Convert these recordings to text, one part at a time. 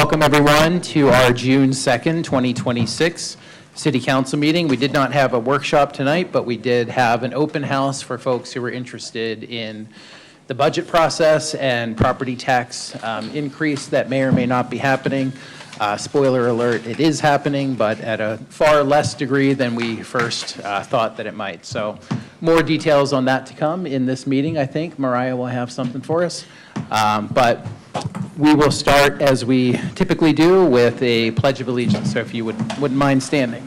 Welcome everyone to our June 2nd, 2026 City Council meeting. We did not have a workshop tonight, but we did have an open house for folks who were interested in the budget process and property tax increase that may or may not be happening. Spoiler alert, it is happening, but at a far less degree than we first thought that it might. So more details on that to come in this meeting, I think. Mariah will have something for us. But we will start, as we typically do, with a Pledge of Allegiance. So if you wouldn't mind standing.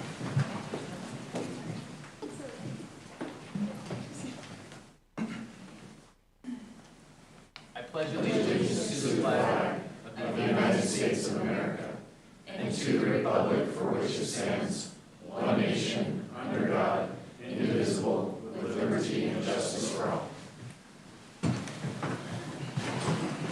I pledge allegiance to the flag of the United States of America and to the republic for which it stands, one nation, under God, indivisible, with liberty and justice for all.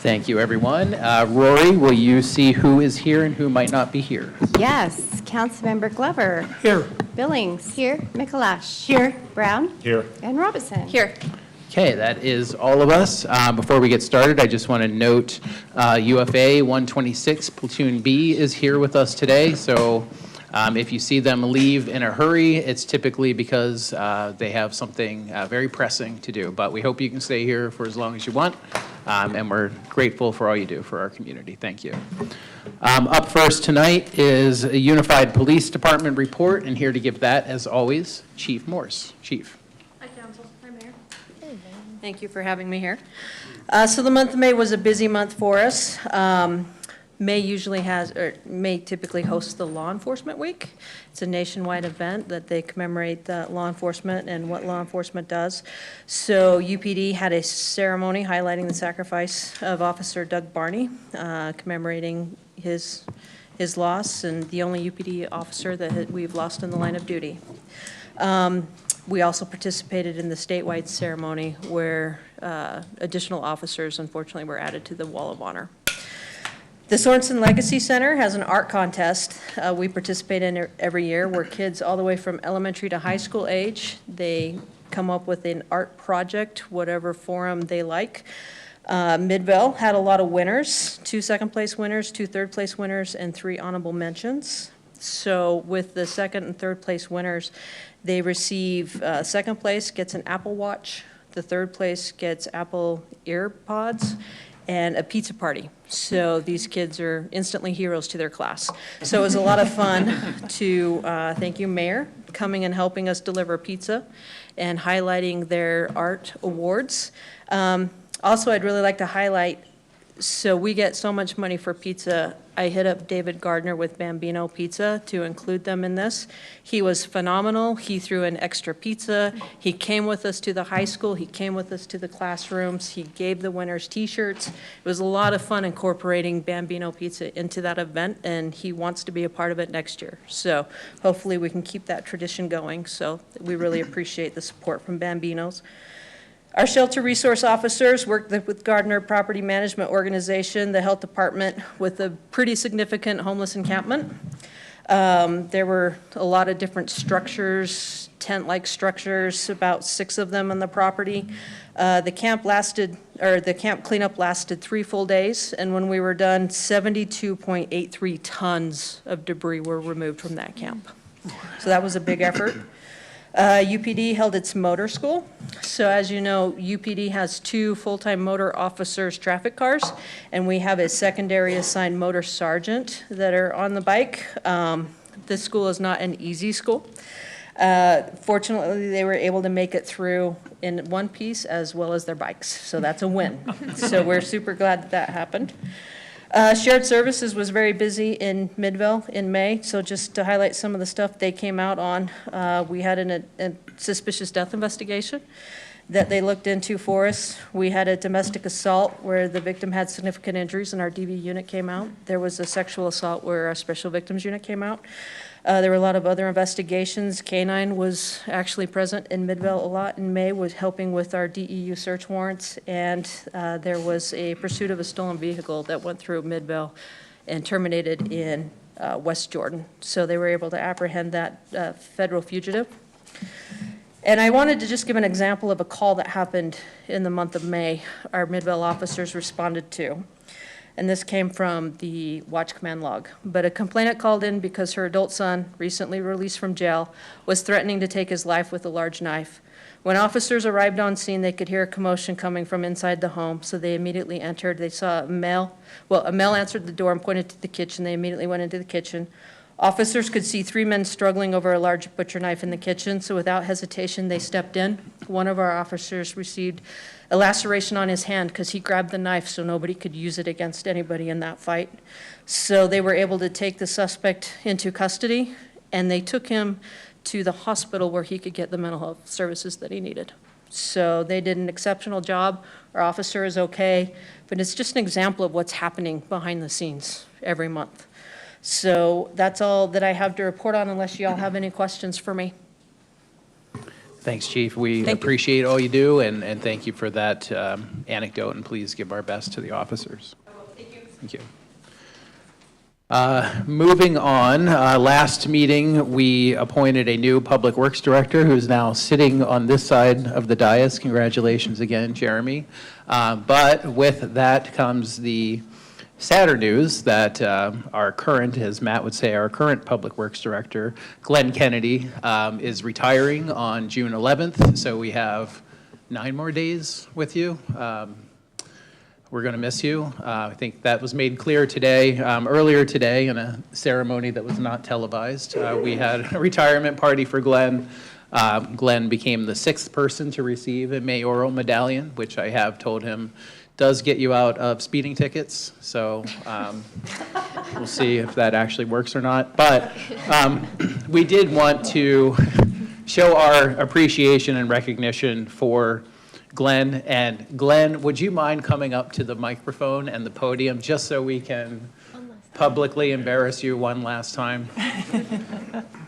Thank you, everyone. Rory, will you see who is here and who might not be here? Yes. Councilmember Glover. Here. Billings. Here. Mikalash. Here. Brown. Here. And Robinson. Here. Okay, that is all of us. Before we get started, I just want to note UFA 126 Platoon B is here with us today. So if you see them leave in a hurry, it's typically because they have something very pressing to do. But we hope you can stay here for as long as you want. And we're grateful for all you do for our community. Thank you. Up first tonight is a Unified Police Department report, and here to give that, as always, Chief Morse. Chief. Hi, Council. Hi, Mayor. Thank you for having me here. So the month of May was a busy month for us. May typically hosts the Law Enforcement Week. It's a nationwide event that they commemorate law enforcement and what law enforcement does. So UPD had a ceremony highlighting the sacrifice of Officer Doug Barney, commemorating his loss, and the only UPD officer that we've lost in the line of duty. We also participated in the statewide ceremony where additional officers, unfortunately, were added to the Wall of Honor. The Sorensen Legacy Center has an art contest we participate in every year where kids all the way from elementary to high school age, they come up with an art project, whatever forum they like. Midvale had a lot of winners, 2 second-place winners, 2 third-place winners, and 3 honorable mentions. So with the second and third-place winners, they receive second place gets an Apple Watch, the third place gets Apple EarPods, and a pizza party. So these kids are instantly heroes to their class. So it was a lot of fun to thank you, Mayor, coming and helping us deliver pizza and highlighting their art awards. Also, I'd really like to highlight, so we get so much money for pizza. I hit up David Gardner with Bambino Pizza to include them in this. He was phenomenal. He threw in extra pizza. He came with us to the high school. He came with us to the classrooms. He gave the winners t-shirts. It was a lot of fun incorporating Bambino Pizza into that event, and he wants to be a part of it next year. So hopefully we can keep that tradition going. So we really appreciate the support from Bambinos. Our shelter resource officers worked with Gardner Property Management Organization, the health department, with a pretty significant homeless encampment. There were a lot of different structures, tent-like structures, about 6 of them on the property. The camp cleanup lasted 3 full days, and when we were done, 72.83 tons of debris were removed from that camp. So that was a big effort. UPD held its motor school. So as you know, UPD has 2 full-time motor officers traffic cars, and we have a secondary assigned motor sergeant that are on the bike. This school is not an easy school. Fortunately, they were able to make it through in one piece as well as their bikes, so that's a win. So we're super glad that happened. Shared Services was very busy in Midvale in May, so just to highlight some of the stuff they came out on, we had a suspicious death investigation that they looked into for us. We had a domestic assault where the victim had significant injuries and our DV unit came out. There was a sexual assault where our special victims unit came out. There were a lot of other investigations. K-9 was actually present in Midvale a lot in May, was helping with our DEU search warrants, and there was a pursuit of a stolen vehicle that went through Midvale and terminated in West Jordan. So they were able to apprehend that federal fugitive. And I wanted to just give an example of a call that happened in the month of May our Midvale officers responded to. And this came from the watch command log. But a complainant called in because her adult son, recently released from jail, was threatening to take his life with a large knife. When officers arrived on scene, they could hear a commotion coming from inside the home, so they immediately entered. They saw a male answered the door and pointed to the kitchen. They immediately went into the kitchen. Officers could see 3 men struggling over a large butcher knife in the kitchen, so without hesitation, they stepped in. One of our officers received a laceration on his hand because he grabbed the knife so nobody could use it against anybody in that fight. So they were able to take the suspect into custody, and they took him to the hospital where he could get the mental health services that he needed. So they did an exceptional job. Our officer is okay, but it's just an example of what's happening behind the scenes every month. So that's all that I have to report on, unless you all have any questions for me. Thanks, Chief. We Thank you. appreciate all you do, and thank you for that anecdote, and please give our best to the officers. Thank you. Thank you. Moving on, last meeting, we appointed a new Public Works Director who's now sitting on this side of the dais. Congratulations again, Jeremy. But with that comes the sadder news that our current, as Matt would say, our current Public Works Director, Glenn Kennedy, is retiring on June 11th. So we have 9 more days with you. We're going to miss you. I think that was made clear today, earlier today in a ceremony that was not televised. We had a retirement party for Glenn. Glenn became the 6th person to receive a mayoral medallion, which I have told him does get you out of speeding tickets. So we'll see if that actually works or not. But we did want to show our appreciation and recognition for Glenn. And Glenn, would you mind coming up to the microphone and the podium just so we can publicly embarrass you one last time?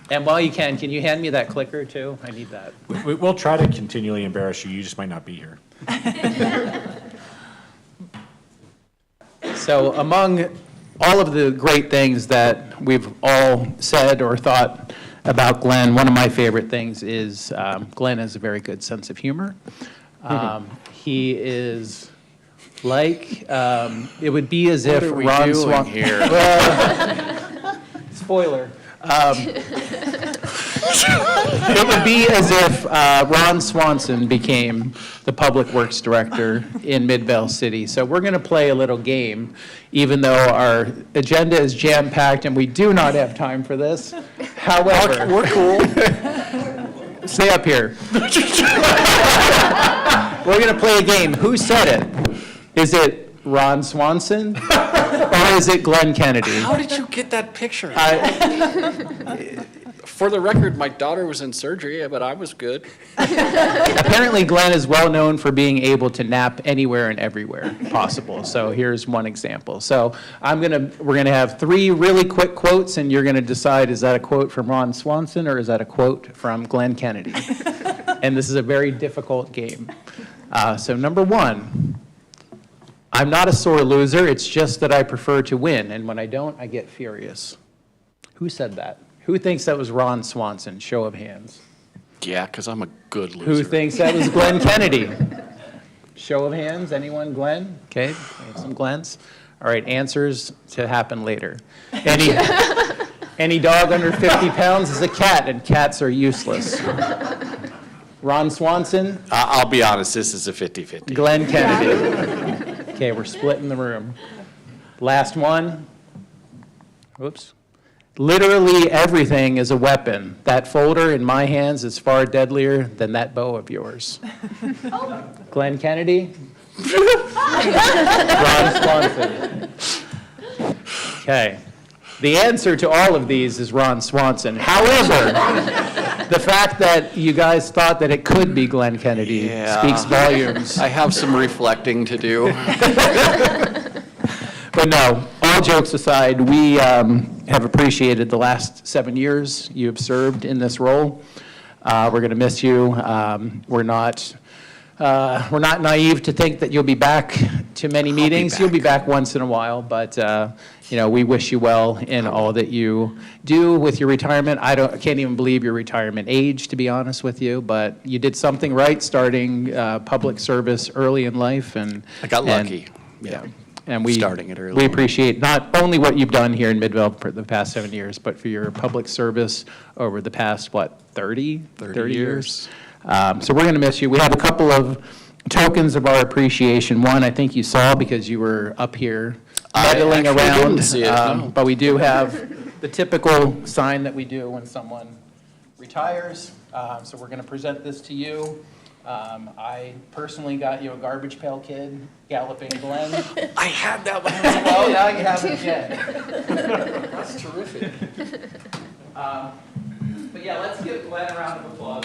And while you can you hand me that clicker too? I need that. We'll try to continually embarrass you. You just might not be here. So among all of the great things that we've all said or thought about Glenn, one of my favorite things is Glenn has a very good sense of humor. He is like, it would be as if Ron Swanson here. Well, spoiler. It would be as if Ron Swanson became the Public Works Director in Midvale City. So we're going to play a little game, even though our agenda is jam-packed and we do not have time for this. However, we're cool. Stay up here. We're going to play a game. Who said it? Is it Ron Swanson or is it Glenn Kennedy? How did you get that picture? For the record, my daughter was in surgery, but I was good. Apparently, Glenn is well known for being able to nap anywhere and everywhere possible. So here's one example. So we're gonna have 3 really quick quotes, and you're gonna decide, is that a quote from Ron Swanson or is that a quote from Glenn Kennedy? And this is a very difficult game. So number 1, I'm not a sore loser. It's just that I prefer to win, and when I don't, I get furious. Who said that? Who thinks that was Ron Swanson? Show of hands. Yeah, because I'm a good loser. Who thinks that was Glenn Kennedy? Show of hands. Anyone? Glenn? Okay, we have some Glens. All right, answers to happen later. Any dog under 50 pounds is a cat, and cats are useless. Ron Swanson? I'll be honest, this is a 50-50. Glenn Kennedy. Okay, we're splitting the room. Last one. Whoops. Literally everything is a weapon. That folder in my hands is far deadlier than that bow of yours. Glenn Kennedy? Ron Swanson. Okay. The answer to all of these is Ron Swanson. However, the fact that you guys thought that it could be Glenn Kennedy speaks volumes. I have some reflecting to do. But no, all jokes aside, we have appreciated the last 7 years you have served in this role. We're going to miss you. We're not naive to think that you'll be back to many meetings. You'll be back once in a while, but we wish you well in all that you do with your retirement. I can't even believe your retirement age, to be honest with you, but you did something right starting public service early in life, and I got lucky. Yeah. And we Starting it early. We appreciate not only what you've done here in Midvale for the past 7 years, but for your public service over the past, what, 30 years? So we're going to miss you. We have a couple of tokens of our appreciation. One, I think you saw because you were up here meddling actually around. didn't see it, no. But we do have the typical sign that we do when someone retires. So we're going to present this to you. I personally got you a Garbage Pail Kid, Galloping Glen. I had that when I was Oh, now you have it again. That's terrific. But yeah, let's give Glenn a round of applause.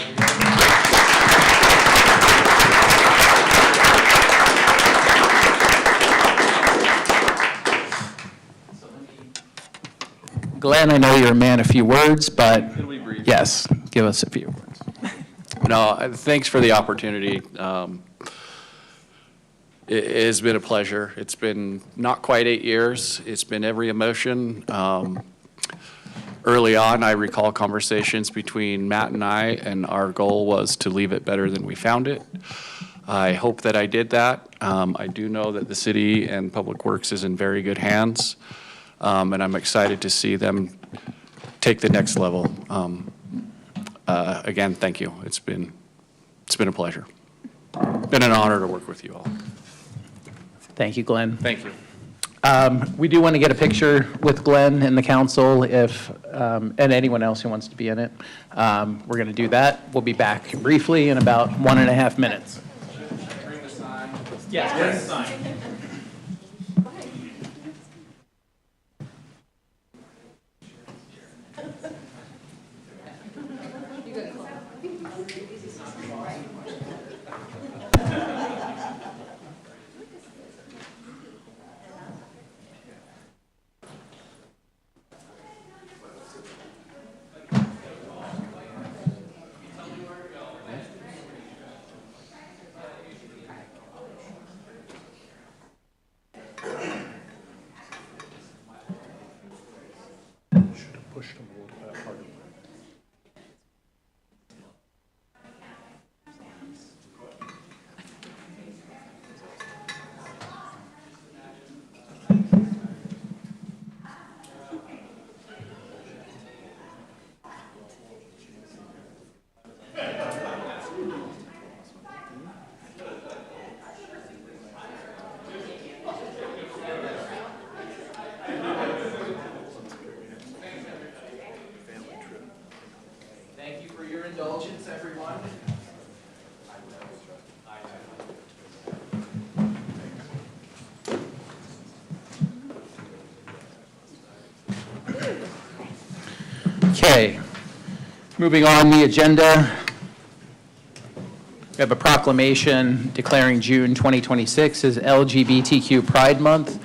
Glenn, I know you're a man of few words, but yes, give us a few words. No, thanks for the opportunity. It has been a pleasure. It's been not quite 8 years. It's been every emotion. Early on, I recall conversations between Matt and I, and our goal was to leave it better than we found it. I hope that I did that. I do know that the city and Public Works is in very good hands, and I'm excited to see them take the next level. Again, thank you. It's been a pleasure. Been an honor to work with you all. Thank you, Glenn. Thank you. We do want to get a picture with Glenn and the council if, and anyone else who wants to be in it. We're going to do that. We'll be back briefly in about 1.5 minutes. Bring the sign. Yes, bring the sign. Thank you for your indulgence, everyone. Okay, moving on the agenda. We have a proclamation declaring June 2026 as LGBTQ Pride Month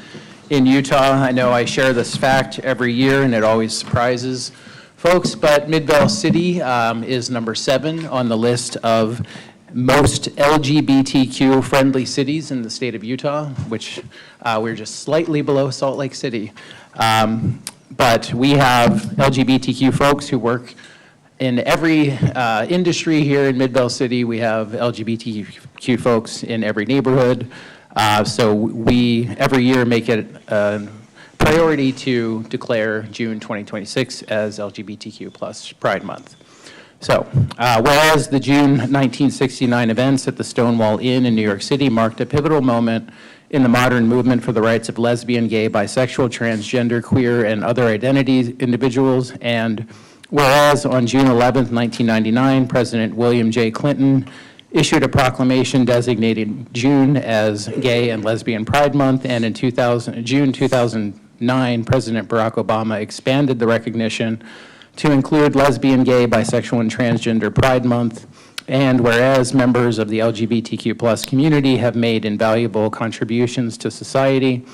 in Utah. I know I share this fact every year, and it always surprises folks, but Midvale City is number 7 on the list of most LGBTQ-friendly cities in the state of Utah, which we're just slightly below Salt Lake City. But we have LGBTQ folks who work in every industry here in Midvale City. We have LGBTQ folks in every neighborhood. So we, every year, make it a priority to declare June 2026 as LGBTQ plus Pride Month. So, whereas the June 1969 events at the Stonewall Inn in New York City marked a pivotal moment in the modern movement for the rights of lesbian, gay, bisexual, transgender, queer, and other identities individuals, and whereas on June 11th, 1999, President William J. Clinton issued a proclamation designating June as Gay and Lesbian Pride Month, and in June 2009, President Barack Obama expanded the recognition to include lesbian, gay, bisexual, and transgender Pride Month. And whereas members of the LGBTQ plus community have made invaluable contributions to society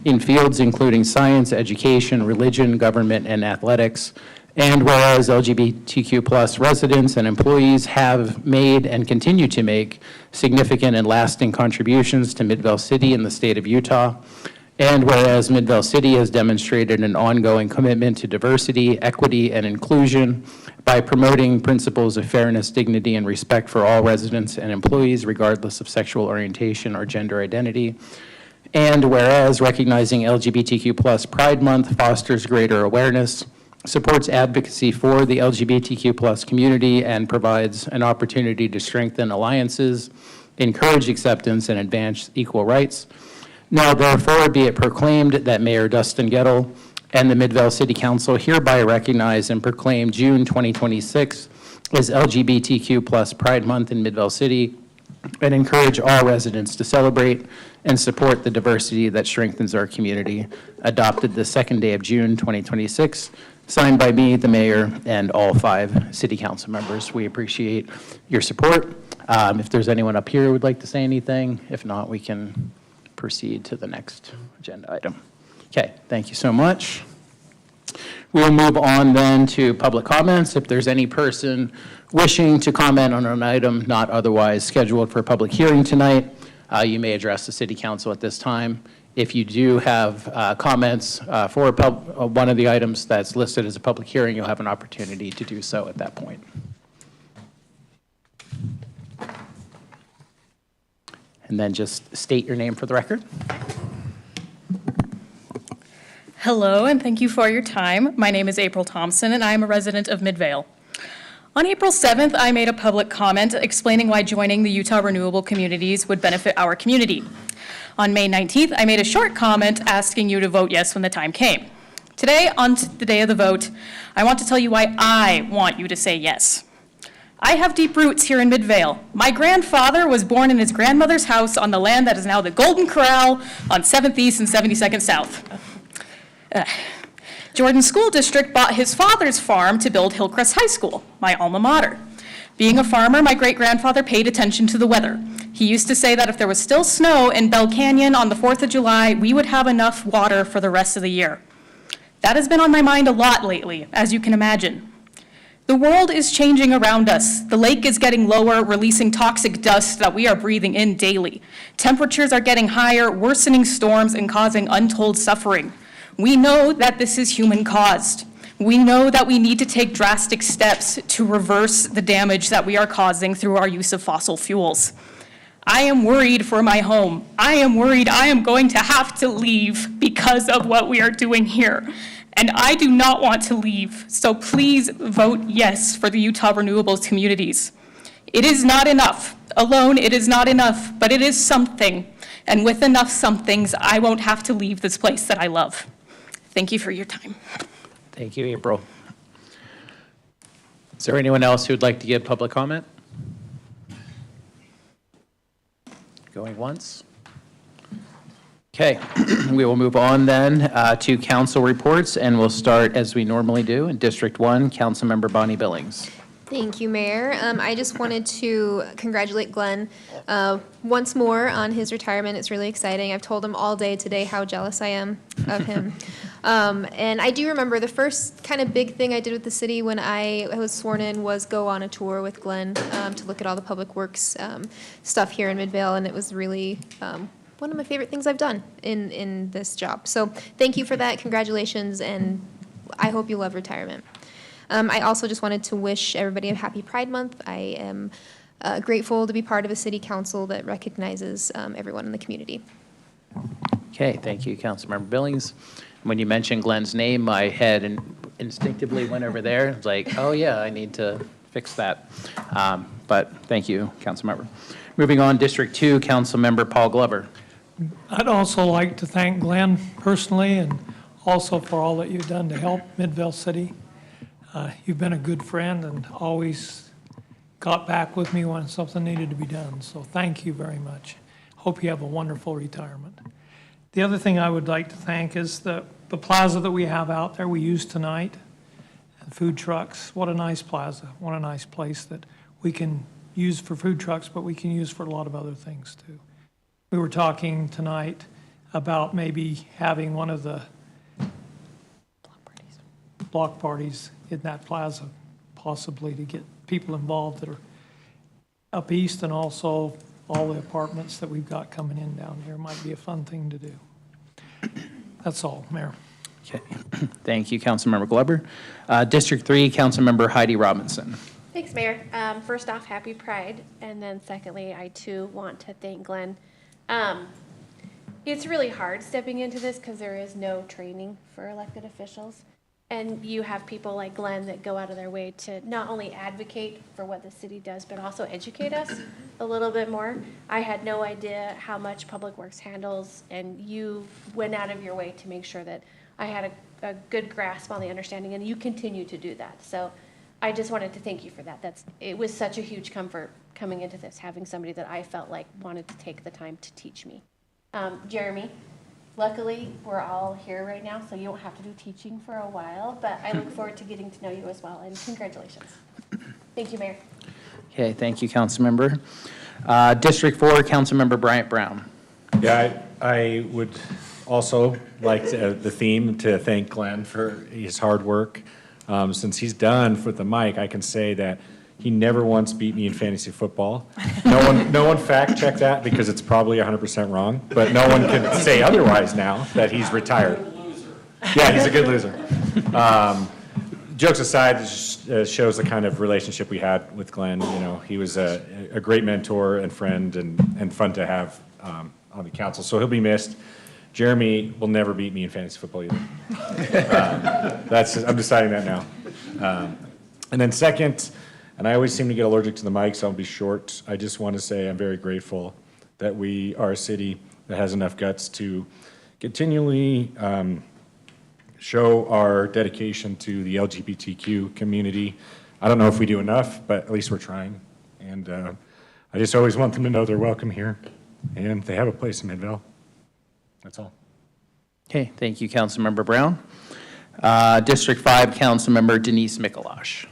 in fields including science, education, religion, government, and athletics, and whereas LGBTQ plus residents and employees have made and continue to make significant and lasting contributions to Midvale City and the state of Utah, and whereas Midvale City has demonstrated an ongoing commitment to diversity, equity, and inclusion by promoting principles of fairness, dignity, and respect for all residents and employees, regardless of sexual orientation or gender identity. And whereas recognizing LGBTQ+ Pride Month fosters greater awareness, supports advocacy for the LGBTQ+ community, and provides an opportunity to strengthen alliances, encourage acceptance, and advance equal rights. Now therefore be it proclaimed that Mayor Dustin Gettle and the Midvale City Council hereby recognize and proclaim June 2026 as LGBTQ+ Pride Month in Midvale City, and encourage all residents to celebrate and support the diversity that strengthens our community. Adopted the second day of June 2026, signed by me, the mayor, and all 5 city council members. We appreciate your support. If there's anyone up here who would like to say anything, if not, we can proceed to the next agenda item. Okay, thank you so much. We'll move on then to public comments. If there's any person wishing to comment on an item not otherwise scheduled for a public hearing tonight, you may address the city council at this time. If you do have comments for one of the items that's listed as a public hearing, you'll have an opportunity to do so at that point. And then just state your name for the record. Hello, and thank you for your time. My name is April Thompson, and I am a resident of Midvale. On April 7th, I made a public comment explaining why joining the Utah Renewable Communities would benefit our community. On May 19th, I made a short comment asking you to vote yes when the time came. Today, on the day of the vote, I want to tell you why I want you to say yes. I have deep roots here in Midvale. My grandfather was born in his grandmother's house on the land that is now the Golden Corral on 7th East and 72nd South. Jordan School District bought his father's farm to build Hillcrest High School, my alma mater. Being a farmer, my great-grandfather paid attention to the weather. He used to say that if there was still snow in Bell Canyon on the 4th of July, we would have enough water for the rest of the year. That has been on my mind a lot lately, as you can imagine. The world is changing around us. The lake is getting lower, releasing toxic dust that we are breathing in daily. Temperatures are getting higher, worsening storms and causing untold suffering. We know that this is human-caused. We know that we need to take drastic steps to reverse the damage that we are causing through our use of fossil fuels. I am worried for my home. I am worried I am going to have to leave because of what we are doing here. And I do not want to leave, so please vote yes for the Utah Renewables Communities. It is not enough. Alone, it is not enough, but it is something. And with enough somethings, I won't have to leave this place that I love. Thank you for your time. Thank you, April. Is there anyone else who would like to give public comment? Going once? Okay, we will move on then to council reports, and we'll start as we normally do in District 1, Councilmember Bonnie Billings. Thank you, Mayor. I just wanted to congratulate Glenn once more on his retirement. It's really exciting. I've told him all day today how jealous I am of him. And I do remember the first kind of big thing I did with the city when I was sworn in was go on a tour with Glenn to look at all the public works stuff here in Midvale, and it was really one of my favorite things I've done in this job. So thank you for that. Congratulations, and I hope you love retirement. I also just wanted to wish everybody a happy Pride Month. I am grateful to be part of a city council that recognizes everyone in the community. Okay, thank you, Councilmember Billings. When you mentioned Glenn's name, my head instinctively went over there. It's like, oh yeah, I need to fix that. But thank you, Councilmember. Moving on, District 2, Councilmember Paul Glover. I'd also like to thank Glenn personally and also for all that you've done to help Midvale City. You've been a good friend and always got back with me when something needed to be done. So thank you very much. Hope you have a wonderful retirement. The other thing I would like to thank is the plaza that we have out there we used tonight, and food trucks. What a nice plaza. What a nice place that we can use for food trucks, but we can use for a lot of other things too. We were talking tonight about maybe having one of the block parties in that plaza, possibly to get people involved that are up east, and also all the apartments that we've got coming in down here. Might be a fun thing to do. That's all, Mayor. Okay, thank you, Councilmember Glover. District 3, Councilmember Heidi Robinson. Thanks, Mayor. First off, happy Pride. And then secondly, I too want to thank Glenn. It's really hard stepping into this because there is no training for elected officials. And you have people like Glenn that go out of their way to not only advocate for what the city does, but also educate us a little bit more. I had no idea how much Public Works handles, and you went out of your way to make sure that I had a good grasp on the understanding, and you continue to do that. So I just wanted to thank you for that. It was such a huge comfort coming into this, having somebody that I felt like wanted to take the time to teach me. Jeremy, luckily, we're all here right now, so you don't have to do teaching for a while, but I look forward to getting to know you as well, and congratulations. Thank you, Mayor. Okay, thank you, Councilmember. District 4, Councilmember Bryant Brown. Yeah, I would also like the theme to thank Glenn for his hard work. Since he's done with the mic, I can say that he never once beat me in fantasy football. No one fact check that because it's probably 100% wrong, but no one can say otherwise now that he's retired. Yeah, he's a good loser. Jokes aside, it just shows the kind of relationship we had with Glenn. You know, he was a great mentor and friend and fun to have on the council, so he'll be missed. Jeremy will never beat me in fantasy football either. I'm deciding that now. And then second, and I always seem to get allergic to the mic, so I'll be short. I just want to say I'm very grateful that we are a city that has enough guts to continually show our dedication to the LGBTQ community. I don't know if we do enough, but at least we're trying. And I just always want them to know they're welcome here, and they have a place in Midvale. That's all. Okay, thank you, Councilmember Brown. District 5, Councilmember Denise Mikalash.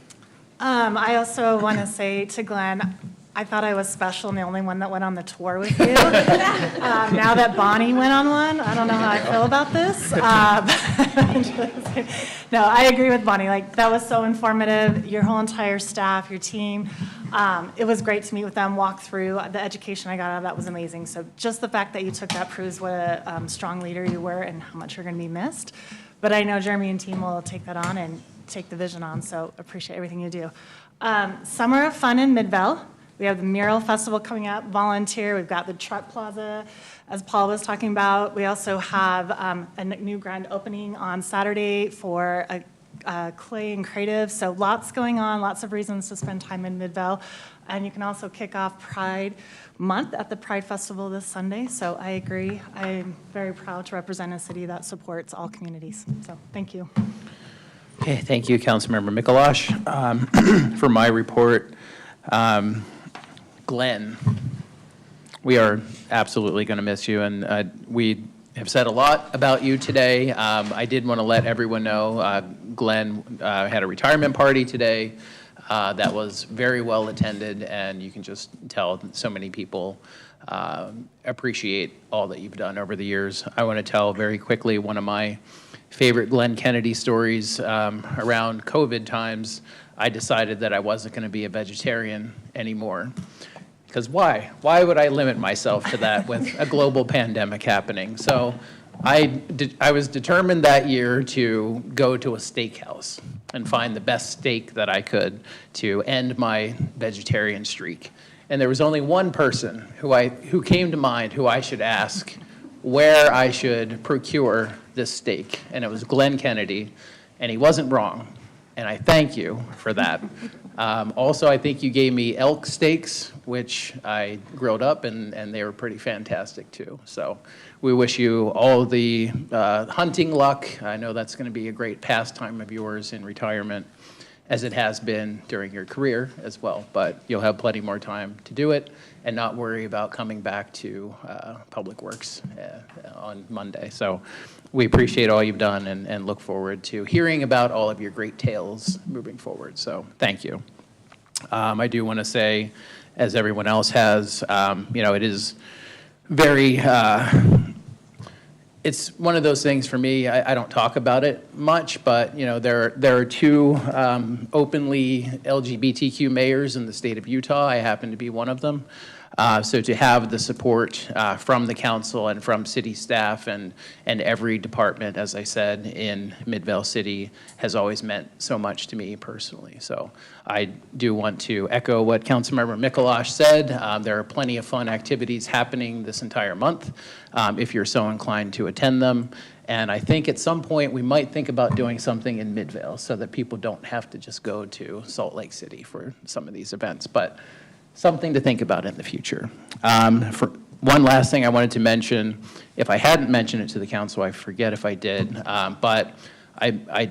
I also want to say to Glenn, I thought I was special and the only one that went on the tour with you. Now that Bonnie went on one, I don't know how I feel about this. No, I agree with Bonnie. Like, that was so informative. Your whole entire staff, your team. It was great to meet with them, walk through. The education I got out of that was amazing. So just the fact that you took that proves what a strong leader you were and how much you're going to be missed. But I know Jeremy and team will take that on and take the vision on, so appreciate everything you do. Summer of Fun in Midvale. We have the Mural Festival coming up, volunteer. We've got the Truck Plaza, as Paul was talking about. We also have a new grand opening on Saturday for a clay and creative. So lots going on, lots of reasons to spend time in Midvale. And you can also kick off Pride Month at the Pride Festival this Sunday. So I agree. I'm very proud to represent a city that supports all communities. So thank you. Okay, thank you, Councilmember Mikalash. For my report, Glenn, we are absolutely going to miss you, and we have said a lot about you today. I did want to let everyone know Glenn had a retirement party today that was very well attended, and you can just tell that so many people appreciate all that you've done over the years. I want to tell very quickly one of my favorite Glenn Kennedy stories. Around COVID times, I decided that I wasn't going to be a vegetarian anymore. Because why? Why would I limit myself to that with a global pandemic happening? So I was determined that year to go to a steakhouse and find the best steak that I could to end my vegetarian streak. And there was only one person who came to mind who I should ask where I should procure this steak, and it was Glenn Kennedy, and he wasn't wrong, and I thank you for that. Also, I think you gave me elk steaks, which I grilled up, and they were pretty fantastic too. So we wish you all the hunting luck. I know that's going to be a great pastime of yours in retirement, as it has been during your career as well, but you'll have plenty more time to do it and not worry about coming back to Public Works on Monday. So we appreciate all you've done and look forward to hearing about all of your great tales moving forward. So thank you. I do want to say, as everyone else has, it is very, it's one of those things for me, I don't talk about it much, but there are two openly LGBTQ mayors in the state of Utah. I happen to be one of them. So to have the support from the council and from city staff and every department, as I said, in Midvale City has always meant so much to me personally. So I do want to echo what Councilmember Mikuláš said. There are plenty of fun activities happening this entire month if you're so inclined to attend them. And I think at some point we might think about doing something in Midvale so that people don't have to just go to Salt Lake City for some of these events. But something to think about in the future. For one last thing I wanted to mention, if I hadn't mentioned it to the council, I forget if I did, but I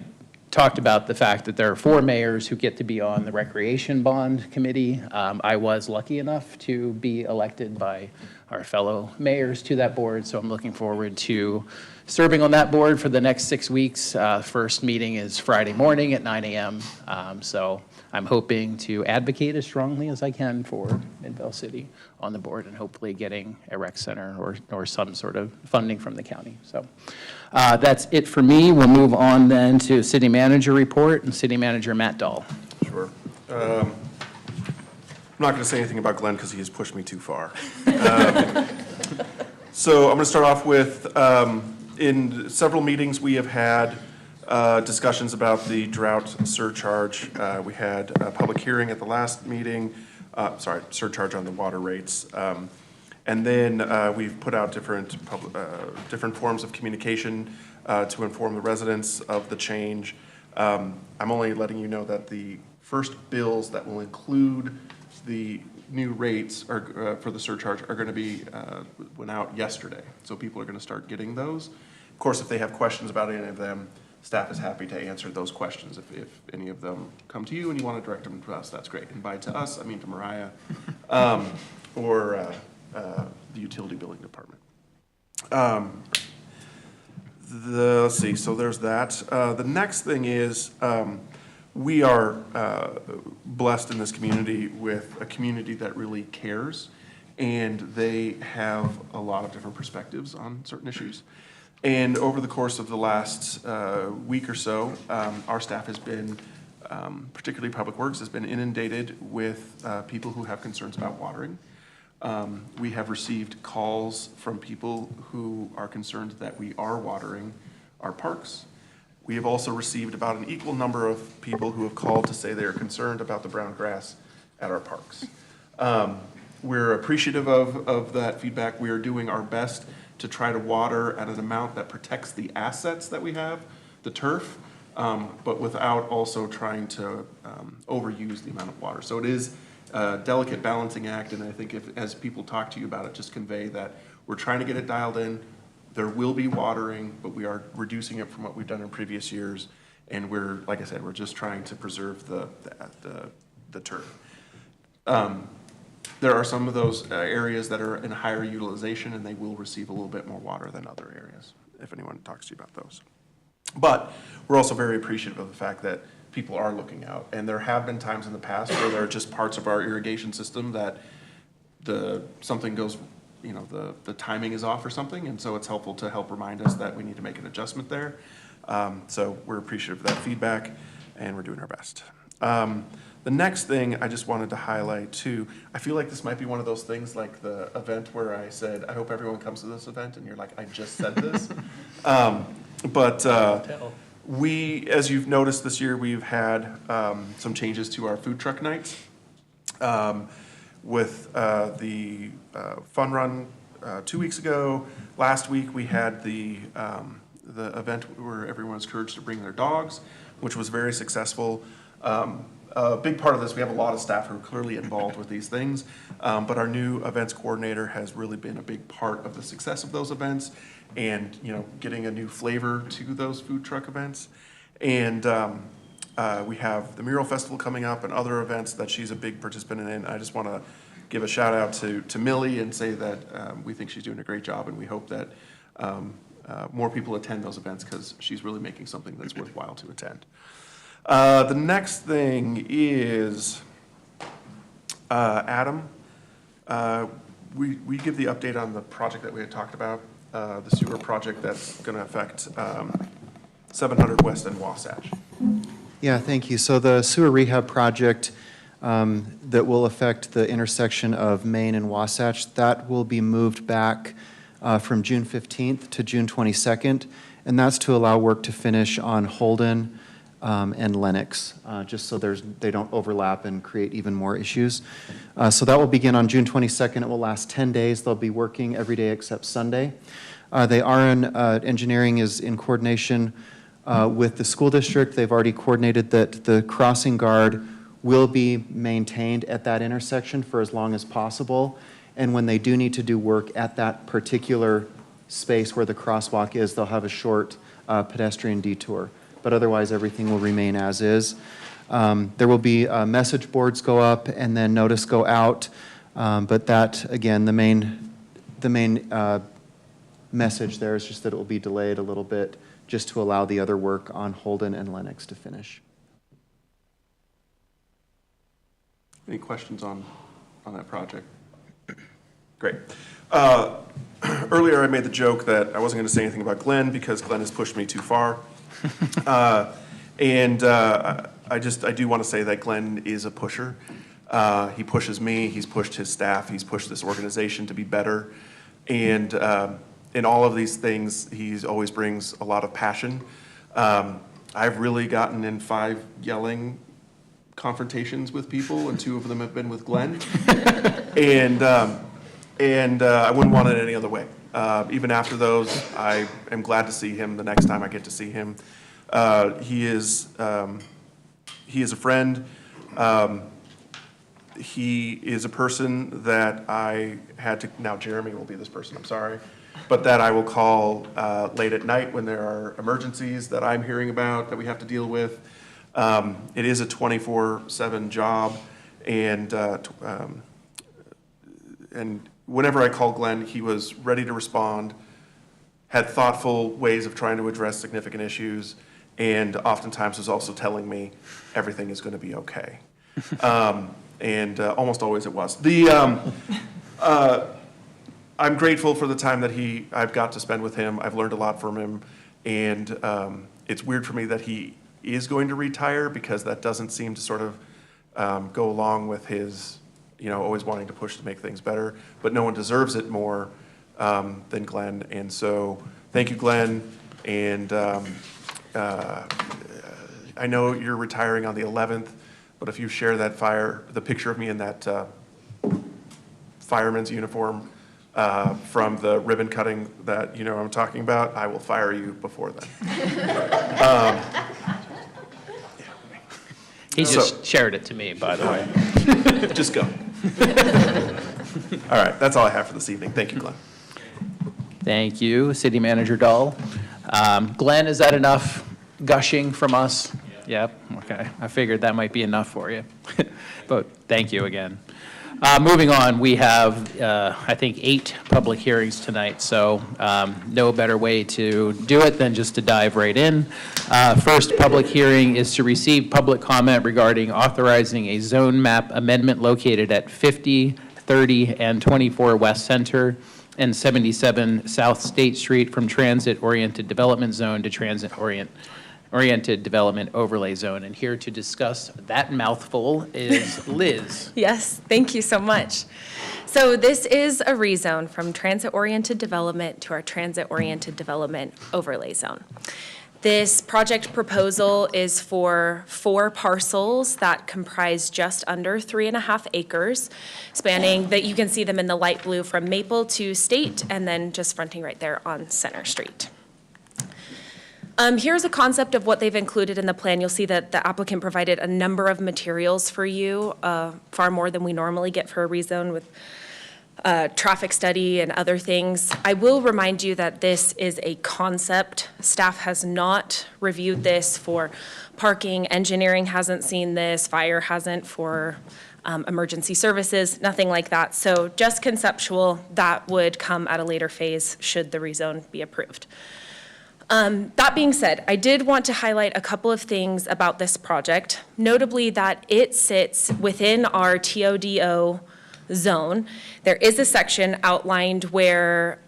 talked about the fact that there are 4 mayors who get to be on the Recreation Bond Committee. I was lucky enough to be elected by our fellow mayors to that board, so I'm looking forward to serving on that board for the next 6 weeks. First meeting is Friday morning at 9 a.m., so I'm hoping to advocate as strongly as I can for Midvale City on the board and hopefully getting a rec center or some sort of funding from the county. So that's it for me. We'll move on then to city manager report and city manager Matt Dahl. Sure. I'm not going to say anything about Glenn because he has pushed me too far. So I'm going to start off with, in several meetings we have had discussions about the drought surcharge. We had a public hearing at the last meeting, surcharge on the water rates. And then we've put out different forms of communication to inform the residents of the change. I'm only letting you know that the first bills that will include the new rates for the surcharge are going to be went out yesterday. So people are going to start getting those. Of course, if they have questions about any of them, staff is happy to answer those questions. If any of them come to you and you want to direct them to us, that's great. And by to us, I mean to Mariah or the utility billing department. Let's see, so there's that. The next thing is we are blessed in this community with a community that really cares, and they have a lot of different perspectives on certain issues. And over the course of the last week or so, our staff has been, particularly Public Works, has been inundated with people who have concerns about watering. We have received calls from people who are concerned that we are watering our parks. We have also received about an equal number of people who have called to say they are concerned about the brown grass at our parks. We're appreciative of that feedback. We are doing our best to try to water at an amount that protects the assets that we have, the turf, but without also trying to overuse the amount of water. So it is a delicate balancing act, and I think as people talk to you about it, just convey that we're trying to get it dialed in. There will be watering, but we are reducing it from what we've done in previous years, and we're, like I said, we're just trying to preserve the turf. There are some of those areas that are in higher utilization, and they will receive a little bit more water than other areas, if anyone talks to you about those. But we're also very appreciative of the fact that people are looking out, and there have been times in the past where there are just parts of our irrigation system that something goes, the timing is off or something, and so it's helpful to help remind us that we need to make an adjustment there. So we're appreciative of that feedback, and we're doing our best. The next thing I just wanted to highlight too, I feel like this might be one of those things like the event where I said, I hope everyone comes to this event, and you're like, I just said this. We, as you've noticed this year, we've had some changes to our food truck nights. With the fun run 2 weeks ago, last week we had the event where everyone was encouraged to bring their dogs, which was very successful. A big part of this, we have a lot of staff who are clearly involved with these things, but our new events coordinator has really been a big part of the success of those events, and getting a new flavor to those food truck events. And we have the Mural Festival coming up and other events that she's a big participant in. I just want to give a shout out to Millie and say that we think she's doing a great job, and we hope that more people attend those events because she's really making something that's worthwhile to attend. The next thing is Adam. We give the update on the project that we had talked about, the sewer project that's going to affect 700 West and Wasatch. Yeah, thank you. So the sewer rehab project that will affect the intersection of Main and Wasatch. That will be moved back from June 15th to June 22nd, and that's to allow work to finish on Holden and Lennox, just so they don't overlap and create even more issues. So that will begin on June 22nd. It will last 10 days. They'll be working every day except Sunday. Engineering is in coordination with the school district. They've already coordinated that the crossing guard will be maintained at that intersection for as long as possible. And when they do need to do work at that particular space where the crosswalk is, they'll have a short pedestrian detour. But otherwise, everything will remain as is. There will be message boards go up and then notice go out. But that, again, the main message there is just that it will be delayed a little bit just to allow the other work on Holden and Lennox to finish. Any questions on that project? Great. Earlier I made the joke that I wasn't going to say anything about Glenn because Glenn has pushed me too far. I do want to say that Glenn is a pusher. He pushes me, he's pushed his staff, he's pushed this organization to be better. And in all of these things, he always brings a lot of passion. I've really gotten in 5 yelling confrontations with people, and 2 of them have been with Glenn. And I wouldn't want it any other way. Even after those, I am glad to see him the next time I get to see him. He is a friend. He is a person that I had to, now Jeremy will be this person, I'm sorry, but that I will call late at night when there are emergencies that I'm hearing about that we have to deal with. It is a 24/7 job, and whenever I called Glenn, he was ready to respond, had thoughtful ways of trying to address significant issues, and oftentimes was also telling me everything is going to be okay. And almost always it was. I'm grateful for the time that I've got to spend with him. I've learned a lot from him, and it's weird for me that he is going to retire because that doesn't seem to sort of go along with his, always wanting to push to make things better. But no one deserves it more than Glenn, and so thank you, Glenn. And I know you're retiring on the 11th, but if you share the picture of me in that fireman's uniform from the ribbon cutting that I'm talking about, I will fire you before then. He just shared it to me, by the way. Just go. All right, that's all I have for this evening. Thank you, Glenn. Thank you, City Manager Dahl. Glenn, is that enough gushing from us? Yep, okay. I figured that might be enough for you. But thank you again. Moving on, we have, I think, 8 public hearings tonight, so no better way to do it than just to dive right in. First public hearing is to receive public comment regarding authorizing a zone map amendment located at 50, 30, and 24 West Center and 77 South State Street from transit-oriented development zone to transit-oriented development overlay zone. And here to discuss that mouthful is Liz. Yes, thank you so much. So this is a rezone from transit-oriented development to our transit-oriented development overlay zone. This project proposal is for 4 parcels that comprise just under 3.5 acres, spanning that you can see them in the light blue from Maple to State, and then just fronting right there on Center Street. Here's a concept of what they've included in the plan. You'll see that the applicant provided a number of materials for you, far more than we normally get for a rezone with traffic study and other things. I will remind you that this is a concept. Staff has not reviewed this for parking. Engineering hasn't seen this. Fire hasn't for emergency services, nothing like that. So just conceptual, that would come at a later phase should the rezone be approved. That being said, I did want to highlight a couple of things about this project, notably that it sits within our TODO zone. There is a section outlined where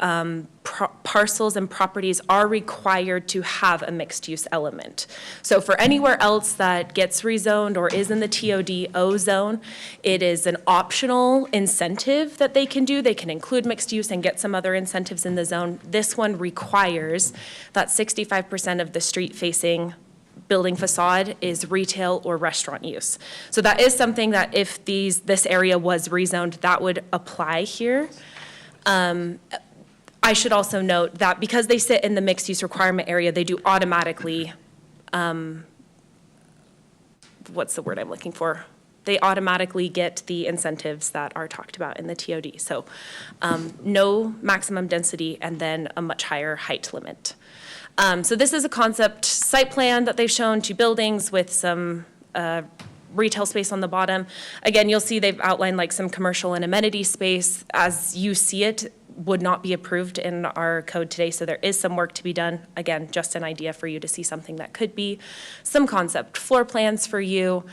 parcels and properties are required to have a mixed-use element. So for anywhere else that gets rezoned or is in the TOD-O zone, it is an optional incentive that they can do. They can include mixed use and get some other incentives in the zone. This one requires that 65% of the street-facing building facade is retail or restaurant use. So that is something that if this area was rezoned, that would apply here. I should also note that because they sit in the mixed use requirement area, they do automatically, what's the word I'm looking for? They automatically get the incentives that are talked about in the TOD. So no maximum density and then a much higher height limit. So this is a concept site plan that they've shown, 2 buildings with some retail space on the bottom. Again, you'll see they've outlined like some commercial and amenity space. As you see it, would not be approved in our code today, so there is some work to be done. Again, just an idea for you to see something that could be. Some concept floor plans for you.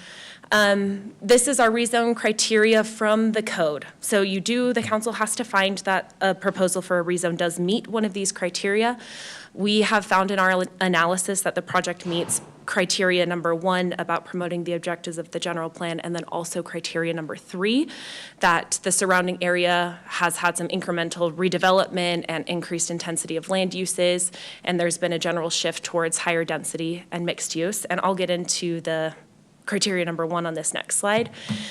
This is our rezone criteria from the code. So the council has to find that a proposal for a rezone does meet one of these criteria. We have found in our analysis that the project meets criteria number 1 about promoting the objectives of the general plan, and then also criteria number 3, that the surrounding area has had some incremental redevelopment and increased intensity of land uses, and there's been a general shift towards higher density and mixed use. And I'll get into the criteria number 1 on this next slide.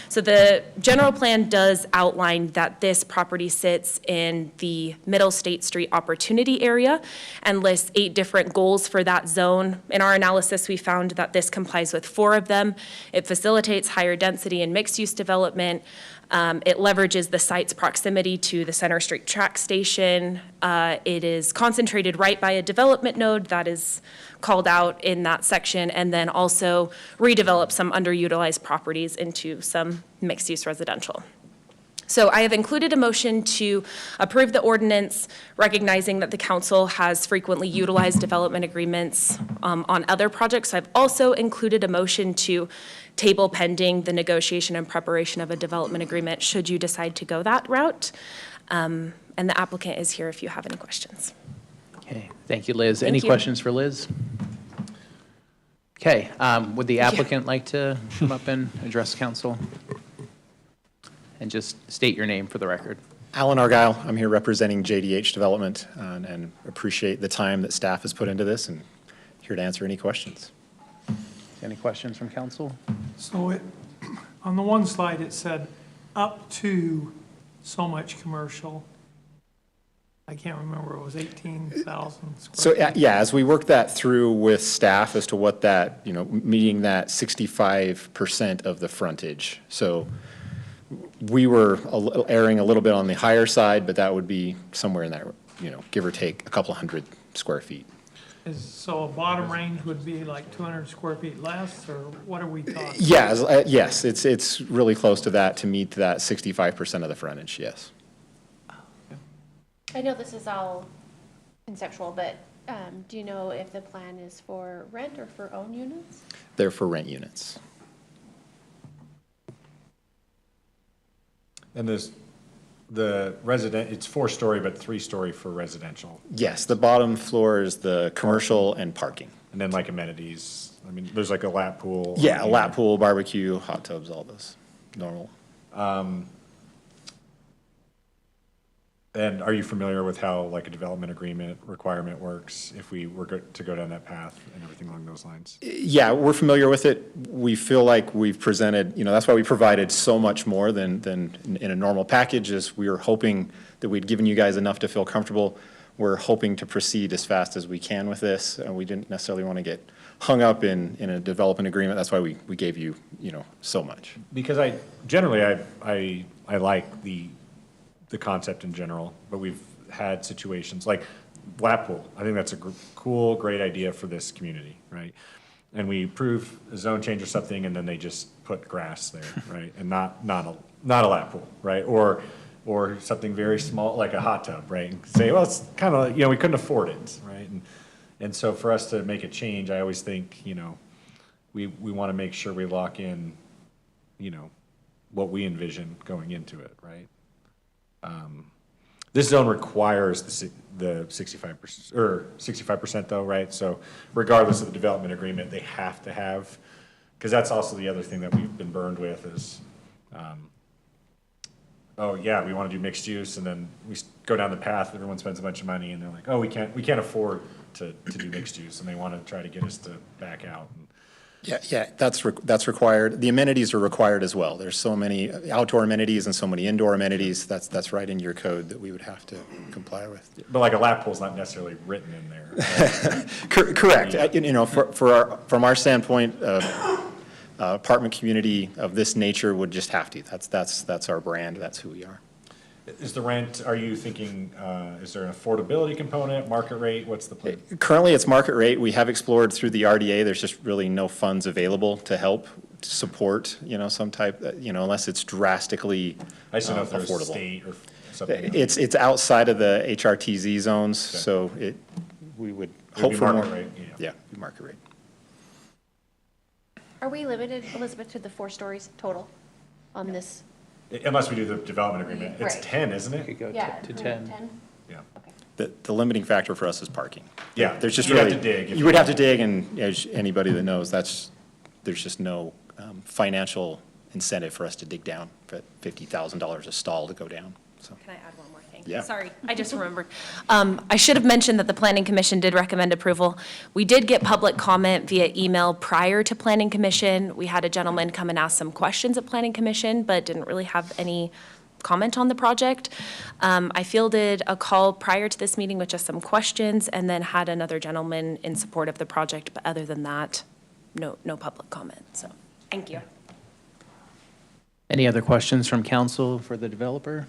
So the general plan does outline that this property sits in the Middle State Street Opportunity Area and lists 8 different goals for that zone. In our analysis, we found that this complies with 4 of them. It facilitates higher density and mixed use development. It leverages the site's proximity to the Center Street track station. It is concentrated right by a development node that is called out in that section, and then also redevelop some underutilized properties into some mixed-use residential. So I have included a motion to approve the ordinance, recognizing that the council has frequently utilized development agreements on other projects. So I've also included a motion to table pending the negotiation and preparation of a development agreement should you decide to go that route. And the applicant is here if you have any questions. Okay, thank you, Liz. Thank Any you. questions for Liz? Okay, would the applicant like to come up and address council? And just state your name for the record. Alan Argyle, I'm here representing JDH Development and appreciate the time that staff has put into this and here to answer any questions. Any questions from council? So on the one slide, it said up to so much commercial. I can't remember, it was 18,000 So square feet. yeah, as we work that through with staff as to what that, meeting that 65% of the frontage. So we were erring a little bit on the higher side, but that would be somewhere in that, give or take a couple hundred square feet. So a bottom range would be like 200 square feet less, or what are we talking? Yeah, yes, it's really close to that to meet that 65% of the frontage, yes. I know this is all conceptual, but do you know if the plan is for rent or for own units? They're for rent units. And the resident, it's 4-story, but 3-story for residential. Yes, the bottom floor is the commercial and parking. And then like amenities, I mean, there's like a lap pool. Yeah, a lap pool, barbecue, hot tubs, all those, normal. And are you familiar with how like a development agreement requirement works if we were to go down that path and everything along those lines? Yeah, we're familiar with it. We feel like we've presented, that's why we provided so much more than in a normal package, is we were hoping that we'd given you guys enough to feel comfortable. We're hoping to proceed as fast as we can with this, and we didn't necessarily want to get hung up in a development agreement. That's why we gave you, so much. Because I like the concept in general, but we've had situations like lap pool. I think that's a cool, great idea for this community, right? And we approve a zone change or something, and then they just put grass there, right? And not a lap pool, right? Or something very small, like a hot tub, right? And say, well, it's kind of, we couldn't afford it, right? And so for us to make a change, I always think, we want to make sure we lock in, what we envision going into it, right? This zone requires the 65%, or 65% though, right? So regardless of the development agreement, they have to have, because that's also the other thing that we've been burned with is, oh yeah, we want to do mixed use, and then we go down the path, everyone spends a bunch of money, and they're like, oh, we can't afford to do mixed use, and they want to try to get us to back out. Yeah, that's required. The amenities are required as well. There's so many outdoor amenities and so many indoor amenities. That's right in your code that we would have to comply with. But like a lap pool's not necessarily written in there. Right? Correct. You know, from our standpoint, apartment community of this nature would just have to. That's our brand. That's who we are. Is the rent, are you thinking, is there an affordability component, market rate? What's the plan? Currently, it's market rate. We have explored through the RDA. There's just really no funds available to help support, you know, some type, you know, unless it's drastically I just don't know if there's affordable. state or something. It's outside of the HRTZ zones, so we would hope be for more. market rate, Yeah, be market rate. Are we limited, Elizabeth, to the 4 stories total on this? Unless we do the development agreement. It's Right. 10, isn't Could it? go Yeah. to 10. 10? Yeah. The limiting factor for us is parking. Yeah, There's just you'd have really. to dig if You would have to dig, and as anybody that knows, there's just no financial incentive for us to dig down for $50,000 a stall to go down, so. Can I add one more thing? Yeah. Sorry, I just remembered. I should have mentioned that the Planning Commission did recommend approval. We did get public comment via email prior to Planning Commission. We had a gentleman come and ask some questions at Planning Commission, but didn't really have any comment on the project. I fielded a call prior to this meeting with just some questions, and then had another gentleman in support of the project, but other than that, no public comment, so, thank you. Any other questions from council for the developer?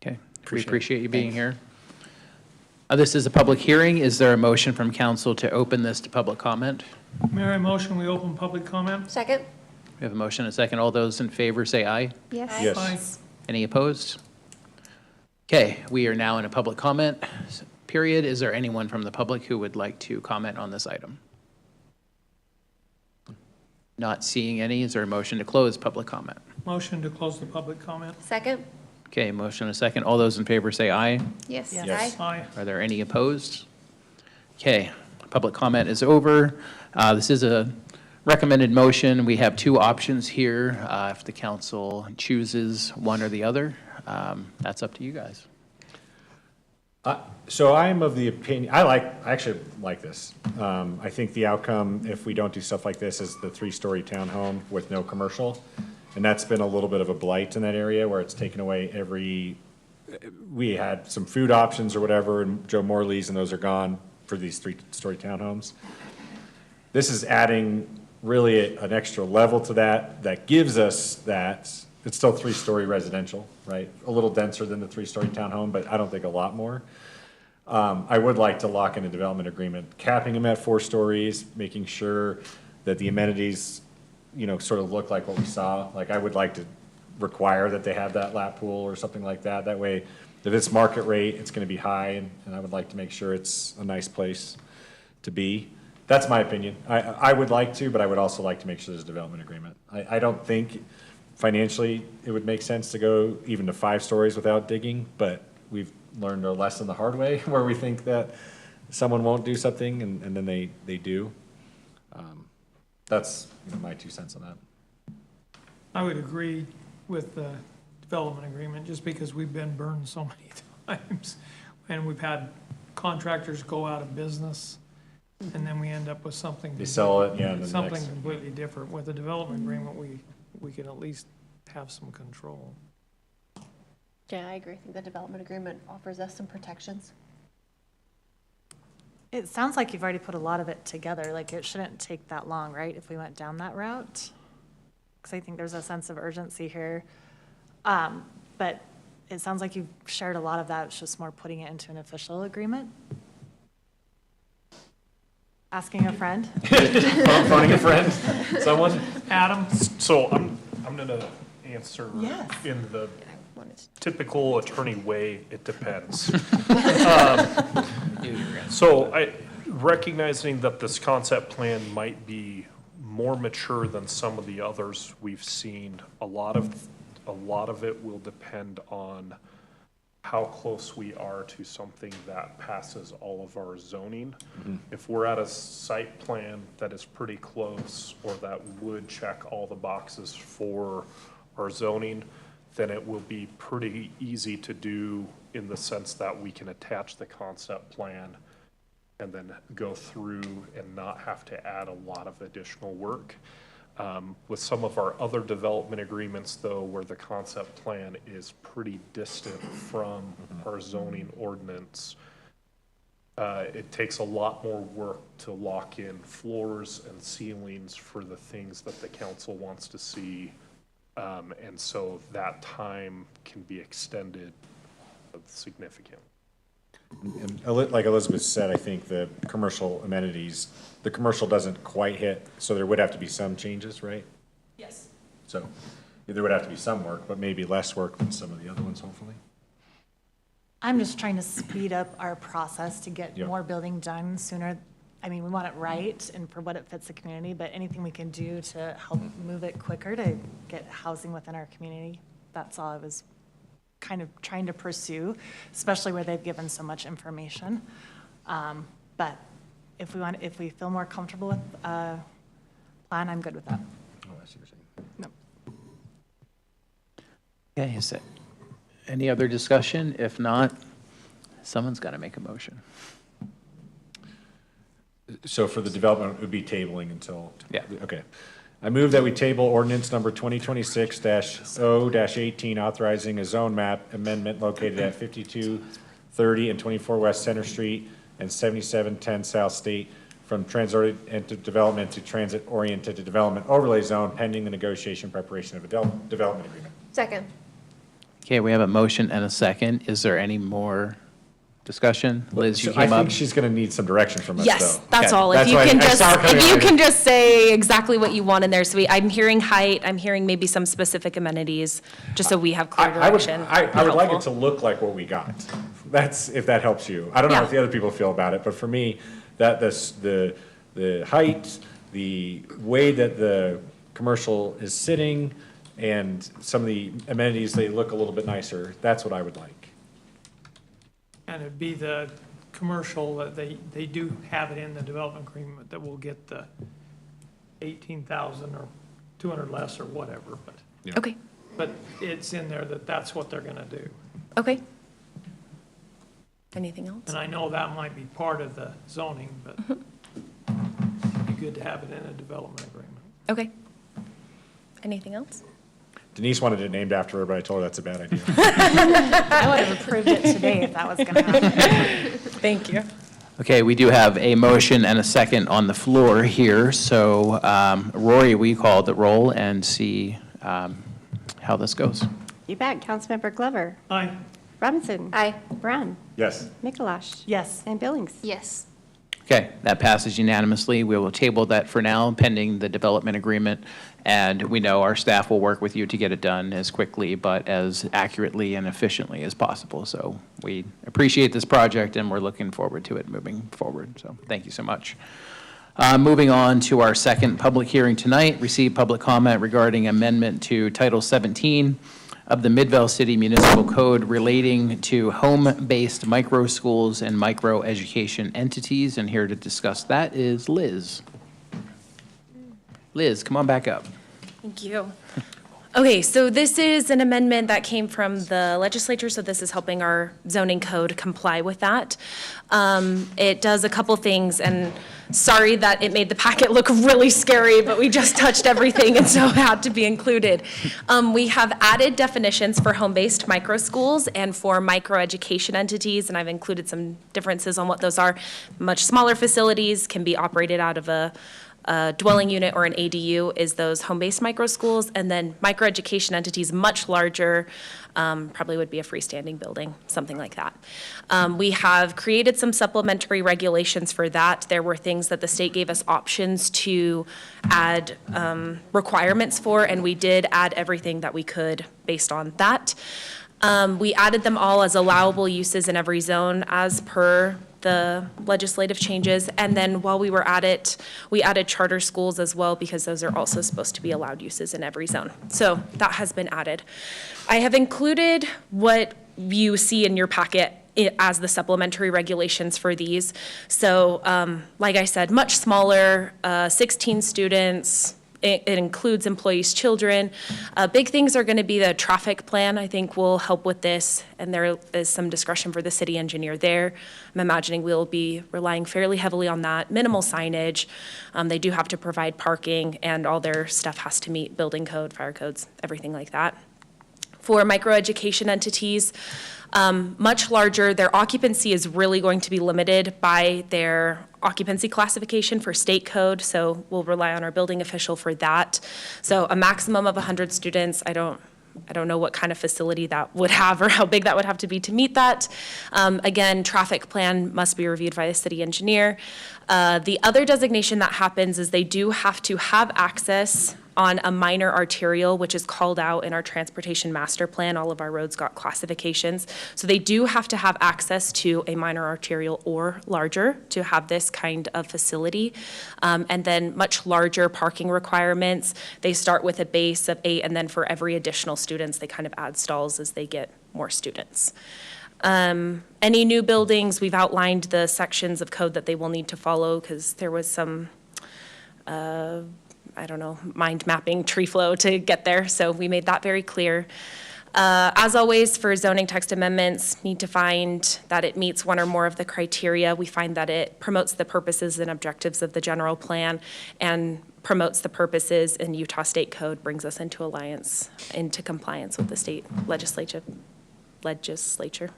Okay, we appreciate you being here. This is a public hearing. Is there a motion from council to open this to public comment? Mayor, I motion we open public comment. Second? We have a motion and a second. All those in favor say aye. Yes. Yes. Aye. Any opposed? Okay, we are now in a public comment period. Is there anyone from the public who would like to comment on this item? Not seeing any. Is there a motion to close public comment? Motion to close the public comment. Second? Okay, motion and a second. All those in favor say aye. Yes. Yes. Aye. Are there any opposed? Okay, public comment is over. This is a recommended motion. We have 2 options here. If the council chooses one or the other, that's up to you guys. So I'm of the opinion, I actually like this. I think the outcome, if we don't do stuff like this, is the 3-story townhome with no commercial. And that's been a little bit of a blight in that area where it's taken away we had some food options or whatever, and Joe Morley's, and those are gone for these 3-story townhomes. This is adding really an extra level to that gives us that, it's still 3-story residential, right? A little denser than the 3-story townhome, but I don't think a lot more. I would like to lock in a development agreement, capping them at 4 stories, making sure that the amenities, you know, sort of look like what we saw. Like, I would like to require that they have that lap pool or something like that. That way, if it's market rate, it's gonna be high, and I would like to make sure it's a nice place to be. That's my opinion. I would like to, but I would also like to make sure there's a development agreement. I don't think financially it would make sense to go even to 5 stories without digging, but we've learned a lesson the hard way where we think that someone won't do something and then they do. That's, you know, my 2 cents on that. I would agree with the development agreement, just because we've been burned so many times. And we've had contractors go out of business, and then we end up with something. They sell it, yeah, and then the Something next. completely different. With a development agreement, we can at least have some control. Yeah, I agree. I think the development agreement offers us some protections. It sounds like you've already put a lot of it together, like it shouldn't take that long, right, if we went down that route? Because I think there's a sense of urgency here. But it sounds like you've shared a lot of that, it's just more putting it into an official agreement? Asking a friend? Phoning a friend, someone? Adam? So I'm gonna answer Yes. in the typical attorney way, it depends. So recognizing that this concept plan might be more mature than some of the others we've seen. A lot of it will depend on how close we are to something that passes all of our zoning. If we're at a site plan that is pretty close or that would check all the boxes for our zoning, then it will be pretty easy to do in the sense that we can attach the concept plan and then go through and not have to add a lot of additional work. With some of our other development agreements, though, where the concept plan is pretty distant from our zoning ordinance, it takes a lot more work to lock in floors and ceilings for the things that the council wants to see. And so that time can be extended significantly. And like Elizabeth said, I think the commercial amenities, the commercial doesn't quite hit, so there would have to be some changes, right? Yes. So there would have to be some work, but maybe less work than some of the other ones, hopefully. I'm just trying to speed up our process to get Yep. more building done sooner. I mean, we want it right and for what it fits the community, but anything we can do to help move it quicker to get housing within our community, that's all I was kind of trying to pursue, especially where they've given so much information. But if we feel more comfortable with a plan, I'm good with that. Oh, I see what you're saying. No. Okay, is it any other discussion? If not, someone's got to make a motion. So for the development, it would be tabling until? Yeah. Okay. I move that we table ordinance number 2026-0-18, authorizing a zone map amendment located at 5230 and 24 West Center Street and 7710 South State from transit-oriented development to transit-oriented development overlay zone pending the negotiation preparation of a development agreement. Second. Okay, we have a motion and a second. Is there any more discussion? Liz, you So I came up. think she's going to need some direction from us, Yes, though. that's Okay. all. If That's you why can I just, saw it coming if you out. can just say exactly what you want in there. So I'm hearing height, I'm hearing maybe some specific amenities, just so we have clear I would, direction. I would like it to Helpful. look like what we got. That's, if that helps you. I don't know Yeah. what the other people feel about it, but for me, the height, the way that the commercial is sitting, and some of the amenities, they look a little bit nicer. That's what I would like. And it'd be the commercial that they do have it in the development agreement that will get the 18,000 or 200 less or whatever, Okay, but it's in there that that's what they're gonna do. okay. Anything else? And I know that might be part of the zoning, but it'd be good to have it in a development agreement. Okay. Anything else? Denise wanted it named after her, but I told her that's a bad idea. I would have approved it today if that was going to happen. Thank you. Okay, we do have a motion and a second on the floor here. So Rory, will you call the roll and see how this goes? You bet. Councilmember Glover. Aye. Robinson. Aye. Brown. Yes. Mikalash. Yes. And Billings. Yes. Okay, that passes unanimously. We will table that for now pending the development agreement. And we know our staff will work with you to get it done as quickly but as accurately and efficiently as possible. So we appreciate this project and we're looking forward to it moving forward. So thank you so much. Moving on to our second public hearing tonight, receive public comment regarding amendment to Title 17 of the Midvale City Municipal Code relating to home-based micro schools and micro education entities. And here to discuss that is Liz. Liz, come on back up. Thank you. Okay, so this is an amendment that came from the legislature, so this is helping our zoning code comply with that. It does a couple things, and sorry that it made the packet look really scary, but we just touched everything, and so it had to be included. We have added definitions for home-based micro schools and for micro education entities, and I've included some differences on what those are. Much smaller facilities can be operated out of a dwelling unit or an ADU is those home-based micro schools, and then micro education entities, much larger, probably would be a freestanding building, something like that. We have created some supplementary regulations for that. There were things that the state gave us options to add requirements for, and we did add everything that we could based on that. We added them all as allowable uses in every zone as per the legislative changes. And then while we were at it, we added charter schools as well, because those are also supposed to be allowed uses in every zone. So that has been added. I have included what you see in your packet as the supplementary regulations for these. So like I said, much smaller, 16 students. It includes employees' children. Big things are going to be the traffic plan, I think, will help with this, and there is some discretion for the city engineer there. I'm imagining we'll be relying fairly heavily on that. Minimal signage. They do have to provide parking, and all their stuff has to meet building code, fire codes, everything like that. For microeducation entities, much larger, their occupancy is really going to be limited by their occupancy classification for state code, so we'll rely on our building official for that. So a maximum of 100 students, I don't know what kind of facility that would have or how big that would have to be to meet that. Again, traffic plan must be reviewed by the city engineer. The other designation that happens is they do have to have access on a minor arterial, which is called out in our transportation master plan. All of our roads got classifications. So they do have to have access to a minor arterial or larger to have this kind of facility. And then much larger parking requirements. They start with a base of 8, and then for every additional students, they kind of add stalls as they get more students. Any new buildings, we've outlined the sections of code that they will need to follow, because there was some mind mapping tree flow to get there, so we made that very clear. As always, for zoning text amendments, need to find that it meets one or more of the criteria. We find that it promotes the purposes and objectives of the general plan and promotes the purposes in Utah State Code, brings us into compliance with the state legislature.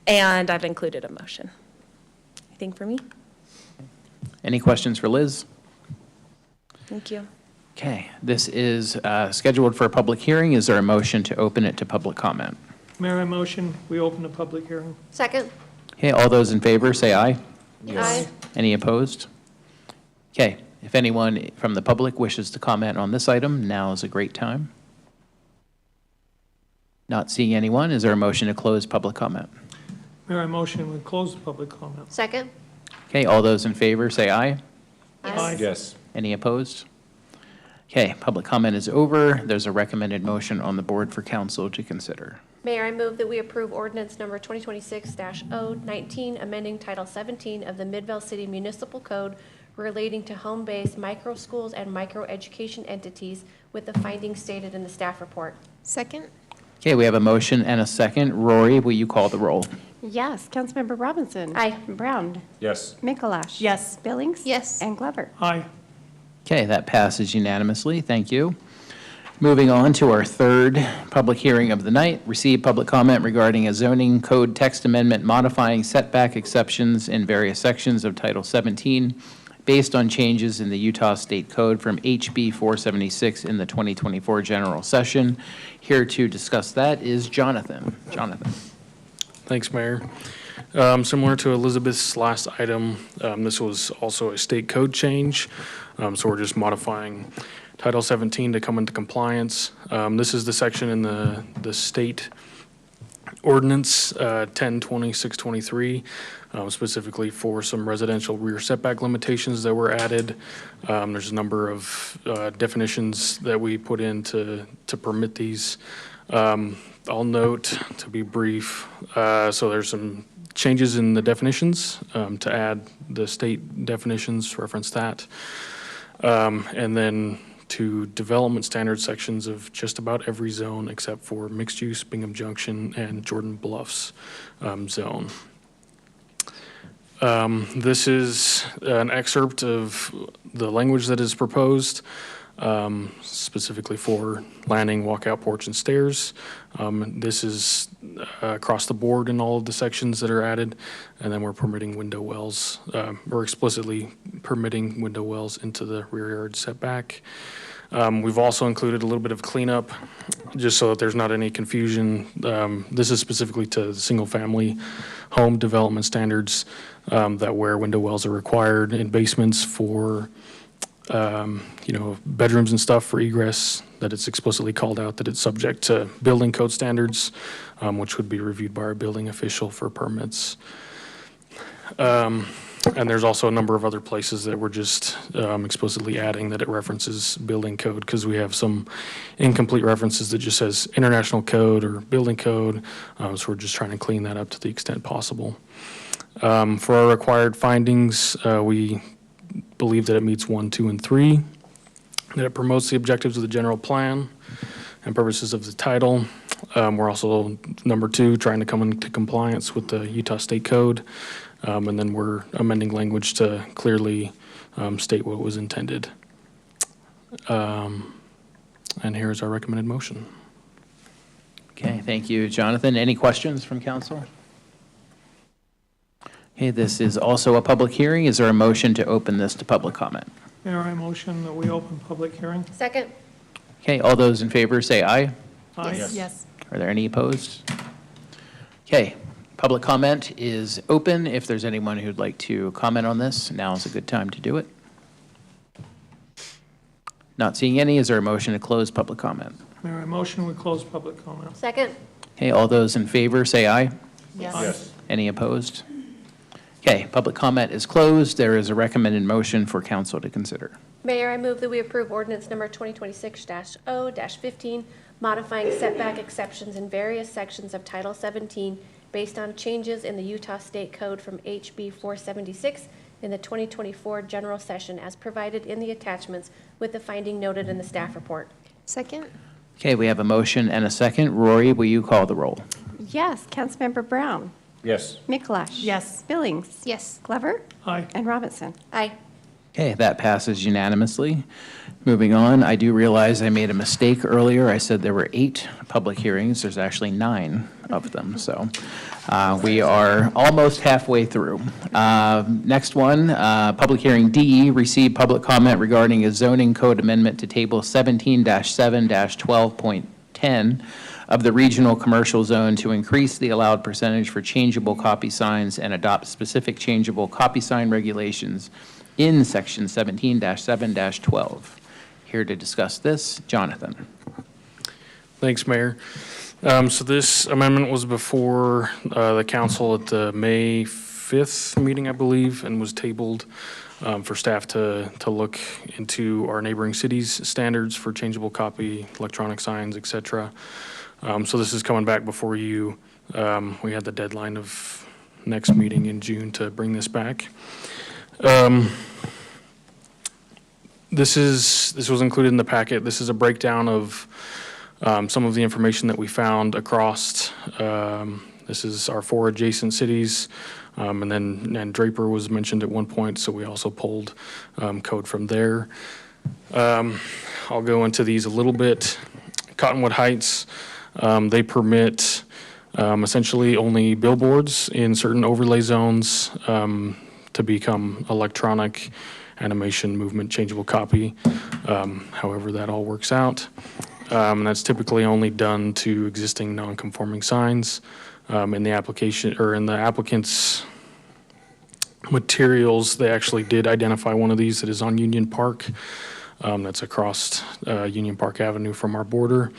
And I've included a motion. Anything for me? Any questions for Liz? Thank you. Okay, this is scheduled for a public hearing. Is there a motion to open it to public comment? Mayor, I motion we open the public hearing. Second? Okay, all those in favor, say aye. Aye. Any opposed? Okay, if anyone from the public wishes to comment on this item, now is a great time. Not seeing anyone, is there a motion to close public comment? Mayor, I motion we close the public comment. Second? Okay, all those in favor, say aye. Aye. Yes. Any opposed? Okay, public comment is over. There's a recommended motion on the board for council to consider. Mayor, I move that we approve ordinance number 2026-019, amending Title 17 of the Midvale City Municipal Code relating to home-based micro schools and micro-education entities with the findings stated in the staff report. Second? Okay, we have a motion and a second. Rory, will you call the roll? Yes. Councilmember Robinson. Aye. Brown. Yes. Mikalash. Yes. Billings. Yes. And Glover. Aye. Okay, that passes unanimously. Thank you. Moving on to our third public hearing of the night. Receive public comment regarding a zoning code text amendment modifying setback exceptions in various sections of Title 17 based on changes in the Utah State Code from HB 476 in the 2024 general session. Here to discuss that is Jonathan. Jonathan. Thanks, Mayor. Similar to Elizabeth's last item, this was also a state code change. So we're just modifying Title 17 to come into compliance. This is the section in the state ordinance 102623, specifically for some residential rear setback limitations that were added. There's a number of definitions that we put in to permit these. I'll note, to be brief, so there's some changes in the definitions to add the state definitions, reference that. And then to development standard sections of just about every zone except for mixed use, Bingham Junction, and Jordan Bluffs zone. This is an excerpt of the language that is proposed, specifically for landing, walkout, porch, and stairs. This is across the board in all of the sections that are added, and then we're permitting window wells, or explicitly permitting window wells into the rear yard setback. We've also included a little bit of cleanup, just so that there's not any confusion. This is specifically to single-family home development standards, that where window wells are required in basements for bedrooms and stuff for egress, that it's explicitly called out that it's subject to building code standards, which would be reviewed by our building official for permits. And there's also a number of other places that we're just explicitly adding that it references building code, because we have some incomplete references that just says international code or building code. So we're just trying to clean that up to the extent possible. For our required findings, we believe that it meets 1, 2, and 3, that it promotes the objectives of the general plan and purposes of the title. We're also, number 2, trying to come into compliance with the Utah State Code. And then we're amending language to clearly state what was intended. And here's our recommended motion. Okay, thank you, Jonathan. Any questions from council? Okay, this is also a public hearing. Is there a motion to open this to public comment? Mayor, I motion that we open public hearing. Second. Okay, all those in favor say aye. Aye. Yes. Are there any opposed? Okay, public comment is open. If there's anyone who'd like to comment on this, now is a good time to do it. Not seeing any, is there a motion to close public comment? Mayor, I motion we close public comment. Second. Okay, all those in favor say aye. Yes. Any opposed? Okay, public comment is closed. There is a recommended motion for council to consider. Mayor, I move that we approve ordinance number 2026-0-15, modifying setback exceptions in various sections of Title 17 based on changes in the Utah State Code from HB 476 in the 2024 general session as provided in the attachments with the finding noted in the staff report. Second? Okay, we have a motion and a second. Rory, will you call the roll? Yes. Councilmember Brown. Yes. Mikalash. Yes. Billings. Yes. Glover. Aye. And Robinson. Aye. Okay, that passes unanimously. Moving on, I do realize I made a mistake earlier. I said there were 8 public hearings. There's actually 9 of them, so we are almost halfway through. Next one, public hearing D, receive public comment regarding a zoning code amendment to table 17-7-12.10 of the regional commercial zone to increase the allowed percentage for changeable copy signs and adopt specific changeable copy sign regulations in section 17-7-12. Here to discuss this, Jonathan. Thanks, Mayor. So this amendment was before the council at the May 5th meeting, I believe, and was tabled for staff to look into our neighboring cities' standards for changeable copy, electronic signs, et cetera. So this is coming back before you. We had the deadline of next meeting in June to bring this back. This was included in the packet. This is a breakdown of some of the information that we found across. This is our 4 adjacent cities, and Draper was mentioned at one point, so we also pulled code from there. I'll go into these a little bit. Cottonwood Heights, they permit essentially only billboards in certain overlay zones to become electronic animation, movement, changeable copy, however that all works out. That's typically only done to existing non-conforming signs. In the application, or in the applicant's materials, they actually did identify one of these that is on Union Park. That's across Union Park Avenue from our border.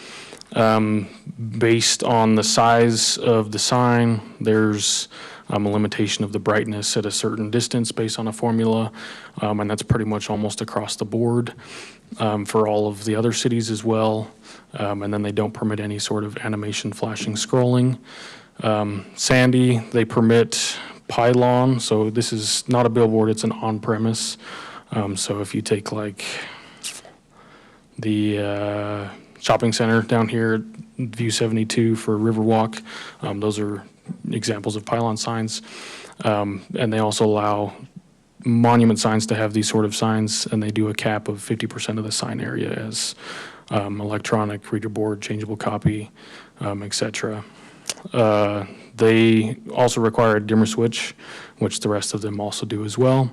Based on the size of the sign, there's a limitation of the brightness at a certain distance based on a formula, and that's pretty much almost across the board for all of the other cities as well. And then they don't permit any sort of animation, flashing, scrolling. Sandy, they permit pylon, so this is not a billboard, it's an on-premise. So if you take like the shopping center down here, View 72 for Riverwalk, those are examples of pylon signs. And they also allow monument signs to have these sort of signs, and they do a cap of 50% of the sign area as electronic, reader board, changeable copy, et cetera. They also require a dimmer switch, which the rest of them also do as well.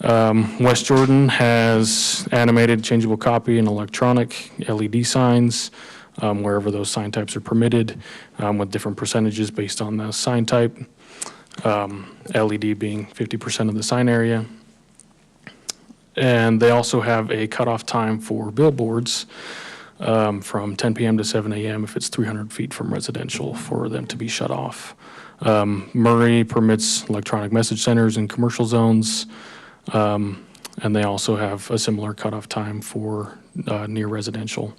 West Jordan has animated, changeable copy, and electronic LED signs wherever those sign types are permitted, with different percentages based on the sign type. LED being 50% of the sign area. And they also have a cutoff time for billboards from 10 p.m. to 7 a.m. if it's 300 feet from residential for them to be shut off. Murray permits electronic message centers in commercial zones, and they also have a similar cutoff time for near residential.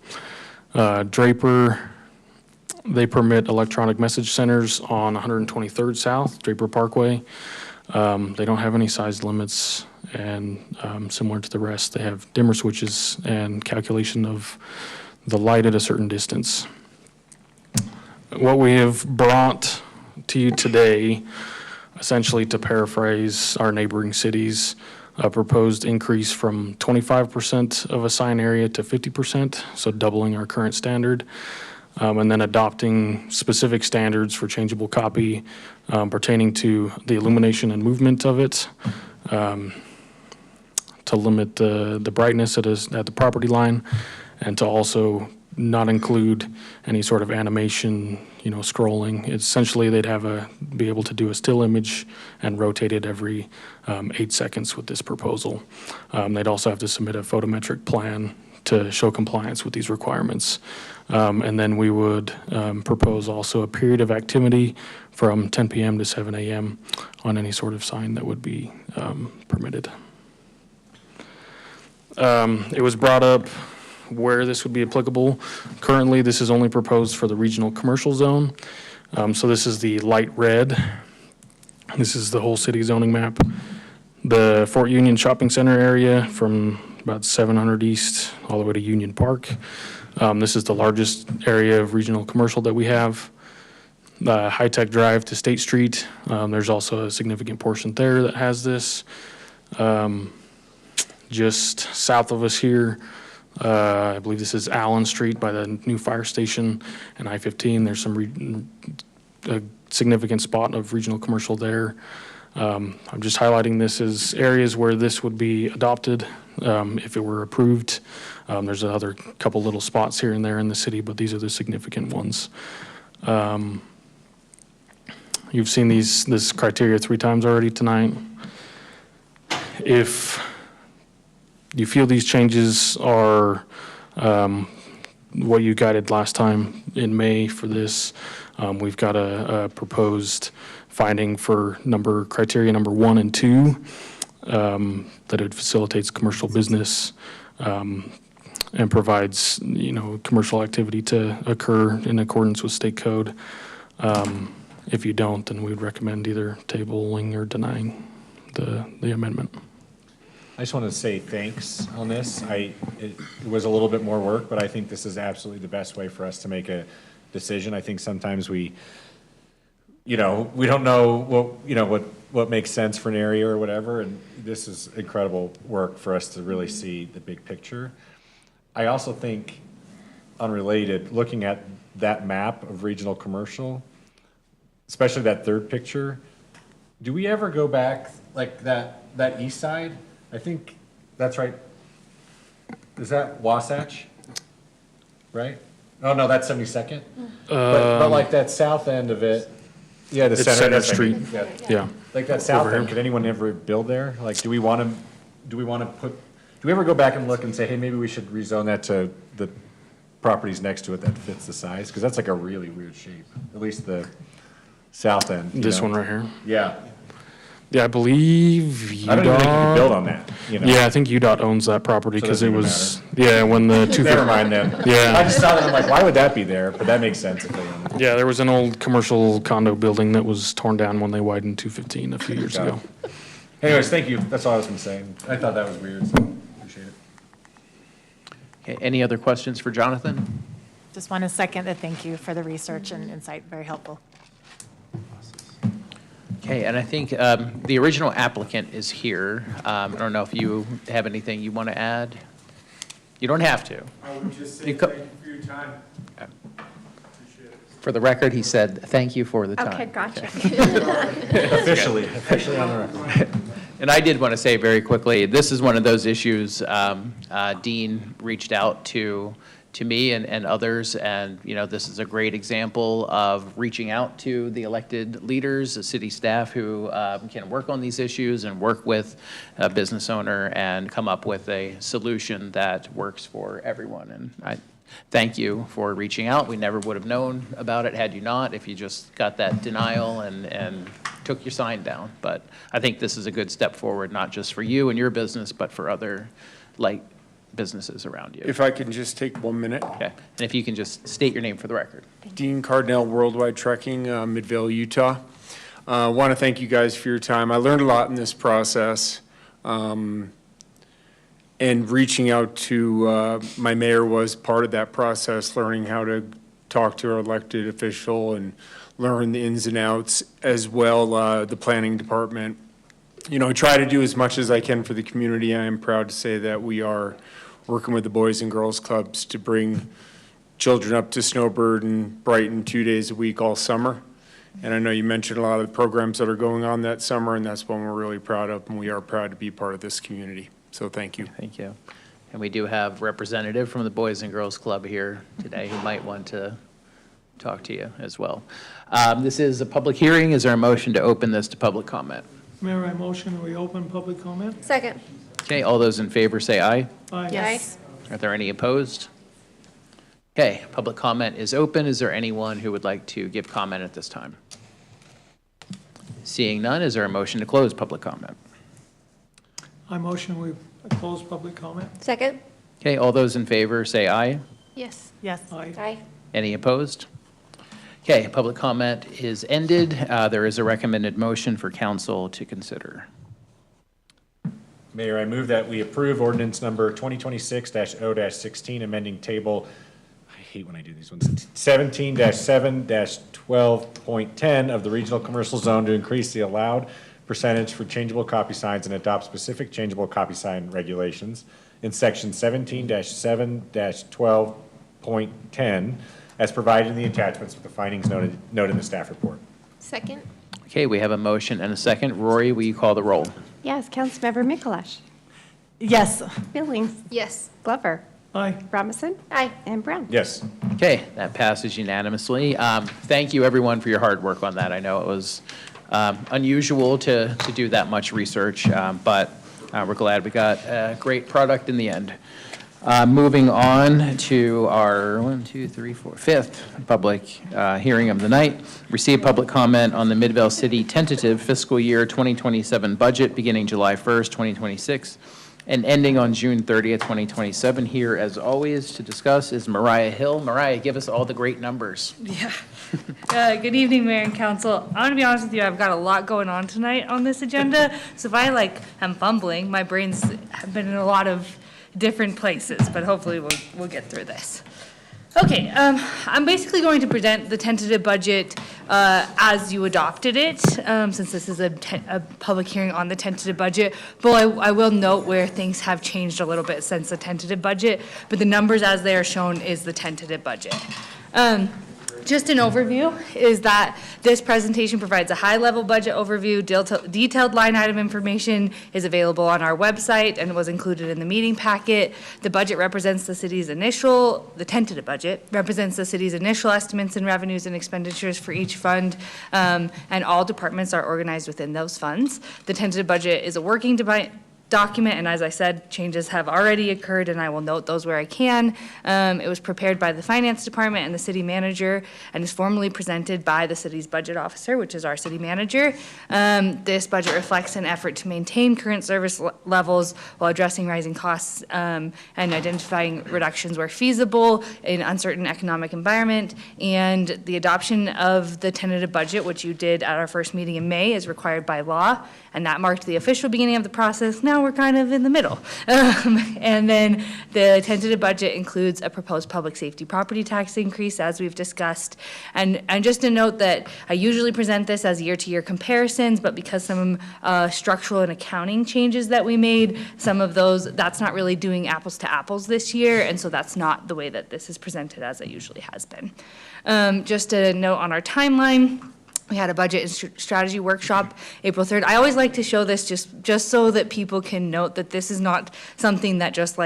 Draper, they permit electronic message centers on 123rd South, Draper Parkway. They don't have any size limits, and similar to the rest, they have dimmer switches and calculation of the light at a certain distance. What we have brought to you today, essentially to paraphrase our neighboring cities, a proposed increase from 25% of a sign area to 50%, so doubling our current standard. And then adopting specific standards for changeable copy pertaining to the illumination and movement of it, to limit the brightness at the property line, and to also not include any sort of animation, scrolling. Essentially, they'd be able to do a still image and rotate it every 8 seconds with this proposal. They'd also have to submit a photometric plan to show compliance with these requirements. And then we would propose also a period of activity from 10 p.m. to 7 a.m. on any sort of sign that would be permitted. It was brought up where this would be applicable. Currently, this is only proposed for the regional commercial zone. So this is the light red. This is the whole city zoning map. The Fort Union Shopping Center area from about 700 East all the way to Union Park. This is the largest area of regional commercial that we have. High Tech Drive to State Street. There's also a significant portion there that has this. Just south of us here, I believe this is Allen Street by the new fire station and I-15. There's a significant spot of regional commercial there. I'm just highlighting this as areas where this would be adopted if it were approved. There's another couple little spots here and there in the city, but these are the significant ones. You've seen this criteria 3 times already tonight. If you feel these changes are what you guided last time in May for this, we've got a proposed finding for criteria number 1 and 2, that it facilitates commercial business and provides, commercial activity to occur in accordance with state code. If you don't, then we'd recommend either tabling or denying the amendment. I just want to say thanks on this. It was a little bit more work, but I think this is absolutely the best way for us to make a decision. I think sometimes we don't know what makes sense for an area or whatever, and this is incredible work for us to really see the big picture. I also think, unrelated, looking at that map of regional commercial, especially that third picture, do we ever go back like that east side? I think that's right. Is that Wasatch? Right? Oh, no, that's 72nd. But like that south end of it, yeah, the It's center. Center Street. Yeah. Like that south Over end, here. could anyone ever build there? Like, do we ever go back and look and say, hey, maybe we should rezone that to the properties next to it that fits the size? Because that's like a really weird shape, at least the south end. This one right here? Yeah. Yeah, I believe UDOT. I don't even think you could build on that, Yeah, I think UDOT owns that property So it because it doesn't even was, when the two. Never mind then. I Yeah, just saw that, I'm like, why would that be there? But that makes sense if they own it. yeah, there was an old commercial condo building that was torn down when they widened 215 a few years Got it. ago. Anyways, thank you. That's all I was gonna say. I thought that was weird, so appreciate it. Okay, any other questions for Jonathan? Just want to second the thank you for the research and insight, very helpful. Okay, and I think the original applicant is here. I don't know if you have anything you want to add? You don't have to. I would just say You co- thank you for your time. Appreciate it. For the record, he said, thank you for the time. Okay, gotcha. Officially on the record. And I did want to say very quickly, this is one of those issues, Dean reached out to me and others, and, this is a great example of reaching out to the elected leaders, the city staff who can work on these issues and work with a business owner and come up with a solution that works for everyone. And Thank you for reaching out. We never would have known about it had you not, if you just got that denial and took your sign down. But I think this is a good step forward, not just for you and your business, but for other light businesses around you. If I can just take 1 minute. Okay, and if you can just state your name for the record. Dean Cardinal, Worldwide Trekking, Midvale, Utah. I want to thank you guys for your time. I learned a lot in this process. And reaching out to my mayor was part of that process, learning how to talk to our elected official and learn the ins and outs, as well the planning department. You know, try to do as much as I can for the community. I am proud to say that we are working with the Boys and Girls Clubs to bring children up to Snowbird and Brighton 2 days a week all summer. And I know you mentioned a lot of the programs that are going on that summer, and that's one we're really proud of, and we are proud to be part of this community. So thank you. Thank you. And we do have representative from the Boys and Girls Club here today who might want to talk to you as well. This is a public hearing. Is there a motion to open this to public comment? Mayor, I motion we open public comment. Second. Okay, all those in favor say aye. Aye. Yes. Are there any opposed? Okay, public comment is open. Is there anyone who would like to give comment at this time? Seeing none, is there a motion to close public comment? I motion we close public comment. Second. Okay, all those in favor say aye. Yes. Yes. Aye. Aye. Any opposed? Okay, public comment is ended. There is a recommended motion for council to consider. Mayor, I move that we approve ordinance number 2026-0-16, amending table, I hate when I do these ones, 17-7-12.10 of the regional commercial zone to increase the allowed percentage for changeable copy signs and adopt specific changeable copy sign regulations in section 17-7-12.10 as provided in the attachments with the findings noted in the staff report. Second. Okay, we have a motion and a second. Rory, will you call the roll? Yes, Councilmember Mikuláš. Yes. Billings. Yes. Glover. Aye. Robinson. Aye. And Brown. Yes. Okay, that passes unanimously. Thank you, everyone, for your hard work on that. I know it was unusual to do that much research, but we're glad we got a great product in the end. Moving on to our fifth public hearing of the night. Receive public comment on the Midvale City tentative fiscal year 2027 budget beginning July 1st, 2026, and ending on June 30th, 2027. Here, as always, to discuss is Mariah Hill. Mariah, give us all the great numbers. Yeah. Good evening, Mayor and Council. I want to be honest with you, I've got a lot going on tonight on this agenda. So if I am fumbling, my brain's have been in a lot of different places, but hopefully we'll get through this. Okay, I'm basically going to present the tentative budget as you adopted it, since this is a public hearing on the tentative budget. But I will note where things have changed a little bit since the tentative budget, but the numbers as they are shown is the tentative budget. Just an overview is that this presentation provides a high-level budget overview. Detailed line item information is available on our website and was included in the meeting packet. The budget represents the tentative budget represents the city's initial estimates and revenues and expenditures for each fund, and all departments are organized within those funds. The tentative budget is a working document, and as I said, changes have already occurred, and I will note those where I can. It was prepared by the finance department and the city manager, and is formally presented by the city's budget officer, which is our city manager. This budget reflects an effort to maintain current service levels while addressing rising costs and identifying reductions where feasible in uncertain economic environment. And the adoption of the tentative budget, which you did at our first meeting in May, is required by law, and that marked the official beginning of the process. Now we're kind of in the middle. And then the tentative budget includes a proposed public safety property tax increase, as we've discussed. And just to note that I usually present this as year-to-year comparisons, but because some structural and accounting changes that we made, some of those, that's not really doing apples to apples this year, and so that's not the way that this is presented as it usually has been. Just a note on our timeline. We had a budget and strategy workshop April 3rd. I always like to show this just so that people can note that this is not something that just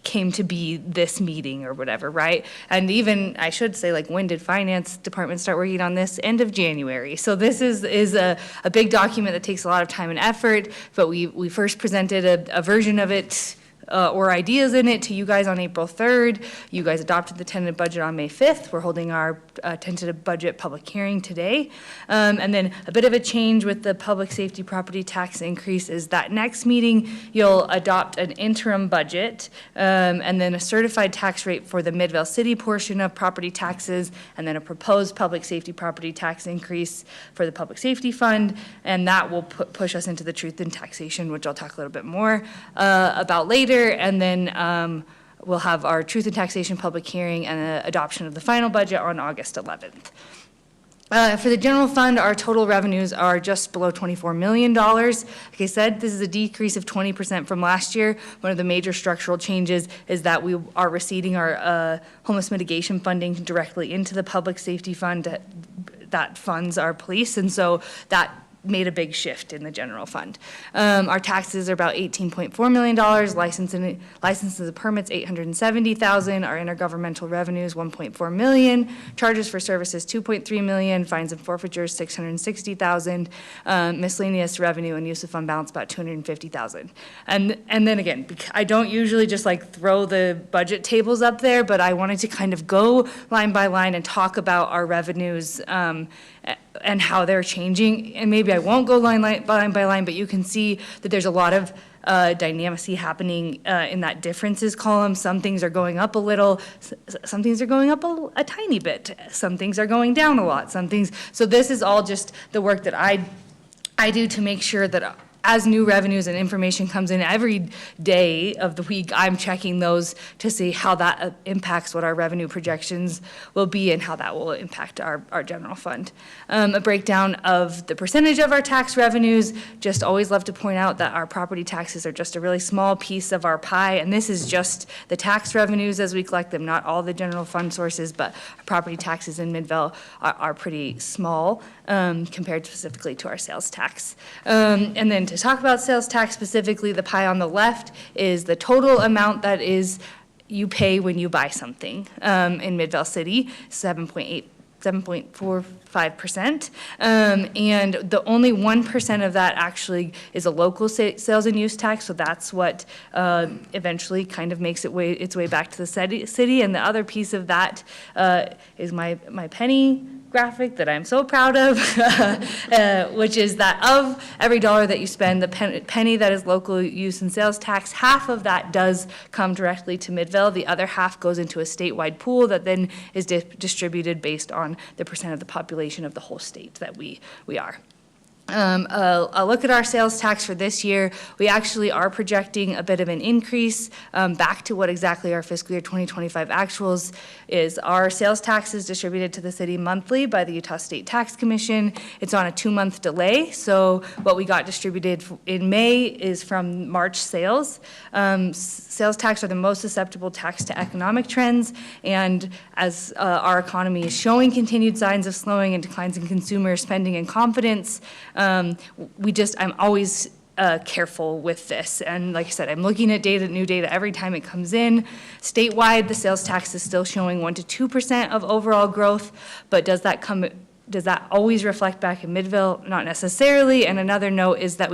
came to be this meeting or whatever, right? And even, I should say, when did finance department start working on this? End of January. So this is a big document that takes a lot of time and effort, but we first presented a version of it or ideas in it to you guys on April 3rd. You guys adopted the tentative budget on May 5th. We're holding our tentative budget public hearing today. And then a bit of a change with the public safety property tax increase is that next meeting, you'll adopt an interim budget and then a certified tax rate for the Midvale City portion of property taxes, and then a proposed public safety property tax increase for the public safety fund, and that will push us into the truth in taxation, which I'll talk a little bit more about later, and then we'll have our truth in taxation public hearing and adoption of the final budget on August 11th. For the general fund, our total revenues are just below $24 million. Like I said, this is a decrease of 20% from last year. One of the major structural changes is that we are receding our homeless mitigation funding directly into the public safety fund that funds our police, and so that made a big shift in the general fund. Our taxes are about $18.4 million, licenses and permits $870,000, our intergovernmental revenues $1.4 million, charges for services $2.3 million, fines and forfeitures $660,000, miscellaneous revenue and use of fund balance about $250,000. And then again, I don't usually just like throw the budget tables up there, but I wanted to kind of go line by line and talk about our revenues and how they're changing. And maybe I won't go line by line, but you can see that there's a lot of dynamicy happening in that differences column. Some things are going up a little, some things are going up a tiny bit, some things are going down a lot, some things. So this is all just the work that I do to make sure that as new revenues and information comes in every day of the week, I'm checking those to see how that impacts what our revenue projections will be and how that will impact our general fund. A breakdown of the percentage of our tax revenues. Just always love to point out that our property taxes are just a really small piece of our pie, and this is just the tax revenues as we collect them, not all the general fund sources, but our property taxes in Midvale are pretty small compared specifically to our sales tax. And then to talk about sales tax specifically, the pie on the left is the total amount that is you pay when you buy something in Midvale City, 7.45%. And the only 1% of that actually is a local sales and use tax, so that's what eventually kind of makes its way back to the city. And the other piece of that is my penny graphic that I'm so proud of, which is that of every dollar that you spend, the penny that is local use and sales tax, half of that does come directly to Midvale. The other half goes into a statewide pool that then is distributed based on the percent of the population of the whole state that we are. A look at our sales tax for this year, we actually are projecting a bit of an increase back to what exactly our fiscal year 2025 actuals is. Our sales tax is distributed to the city monthly by the Utah State Tax Commission. It's on a 2-month delay, so what we got distributed in May is from March sales. Sales tax are the most susceptible tax to economic trends, and as our economy is showing continued signs of slowing and declines in consumer spending and confidence, I'm always careful with this. And like I said, I'm looking at new data every time it comes in. Statewide, the sales tax is still showing 1% to 2% of overall growth, but does that always reflect back in Midvale? Not necessarily. And another note is that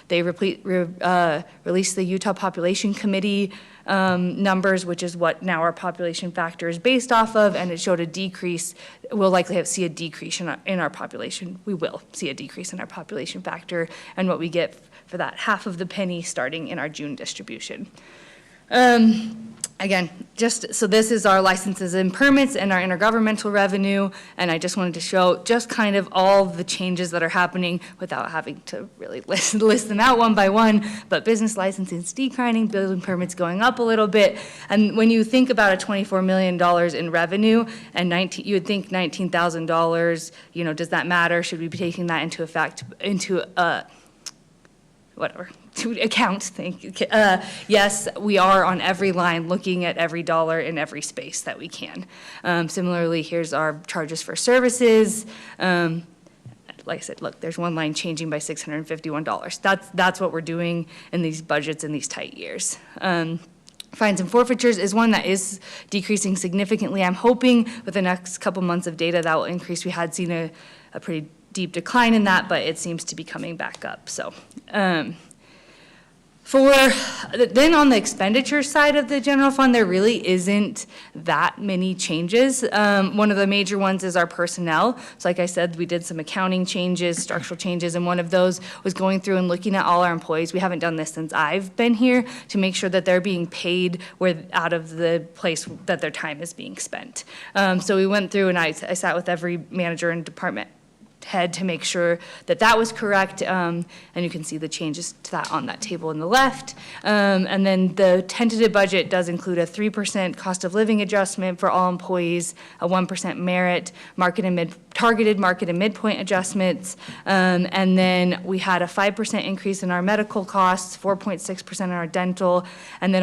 they released the Utah Population Committee numbers, which is what now our population factor is based off of, and it showed a decrease. We'll likely see a decrease in our population. We will see a decrease in our population factor and what we get for that half of the penny starting in our June distribution. Again, so this is our licenses and permits and our intergovernmental revenue, and I just wanted to show just kind of all the changes that are happening without having to really list them out one by one, but business licensing declining, building permits going up a little bit, and when you think about a $24 million in revenue, and you would think $19,000, does that matter? Should we be taking that into to account, thank you. Yes, we are on every line looking at every dollar in every space that we can. Similarly, here's our charges for services. Like I said, look, there's one line changing by $651. That's what we're doing in these budgets in these tight years. Fines and forfeitures is one that is decreasing significantly. I'm hoping with the next couple months of data that will increase. We had seen a pretty deep decline in that, but it seems to be coming back up. So Then on the expenditure side of the general fund, there really isn't that many changes. One of the major ones is our personnel. So like I said, we did some accounting changes, structural changes, and one of those was going through and looking at all our employees. We haven't done this since I've been here, to make sure that they're being paid out of the place that their time is being spent. So we went through and I sat with every manager and department head to make sure that that was correct, and you can see the changes to that on that table on the left. And then the tentative budget does include a 3% cost of living adjustment for all employees, a 1% merit, targeted market and midpoint adjustments, and then we had a 5% increase in our medical costs, 4.6% in our dental, and then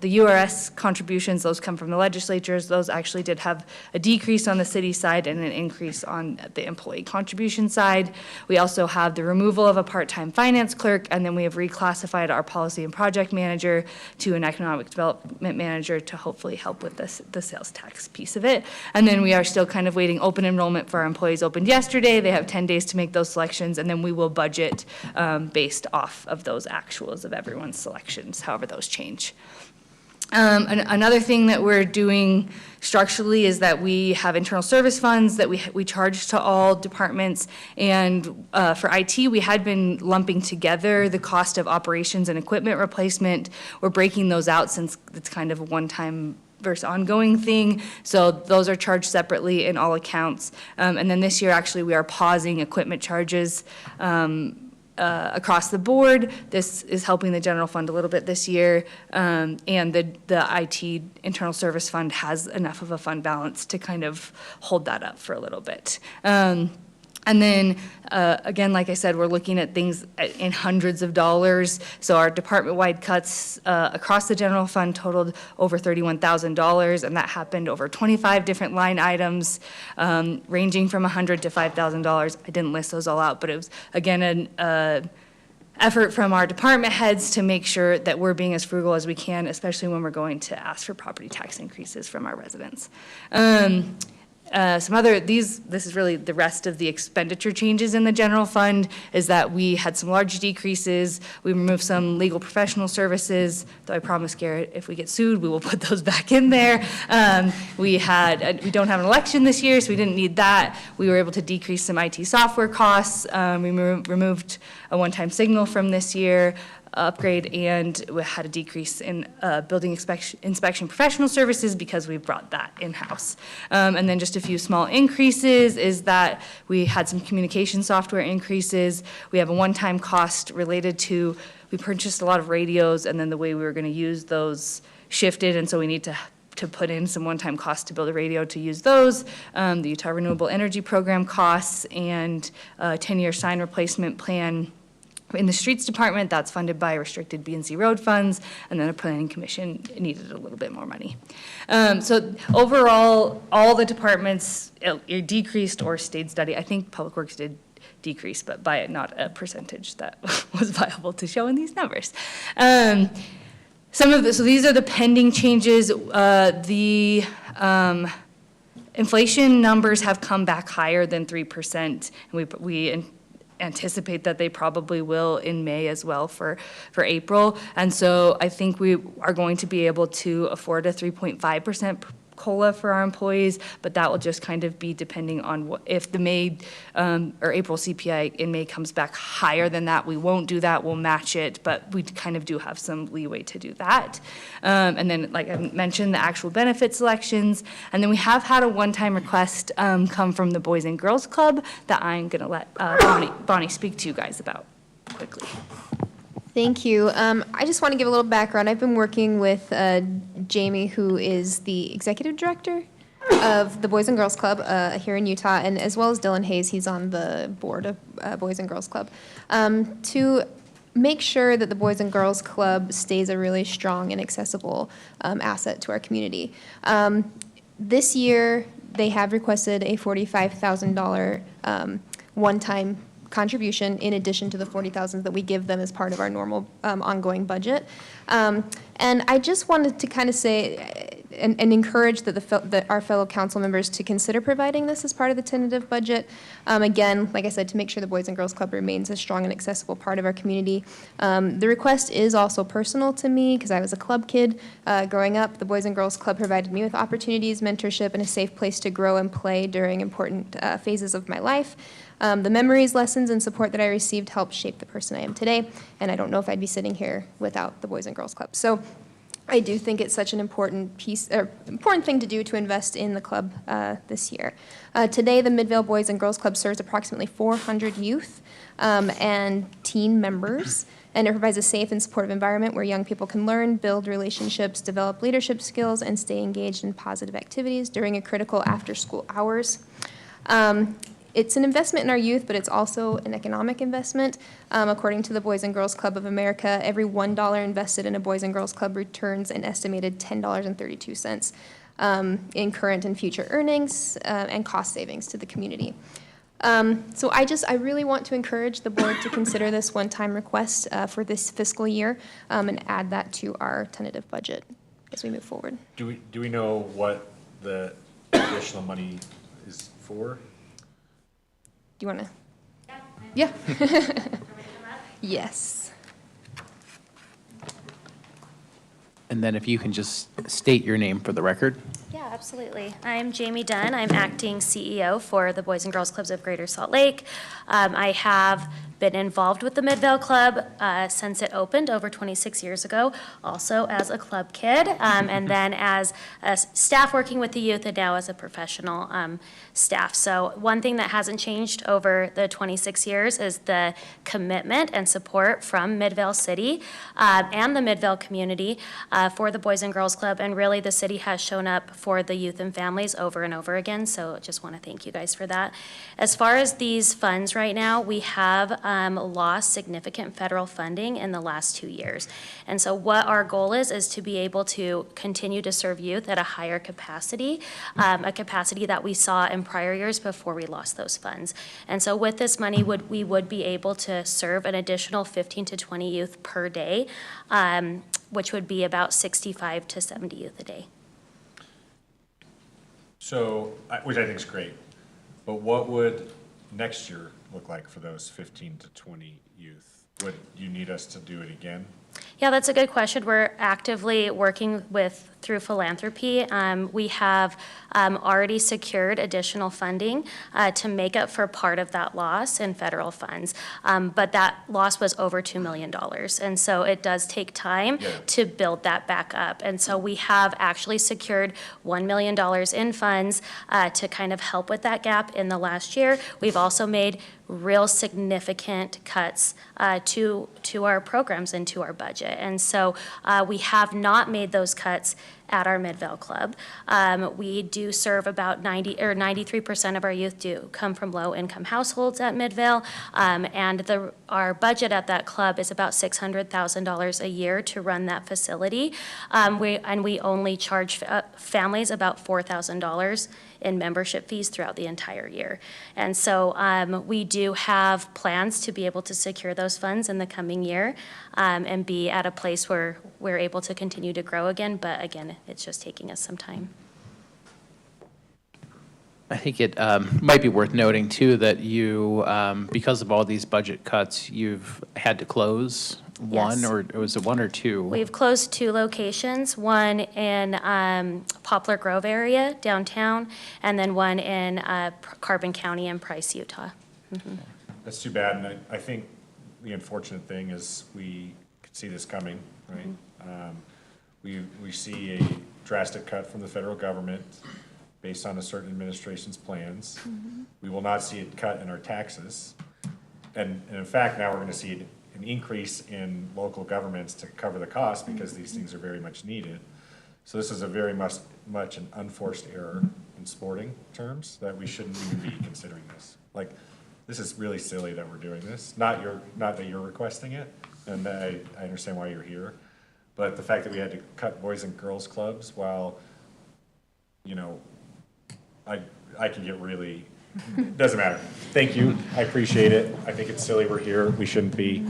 the URS contributions, those come from the legislatures, those actually did have a decrease on the city side and an increase on the employee contribution side. We also have the removal of a part-time finance clerk, and then we have reclassified our policy and project manager to an economic development manager to hopefully help with the sales tax piece of it. And then we are still kind of waiting. Open enrollment for our employees opened yesterday. They have 10 days to make those selections, and then we will budget based off of those actuals of everyone's selections, however those change. Another thing that we're doing structurally is that we have internal service funds that we charge to all departments, and for IT, we had been lumping together the cost of operations and equipment replacement. We're breaking those out since it's kind of a one-time versus ongoing thing, so those are charged separately in all accounts. And then this year, actually, we are pausing equipment charges across the board. This is helping the general fund a little bit this year, and the IT internal service fund has enough of a fund balance to kind of hold that up for a little bit. And then, again, like I said, we're looking at things in hundreds of dollars. So our department-wide cuts across the general fund totaled over $31,000, and that happened over 25 different line items, ranging from $100 to $5,000. I didn't list those all out, but it was, again, an effort from our department heads to make sure that we're being as frugal as we can, especially when we're going to ask for property tax increases from our residents. This is really the rest of the expenditure changes in the general fund, is that we had some large decreases. We removed some legal professional services, though I promise Garrett, if we get sued, we will put those back in there. We don't have an election this year, so we didn't need that. We were able to decrease some IT software costs. We removed a one-time signal from this year upgrade, and we had a decrease in building inspection professional services because we brought that in-house. And then just a few small increases is that we had some communication software increases. We have a one-time cost related to, we purchased a lot of radios, and then the way we were going to use those shifted, and so we need to put in some one-time costs to build a radio to use those, the Utah Renewable Energy Program costs, and a 10-year sign replacement plan in the streets department. That's funded by restricted B&C road funds, and then the planning commission needed a little bit more money. So overall, all the departments decreased or stayed steady. I think Public Works did decrease, but by not a percentage that was viable to show in these numbers. So these are the pending changes. The inflation numbers have come back higher than 3%, and we anticipate that they probably will in May as well for April. And so I think we are going to be able to afford a 3.5% COLA for our employees, but that will just kind of be depending on if the May or April CPI in May comes back higher than that. We won't do that, we'll match it, but we kind of do have some leeway to do that. And then, like I mentioned, the actual benefit selections, and then we have had a one-time request come from the Boys and Girls Club that I'm gonna let Bonnie speak to you guys about quickly. Thank you. I just want to give a little background. I've been working with Jamie, who is the executive director of the Boys and Girls Club here in Utah, and as well as Dylan Hayes, he's on the board of Boys and Girls Club, to make sure that the Boys and Girls Club stays a really strong and accessible asset to our community. This year, they have requested a $45,000 one-time contribution in addition to the $40,000 that we give them as part of our normal ongoing budget. And I just wanted to kind of say, and encourage that our fellow council members to consider providing this as part of the tentative budget. Again, like I said, to make sure the Boys and Girls Club remains a strong and accessible part of our community. The request is also personal to me because I was a club kid growing up. The Boys and Girls Club provided me with opportunities, mentorship, and a safe place to grow and play during important phases of my life. The memories, lessons, and support that I received helped shape the person I am today, and I don't know if I'd be sitting here without the Boys and Girls Club. So I do think it's such an important thing to do to invest in the club this year. Today, the Midvale Boys and Girls Club serves approximately 400 youth and teen members, and it provides a safe and supportive environment where young people can learn, build relationships, develop leadership skills, and stay engaged in positive activities during a critical after-school hours. It's an investment in our youth, but it's also an economic investment. According to the Boys and Girls Club of America, every $1 invested in a Boys and Girls Club returns an estimated $10.32 in current and future earnings and cost savings to the community. So I really want to encourage the board to consider this one-time request for this fiscal year and add that to our tentative budget as we move forward. Do we know what the additional money is for? Do you want to? Yeah. Yes. And then if you can just state your name for the record. Yeah, absolutely. I'm Jamie Dunn. I'm acting CEO for the Boys and Girls Clubs of Greater Salt Lake. I have been involved with the Midvale Club since it opened over 26 years ago, also as a club kid, and then as a staff working with the youth, and now as a professional staff. So one thing that hasn't changed over the 26 years is the commitment and support from Midvale City and the Midvale community for the Boys and Girls Club, and really the city has shown up for the youth and families over and over again, so just want to thank you guys for that. As far as these funds right now, we have lost significant federal funding in the last 2 years. And so what our goal is to be able to continue to serve youth at a higher capacity, a capacity that we saw in prior years before we lost those funds. And so with this money, we would be able to serve an additional 15 to 20 youth per day, which would be about 65 to 70 youth a day. So, which I think is great, but what would next year look like for those 15 to 20 youth? Would you need us to do it again? Yeah, that's a good question. We're actively working through philanthropy. We have already secured additional funding to make up for part of that loss in federal funds. But that loss was over $2 million. And so it does take time to build that back up. And so we have actually secured $1 million in funds to kind of help with that gap in the last year. We've also made real significant cuts to our programs and to our budget. And so we have not made those cuts at our Midvale Club. We do serve about 93% of our youth do come from low-income households at Midvale, and our budget at that club is about $600,000 a year to run that facility. We only charge families about $4,000 in membership fees throughout the entire year. And so we do have plans to be able to secure those funds in the coming year and be at a place where we're able to continue to grow again, but again, it's just taking us some time. I think it might be worth noting too that you, because of all these budget cuts, you've had to close one, Yes. or was it one or two? We've closed 2 locations, one in Poplar Grove area downtown, and then one in Carbon County in Price, Utah. Mm-hmm. That's too bad, and I think the unfortunate thing is we could see this coming, right? We see a drastic cut from the federal government based on a certain administration's plans. We will not see it cut in our taxes. And in fact, now we're going to see an increase in local governments to cover the cost because these things are very much needed. So this is a very much an unforced error in sporting terms that we shouldn't even be considering this. Like, this is really silly that we're doing this. Not that you're requesting it, and I understand why you're here, but the fact that we had to cut Boys and Girls Clubs while, you know, I can get really, doesn't matter. Thank you, I appreciate it. I think it's silly we're here, we shouldn't be.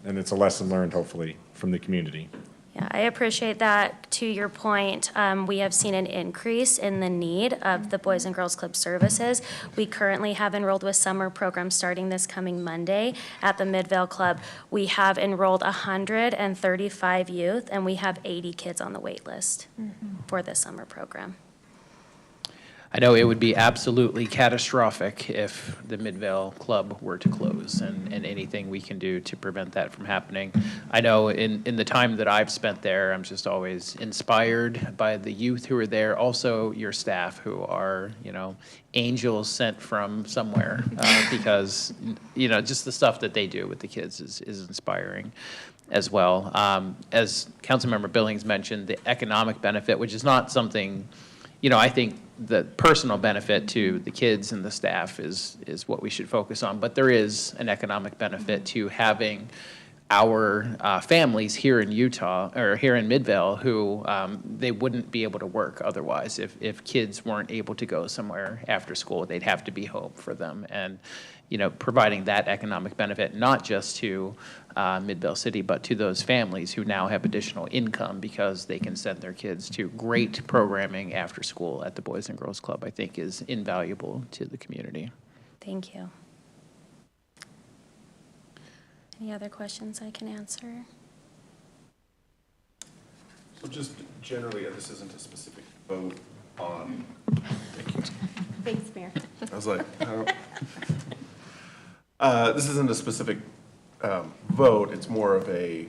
And it's a lesson learned, hopefully, from the community. Yeah, I appreciate that. To your point, we have seen an increase in the need of the Boys and Girls Club services. We currently have enrolled with summer programs starting this coming Monday at the Midvale Club. We have enrolled 135 youth, and we have 80 kids on the wait list for this summer program. I know it would be absolutely catastrophic if the Midvale Club were to close, and anything we can do to prevent that from happening. I know in the time that I've spent there, I'm just always inspired by the youth who are there, also your staff who are, angels sent from somewhere, because, just the stuff that they do with the kids is inspiring as well. As Councilmember Billings mentioned, the economic benefit, which is not something, I think the personal benefit to the kids and the staff is what we should focus on. But there is an economic benefit to having our families here in Utah, or here in Midvale, who they wouldn't be able to work otherwise. If kids weren't able to go somewhere after school, they'd have to be home for them. And, providing that economic benefit, not just to Midvale City, but to those families who now have additional income because they can send their kids to great programming after school at the Boys and Girls Club, I think is invaluable to the community. Thank you. Any other questions I can answer? So just generally, this isn't a specific vote on. Thanks, Mayor. I was like, this isn't a specific vote. It's more of a,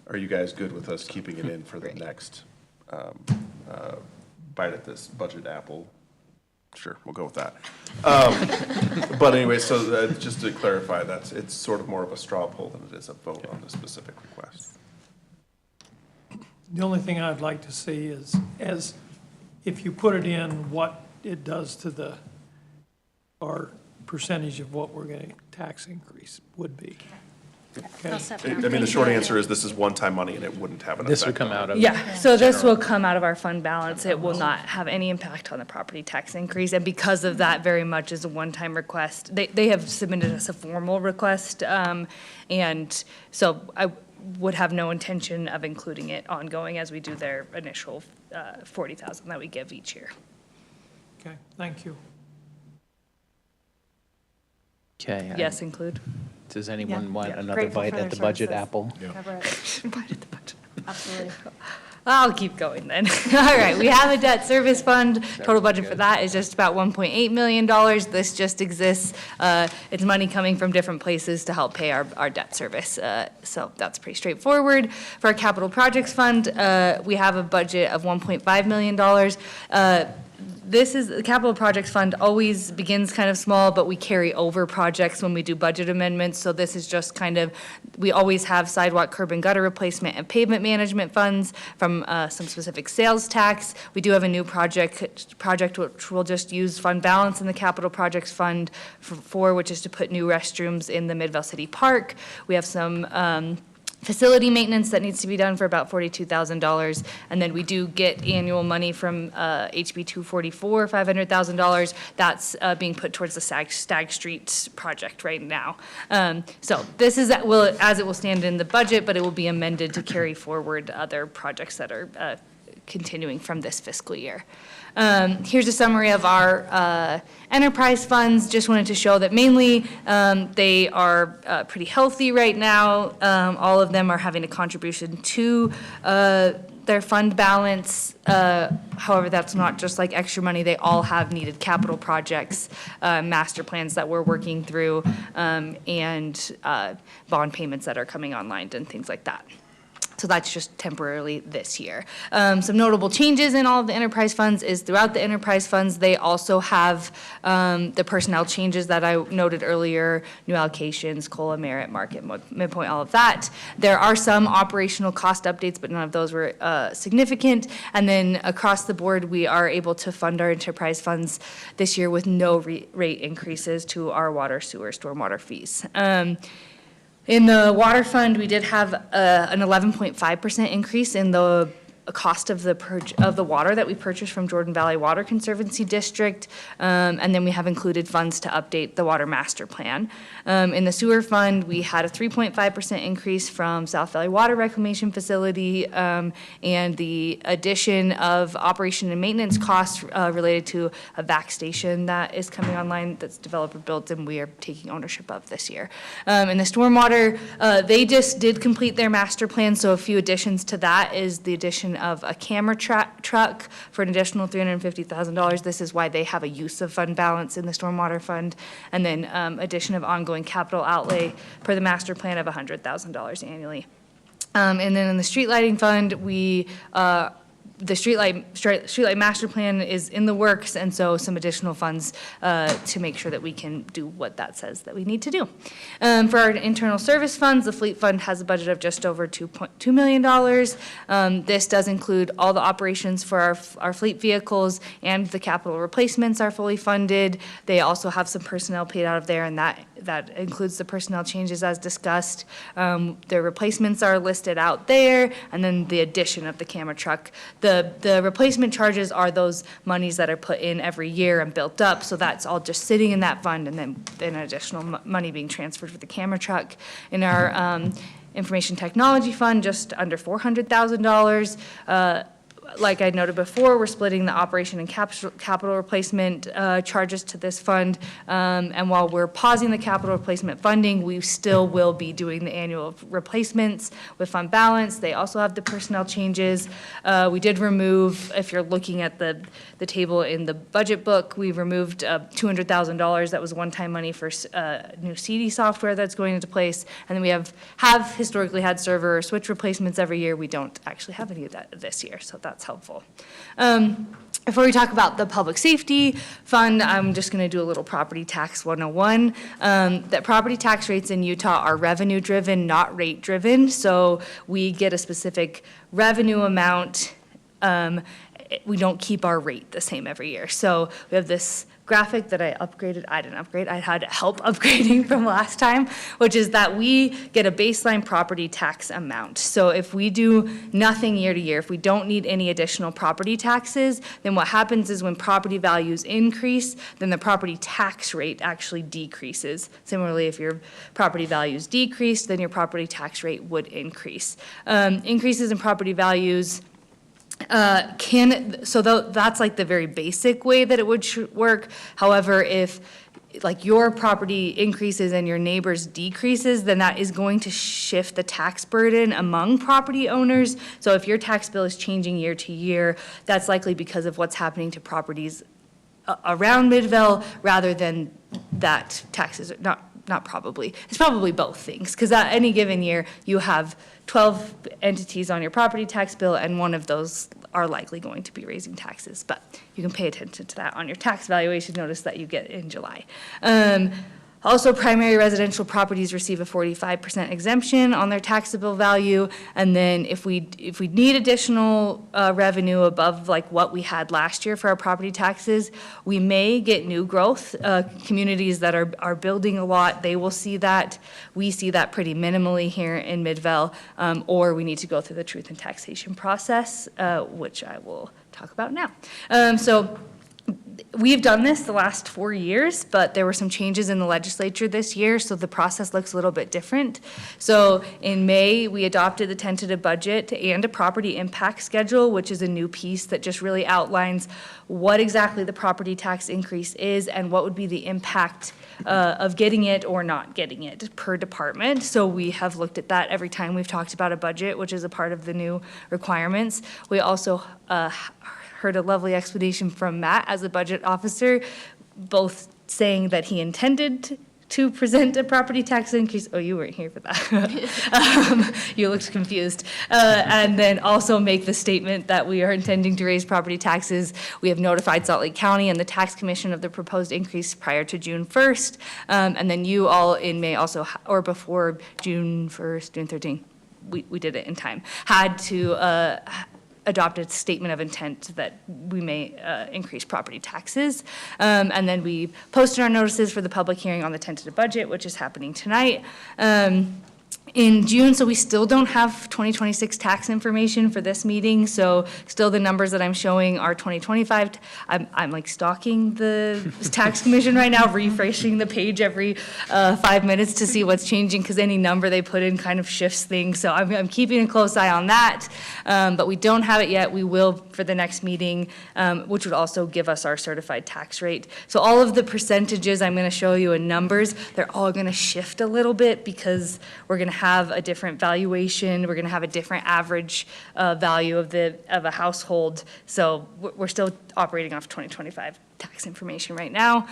are you guys good with us keeping it in for the next bite at this budget apple? Sure, we'll go with that. But anyway, so just to clarify, it's sort of more of a straw poll than it is a vote on the specific request. The only thing I'd like to see is, if you put it in, what it does to our percentage of what we're getting tax increase would be. Okay. I mean, the short answer is this is one-time money and it wouldn't have an effect. This would come out of. Yeah, so this will come out of our fund balance. It will not have any impact on the property tax increase. And because of that, very much is a one-time request. They have submitted us a formal request. And so I would have no intention of including it ongoing as we do their initial $40,000 that we give each year. Okay, thank you. Okay. Yes, include. Does anyone want another Grateful bite for at the their budget services. apple? Cover it. Bite at the budget. Absolutely. I'll keep going then. All right, we have a debt service fund. Total budget for that is just about $1.8 million. This just exists. It's money coming from different places to help pay our debt service. So that's pretty straightforward. For our capital projects fund, we have a budget of $1.5 million. This is, the capital projects fund always begins kind of small, but we carry over projects when we do budget amendments. So this is just kind of, we always have sidewalk, curb and gutter replacement and pavement management funds from some specific sales tax. We do have a new project which we'll just use fund balance in the capital projects fund for, which is to put new restrooms in the Midvale City Park. We have some facility maintenance that needs to be done for about $42,000. And then we do get annual money from HB 244, $500,000. That's being put towards the Stag Street project right now. So this is, as it will stand in the budget, but it will be amended to carry forward other projects that are continuing from this fiscal year. Here's a summary of our enterprise funds. Just wanted to show that mainly they are pretty healthy right now. All of them are having a contribution to their fund balance. However, that's not just like extra money. They all have needed capital projects, master plans that we're working through, and bond payments that are coming online and things like that. So that's just temporarily this year. Some notable changes in all of the enterprise funds is throughout the enterprise funds, they also have the personnel changes that I noted earlier, new allocations, COLA, merit, market, midpoint, all of that. There are some operational cost updates, but none of those were significant. And then across the board, we are able to fund our enterprise funds this year with no rate increases to our water, sewer, stormwater fees. In the water fund, we did have an 11.5% increase in the cost of the water that we purchased from Jordan Valley Water Conservancy District, and then we have included funds to update the water master plan. In the sewer fund, we had a 3.5% increase from South Valley Water Reclamation Facility, and the addition of operation and maintenance costs related to a vac station that is coming online that's developer built and we are taking ownership of this year. In the stormwater, they just did complete their master plan, so a few additions to that is the addition of a camera truck for an additional $350,000. This is why they have a use of fund balance in the stormwater fund, and then addition of ongoing capital outlay per the master plan of $100,000 annually. And then in the street lighting fund, the streetlight master plan is in the works, and so some additional funds to make sure that we can do what that says that we need to do. For our internal service funds, the fleet fund has a budget of just over $2.2 million. This does include all the operations for our fleet vehicles, and the capital replacements are fully funded. They also have some personnel paid out of there, and that includes the personnel changes as discussed. Their replacements are listed out there, and then the addition of the camera truck. The replacement charges are those monies that are put in every year and built up, so that's all just sitting in that fund, and then additional money being transferred for the camera truck. In our information technology fund, just under $400,000. Like I noted before, we're splitting the operation and capital replacement charges to this fund. And while we're pausing the capital replacement funding, we still will be doing the annual replacements with fund balance. They also have the personnel changes. We did remove, if you're looking at the table in the budget book, we removed $200,000. That was one-time money for new CD software that's going into place. And then we have historically had server or switch replacements every year. We don't actually have any of that this year, so that's helpful. Before we talk about the public safety fund, I'm just going to do a little property tax 101. That property tax rates in Utah are revenue driven, not rate driven. So we get a specific revenue amount. We don't keep our rate the same every year. So we have this graphic that I upgraded. I didn't upgrade. I had help upgrading from last time, which is that we get a baseline property tax amount. So if we do nothing year to year, if we don't need any additional property taxes, then what happens is when property values increase, then the property tax rate actually decreases. Similarly, if your property values decrease, then your property tax rate would increase. Increases in property values that's like the very basic way that it would work. However, if like your property increases and your neighbor's decreases, then that is going to shift the tax burden among property owners. So if your tax bill is changing year to year, that's likely because of what's happening to properties around Midvale rather than that taxes, not probably. It's probably both things, because at any given year, you have 12 entities on your property tax bill, and one of those are likely going to be raising taxes. But you can pay attention to that on your tax valuation notice that you get in July. Also, primary residential properties receive a 45% exemption on their taxable value. And then if we need additional revenue above like what we had last year for our property taxes, we may get new growth. Communities that are building a lot, they will see that. We see that pretty minimally here in Midvale, or we need to go through the truth and taxation process, which I will talk about now. We've done this the last 4 years, but there were some changes in the legislature this year, so the process looks a little bit different. So in May, we adopted the tentative budget and a property impact schedule, which is a new piece that just really outlines what exactly the property tax increase is and what would be the impact of getting it or not getting it per department. So we have looked at that every time we've talked about a budget, which is a part of the new requirements. We also heard a lovely explanation from Matt as a budget officer, both saying that he intended to present a property tax increase. Oh, you weren't here for that. You looked confused. And then also make the statement that we are intending to raise property taxes. We have notified Salt Lake County and the Tax Commission of the proposed increase prior to June 1st. And then you all in May also, or before June 1st, June 13th, we did it in time, had to adopted a statement of intent that we may increase property taxes. And then we posted our notices for the public hearing on the tentative budget, which is happening tonight. In June, so we still don't have 2026 tax information for this meeting, so still the numbers that I'm showing are 2025. I'm like stalking the tax commission right now, refreshing the page every 5 minutes to see what's changing, because any number they put in kind of shifts things, so I'm keeping a close eye on that. But we don't have it yet. We will for the next meeting, which would also give us our certified tax rate. So all of the percentages I'm going to show you in numbers, they're all going to shift a little bit because we're going to have a different valuation. We're going to have a different average value of a household. So we're still operating off 2025 tax information right now.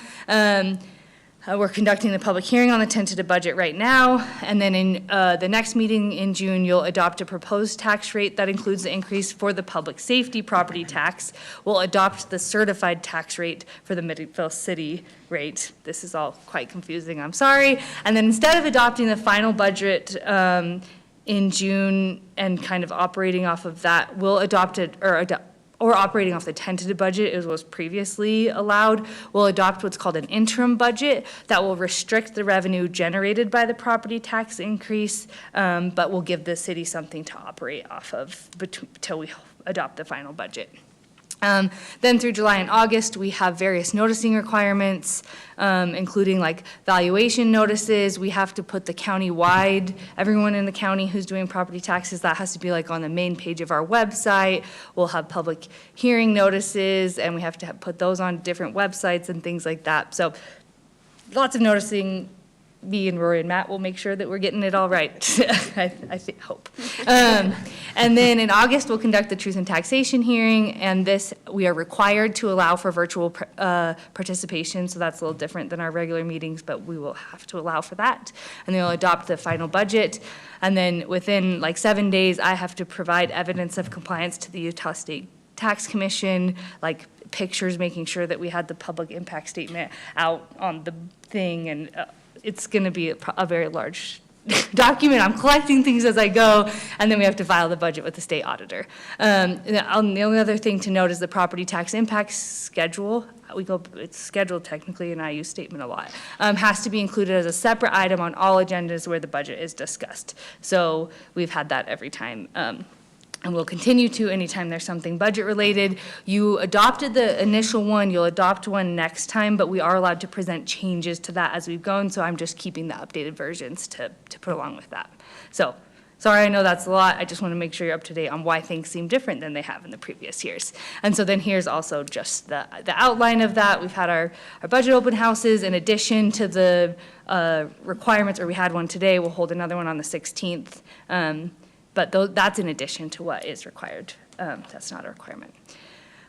We're conducting the public hearing on the tentative budget right now, and then in the next meeting in June, you'll adopt a proposed tax rate that includes the increase for the public safety property tax. We'll adopt the certified tax rate for the Midvale City rate. This is all quite confusing, I'm sorry. And then instead of adopting the final budget in June and kind of operating off of that, we'll adopt it, or operating off the tentative budget as was previously allowed, we'll adopt what's called an interim budget that will restrict the revenue generated by the property tax increase, but will give the city something to operate off of until we adopt the final budget. Then through July and August, we have various noticing requirements, including like valuation notices. We have to put the county-wide, everyone in the county who's doing property taxes, that has to be like on the main page of our website. We'll have public hearing notices, and we have to put those on different websites and things like that. So lots of noticing. Me and Rory and Matt will make sure that we're getting it all right, I hope. And then in August, we'll conduct the truth and taxation hearing, and this, we are required to allow for virtual participation, so that's a little different than our regular meetings, but we will have to allow for that. And then we'll adopt the final budget, and then within like 7 days, I have to provide evidence of compliance to the Utah State Tax Commission, like pictures, making sure that we had the public impact statement out on the thing, and it's going to be a very large document. I'm collecting things as I go, and then we have to file the budget with the state auditor. The only other thing to note is the property tax impact schedule. It's scheduled technically, and I use statement a lot. Has to be included as a separate item on all agendas where the budget is discussed. So we've had that every time. And we'll continue to anytime there's something budget-related. You adopted the initial one, you'll adopt one next time, but we are allowed to present changes to that as we've gone, so I'm just keeping the updated versions to put along with that. So, sorry, I know that's a lot. I just want to make sure you're up to date on why things seem different than they have in the previous years. And so then here's also just the outline of that. We've had our budget open houses in addition to the requirements, or we had one today. We'll hold another one on the 16th. But that's in addition to what is required. That's not a requirement.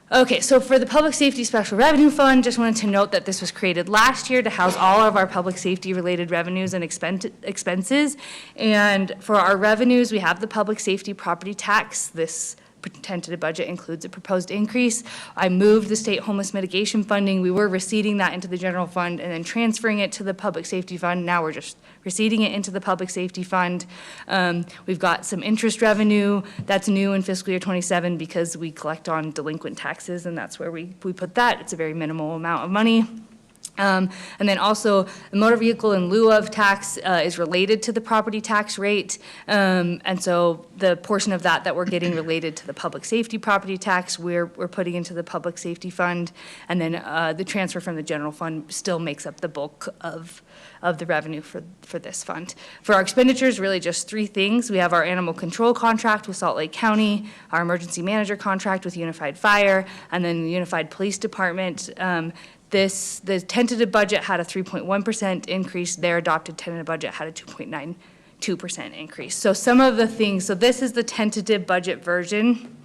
Okay, so for the Public Safety Special Revenue Fund, just wanted to note that this was created last year to house all of our public safety related revenues and expenses. And for our revenues, we have the public safety property tax. This tentative budget includes a proposed increase. I moved the state homeless mitigation funding. We were receipting that into the general fund and then transferring it to the public safety fund. Now we're just receipting it into the public safety fund. We've got some interest revenue that's new in fiscal year 27 because we collect on delinquent taxes, and that's where we put that. It's a very minimal amount of money. And then also, the motor vehicle in lieu of tax is related to the property tax rate. And so the portion of that we're getting related to the public safety property tax, we're putting into the public safety fund. And then the transfer from the general fund still makes up the bulk of the revenue for this fund. For our expenditures, really just three things. We have our animal control contract with Salt Lake County, our emergency manager contract with Unified Fire, and then the Unified Police Department. The tentative budget had a 3.1% increase. Their adopted tentative budget had a 2.92% increase. So some of the things, so this is the tentative budget version,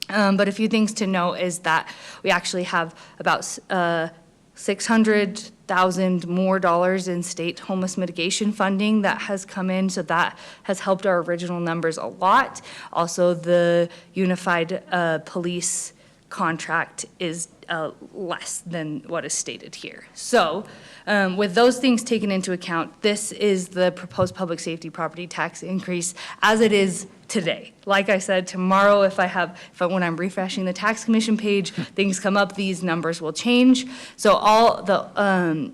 but a few things to note is that we actually have about $600,000 more in state homeless mitigation funding that has come in, so that has helped our original numbers a lot. Also, the Unified Police contract is less than what is stated here. So with those things taken into account, this is the proposed public safety property tax increase as it is today. Like I said, tomorrow when I'm refreshing the tax commission page, things come up, these numbers will change. So all the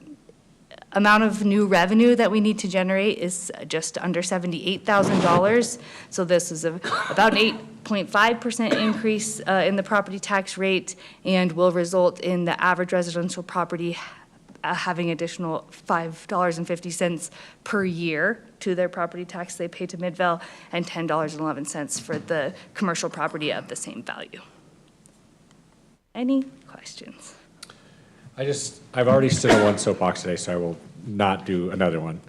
amount of new revenue that we need to generate is just under $78,000. So this is about an 8.5% increase in the property tax rate and will result in the average residential property having additional $5.50 per year to their property tax they pay to Midvale, and $10.11 for the commercial property of the same value. Any questions? I've already stood on one soapbox today, so I will not do another one.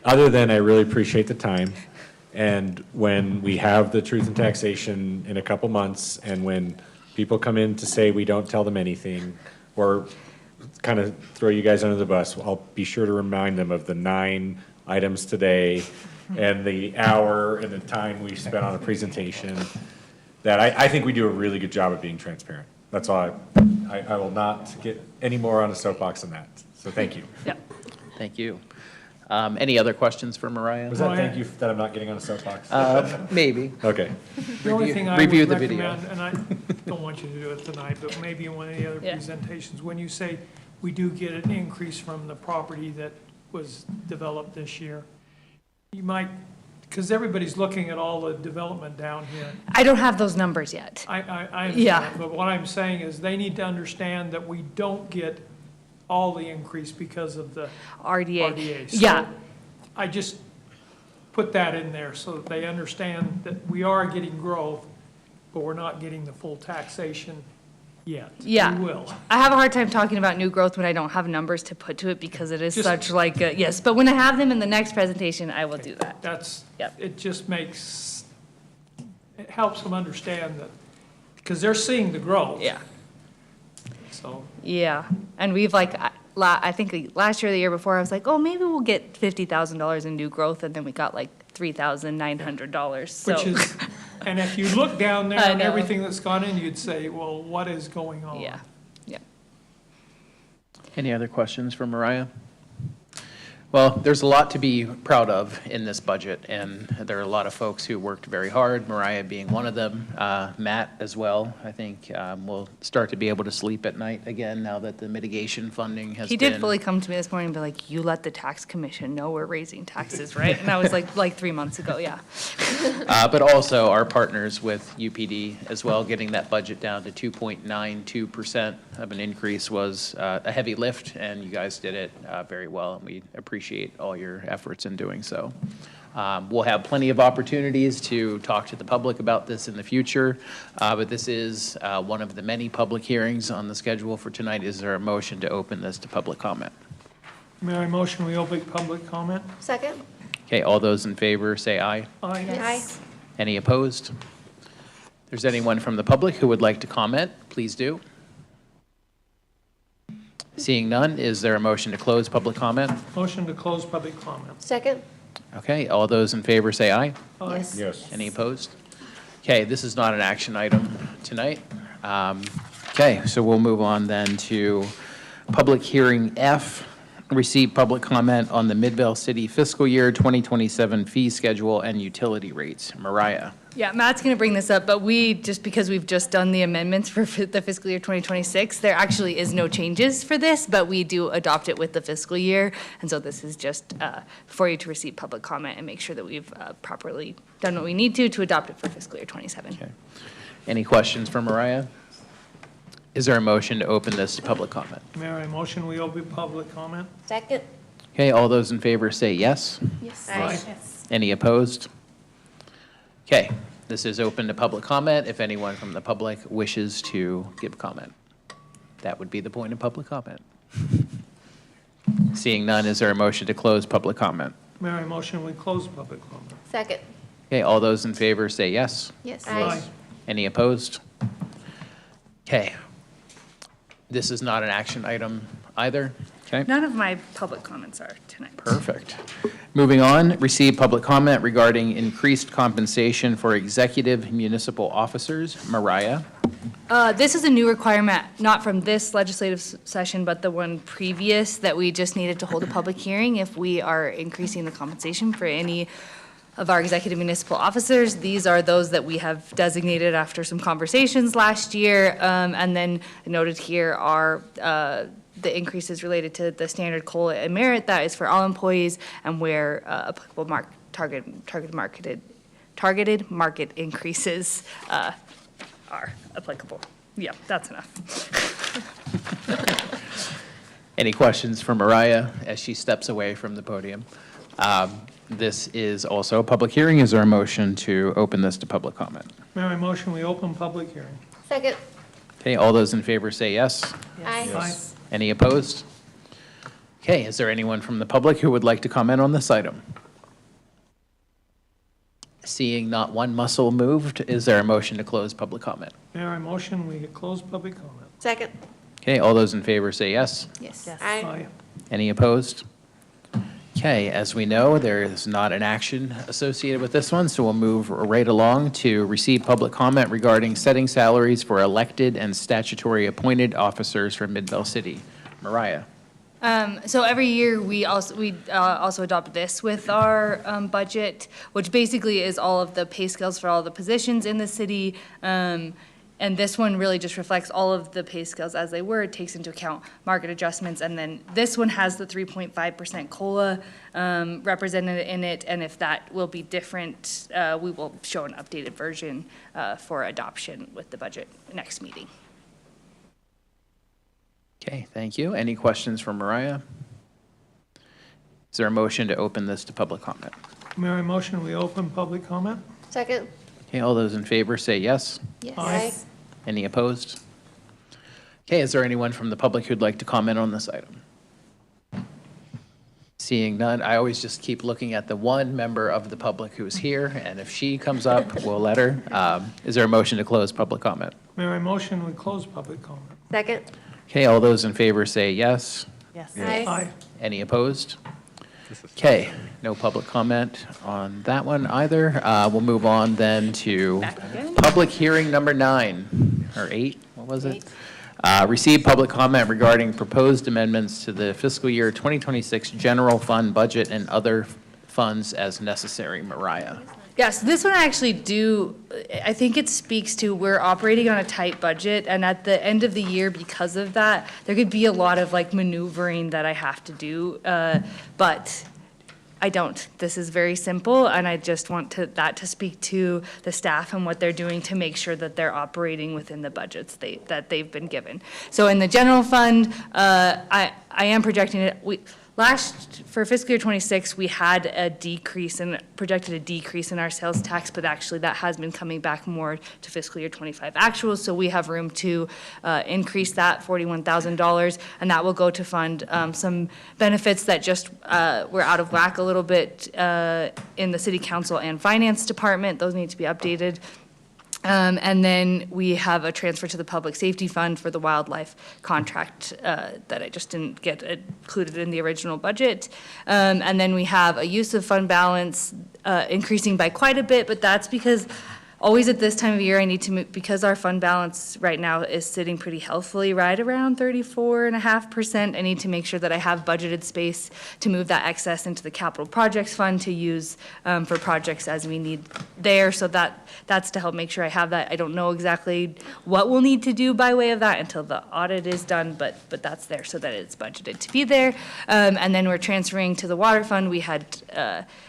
Other than I really appreciate the time, and when we have the truth in taxation in a couple months, and when people come in to say we don't tell them anything, or kind of throw you guys under the bus, I'll be sure to remind them of the 9 items today and the hour and the time we spent on a presentation, that I think we do a really good job of being transparent. That's all. I will not get any more on a soapbox than that. So thank you. Thank you. Any other questions for Mariah? Was that thank you that I'm not getting on a soapbox? Maybe. Okay. The only thing I Review would the video. recommend, and I don't want you to do it tonight, but maybe in one of the other presentations, when you say we do get an increase from the property that was developed this year, you might, because everybody's looking at all the development down here. I don't have those numbers yet. I understand, but what I'm saying is they need to understand that we don't get all the increase because of the RDA. So I just put that in there so that they understand that we are getting growth, but we're not getting the full taxation yet. Yeah. We will. I have a hard time talking about new growth when I don't have numbers to put to it because it is such like a, yes, but when I have them in the next presentation, I will do that. That's, it just makes, it helps them understand that, because they're seeing the growth. Yeah. So. Yeah, and we've like, I think last year or the year before, I was like, oh, maybe we'll get $50,000 in new growth, and then we got like $3,900, so. Which is, and if you look down there I and know. everything that's gone in, you'd say, well, what is going on? Yeah. Any other questions for Mariah? Well, there's a lot to be proud of in this budget, and there are a lot of folks who worked very hard, Mariah being one of them, Matt as well. I think we'll start to be able to sleep at night again now that the mitigation funding has He been. did fully come to me this morning and be like, you let the tax commission know we're raising taxes, right? And I was like 3 months ago, yeah. But also our partners with UPD as well, getting that budget down to 2.92% of an increase was a heavy lift, and you guys did it very well, and we appreciate all your efforts in doing so. We'll have plenty of opportunities to talk to the public about this in the future, but this is one of the many public hearings on the schedule for tonight. Is there a motion to open this to public comment? May I motion we open public comment? Second? Okay, all those in favor say aye. Aye. Yes. Any opposed? If there's anyone from the public who would like to comment, please do. Seeing none, is there a motion to close public comment? Motion to close public comment. Second? Okay, all those in favor say aye. Aye. Yes. Yes. Any opposed? Okay, this is not an action item tonight. Okay, so we'll move on then to public hearing F, receive public comment on the Midvale City fiscal year 2027 fee schedule and utility rates. Mariah. Yeah, Matt's going to bring this up, but we, just because we've just done the amendments for the fiscal year 2026, there actually is no changes for this, but we do adopt it with the fiscal year. And so this is just for you to receive public comment and make sure that we've properly done what we need to adopt it for fiscal year 27. Okay. Any questions for Mariah? Is there a motion to open this to public comment? May I motion we open public comment? Second? Okay, all those in favor say yes. Yes. Aye. Any opposed? Okay, this is open to public comment. If anyone from the public wishes to give comment, that would be the point of public comment. Seeing none, is there a motion to close public comment? May I motion we close public comment? Second? Okay, all those in favor say yes. Yes. Aye. Any opposed? Okay. This is not an action item either. Okay. None of my public comments are tonight. Perfect. Moving on, receive public comment regarding increased compensation for executive municipal officers. Mariah. This is a new requirement, not from this legislative session, but the one previous, that we just needed to hold a public hearing if we are increasing the compensation for any of our executive municipal officers. These are those that we have designated after some conversations last year. And then noted here are the increases related to the standard COLA and merit. That is for all employees, and where applicable targeted market increases are applicable. Yeah, that's enough. Any questions for Mariah as she steps away from the podium? This is also a public hearing. Is there a motion to open this to public comment? Mayor, I motion we open public hearing. Second. Okay, all those in favor say yes. Aye. Any opposed? Okay, is there anyone from the public who would like to comment on this item? Seeing not one muscle moved, is there a motion to close public comment? Mayor, I motion we close public comment. Second. Okay, all those in favor say yes. Yes. Aye. Any opposed? Okay, as we know, there is not an action associated with this one, so we'll move right along to receive public comment regarding setting salaries for elected and statutory appointed officers for Midvale City. Mariah. So every year, we also adopt this with our budget, which basically is all of the pay scales for all the positions in the city. And this one really just reflects all of the pay scales as they were. It takes into account market adjustments. And then this one has the 3.5% COLA represented in it. And if that will be different, we will show an updated version for adoption with the budget next meeting. Okay, thank you. Any questions for Mariah? Is there a motion to open this to public comment? Mayor, I motion we open public comment. Second. Okay, all those in favor say yes. Yes. Aye. Any opposed? Okay, is there anyone from the public who'd like to comment on this item? Seeing none, I always just keep looking at the one member of the public who's here, and if she comes up, we'll let her. Is there a motion to close public comment? Mayor, I motion we close public comment. Second. Okay, all those in favor say yes. Yes. Aye. Any opposed? Okay, no public comment on that one either. We'll move on then to public hearing number 9, or 8, what was it? Receive public comment regarding proposed amendments to the fiscal year 2026 general fund budget and other funds as necessary. Mariah. Yes, this one I actually I think it speaks to we're operating on a tight budget, and at the end of the year, because of that, there could be a lot of like maneuvering that I have to do, but I don't. This is very simple, and I just want that to speak to the staff and what they're doing to make sure that they're operating within the budgets that they've been given. So in the general fund, I am projecting it. For fiscal year 26, we had projected a decrease in our sales tax, but actually that has been coming back more to fiscal year 25 actuals. So we have room to increase that $41,000, and that will go to fund some benefits that just were out of whack a little bit in the city council and finance department. Those need to be updated. And then we have a transfer to the public safety fund for the wildlife contract that I just didn't get included in the original budget. And then we have a use of fund balance increasing by quite a bit, but that's because always at this time of year, I need to move, because our fund balance right now is sitting pretty healthily, right around 34.5%. I need to make sure that I have budgeted space to move that excess into the capital projects fund to use for projects as we need there. So that's to help make sure I have that. I don't know exactly what we'll need to do by way of that until the audit is done, but that's there so that it's budgeted to be there. And then we're transferring to the water fund. We had,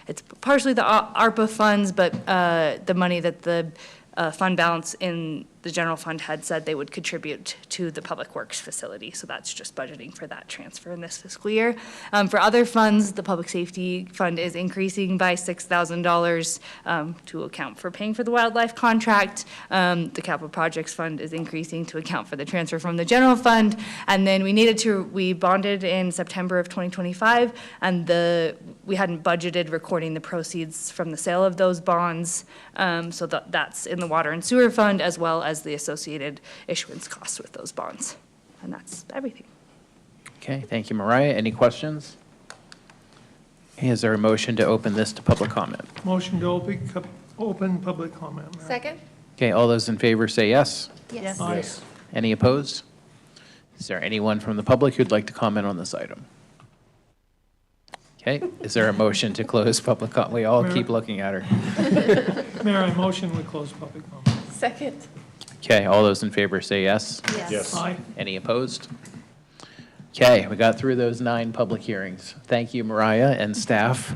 it's partially the ARPA funds, but the money that the fund balance in the general fund had said they would contribute to the public works facility. So that's just budgeting for that transfer in this fiscal year. For other funds, the public safety fund is increasing by $6,000 to account for paying for the wildlife contract. The capital projects fund is increasing to account for the transfer from the general fund. And then we bonded in September of 2025, and we hadn't budgeted recording the proceeds from the sale of those bonds. So that's in the water and sewer fund, as well as the associated issuance costs with those bonds. And that's everything. Okay, thank you, Mariah. Any questions? Okay, is there a motion to open this to public comment? Motion to open public comment. Mayor. Second. Okay, all those in favor say yes. Yes. Aye. Any opposed? Is there anyone from the public who'd like to comment on this item? Okay, is there a motion to close public comment? We all keep looking at her. Mayor, I motion we close public comment. Second. Okay, all those in favor say yes. Yes. Aye. Any opposed? Okay, we got through those 9 public hearings. Thank you, Mariah and staff.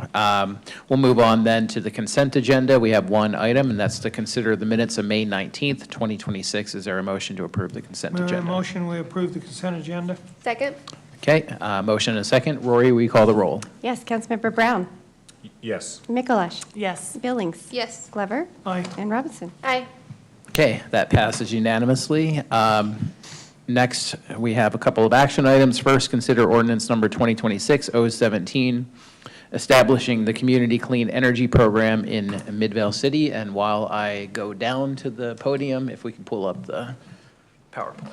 We'll move on then to the consent agenda. We have one item, and that's to consider the minutes of May 19th, 2026. Is there a motion to approve the consent Mayor, I agenda? motion we approve the consent agenda. Second? Okay, motion and a second. Rory, will you call the roll? Yes, Councilmember Brown. Yes. Mikuláš. Yes. Billings. Yes. Glover. Aye. And Robinson. Aye. Okay, that passes unanimously. Next, we have a couple of action items. First, consider ordinance number 2026-017, establishing the Community Clean Energy Program in Midvale City. And while I go down to the podium, if we can pull up the PowerPoint.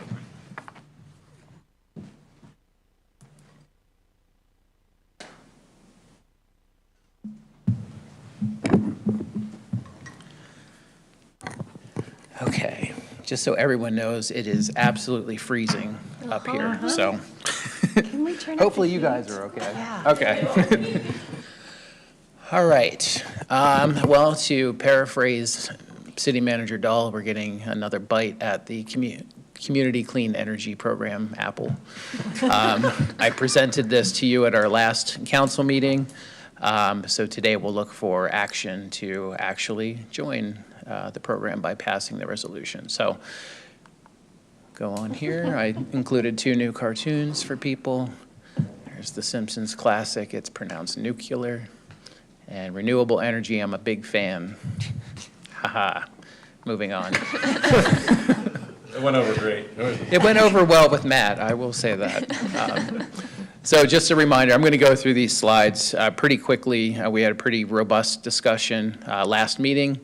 Okay, just so everyone knows, it is absolutely freezing up here, so Can we turn up hopefully the you heat? guys are okay. Yeah. Okay. All right. Well, to paraphrase City Manager Dahl, we're getting another bite at the Community Clean Energy Program apple. I presented this to you at our last council meeting. So today we'll look for action to actually join the program by passing the resolution. So go on here. I included 2 new cartoons for people. There's the Simpsons classic. It's pronounced nuclear. And renewable energy, I'm a big fan. Haha. Moving on. It went over great. It went over well with Matt, I will say that. So just a reminder, I'm going to go through these slides pretty quickly. We had a pretty robust discussion last meeting,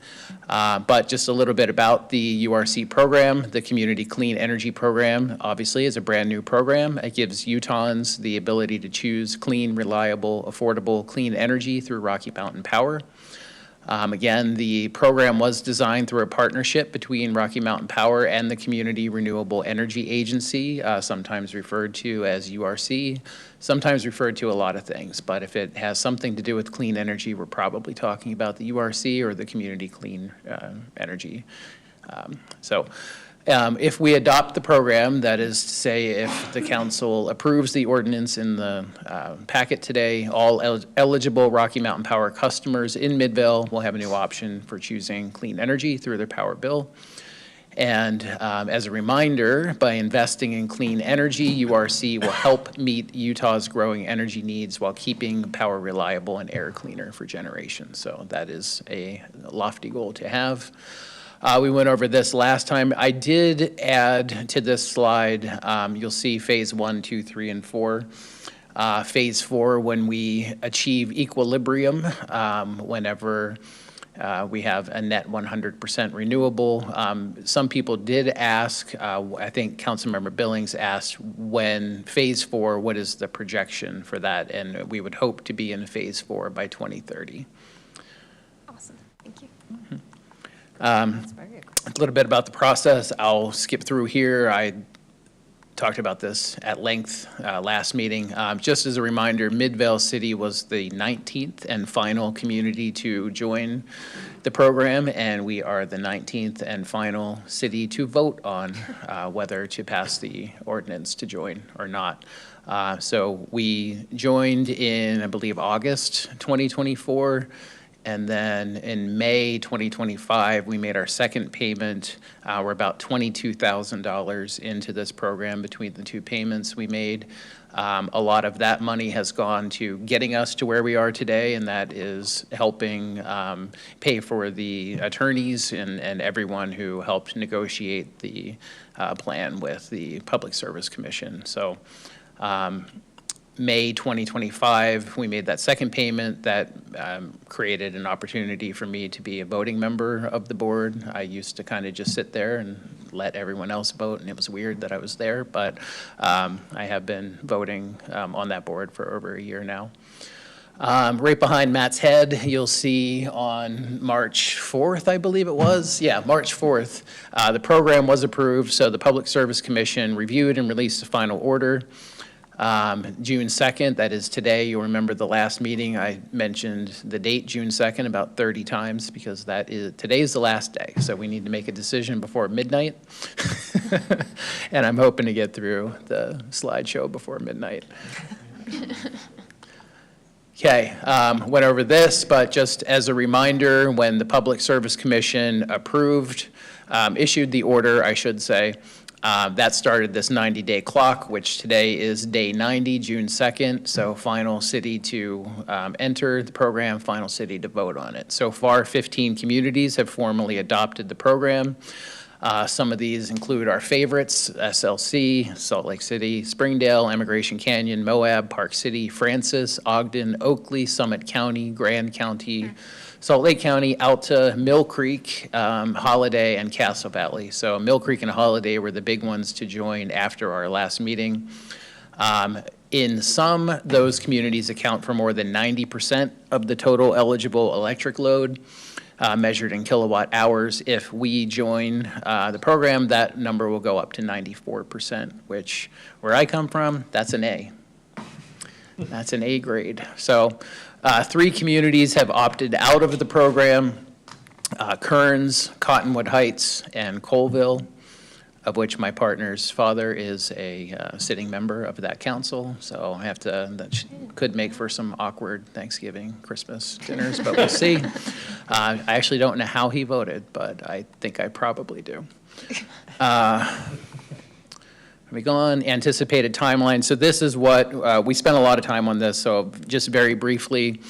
but just a little bit about the URC program. The Community Clean Energy Program, obviously, is a brand-new program. It gives Utahns the ability to choose clean, reliable, affordable, clean energy through Rocky Mountain Power. Again, the program was designed through a partnership between Rocky Mountain Power and the Community Renewable Energy Agency, sometimes referred to as URC, sometimes referred to a lot of things. But if it has something to do with clean energy, we're probably talking about the URC or the Community Clean Energy. If we adopt the program, that is to say, if the council approves the ordinance in the packet today, all eligible Rocky Mountain Power customers in Midvale will have a new option for choosing clean energy through their power bill. And as a reminder, by investing in clean energy, URC will help meet Utah's growing energy needs while keeping power reliable and air cleaner for generations. So that is a lofty goal to have. We went over this last time. I did add to this slide, you'll see phase 1, 2, 3, and 4. Phase 4, when we achieve equilibrium, whenever we have a net 100% renewable. Some people did ask, I think Councilmember Billings asked, when phase 4, what is the projection for that? And we would hope to be in phase 4 by 2030. Awesome. Thank you. A little bit about the process. I'll skip through here. I talked about this at length last meeting. Just as a reminder, Midvale City was the 19th and final community to join the program, and we are the 19th and final city to vote on whether to pass the ordinance to join or not. So we joined in, I believe, August 2024. And then in May 2025, we made our second payment. We're about $22,000 into this program between the 2 payments we made. A lot of that money has gone to getting us to where we are today, and that is helping pay for the attorneys and everyone who helped negotiate the plan with the Public Service Commission. So May 2025, we made that second payment that created an opportunity for me to be a voting member of the board. I used to kind of just sit there and let everyone else vote, and it was weird that I was there, but I have been voting on that board for over a year now. Right behind Matt's head, you'll see on March 4th, I believe it was. Yeah, March 4th, the program was approved, so the Public Service Commission reviewed and released a final order. June 2nd, that is today. You'll remember the last meeting, I mentioned the date, June 2nd, about 30 times because today is the last day. So we need to make a decision before midnight. And I'm hoping to get through the slideshow before midnight. Okay, went over this, but just as a reminder, when the Public Service Commission issued the order, I should say, that started this 90-day clock, which today is day 90, June 2nd. So final city to enter the program, final city to vote on it. So far, 15 communities have formally adopted the program. Some of these include our favorites: SLC, Salt Lake City, Springdale, Emigration Canyon, Moab, Park City, Francis, Ogden, Oakley, Summit County, Grand County, Salt Lake County, Alta, Mill Creek, Holiday, and Castle Valley. So Mill Creek and Holiday were the big ones to join after our last meeting. In some, those communities account for more than 90% of the total eligible electric load, measured in kilowatt hours. If we join the program, that number will go up to 94%, which, where I come from, that's an A. That's an A grade. So 3 communities have opted out of the program: Kearns, Cottonwood Heights, and Colville, of which my partner's father is a sitting member of that council. So that could make for some awkward Thanksgiving, Christmas dinners, but we'll see. I actually don't know how he voted, but I think I probably do. We go on, anticipated timeline. So this is what, we spent a lot of time on this, so just very briefly,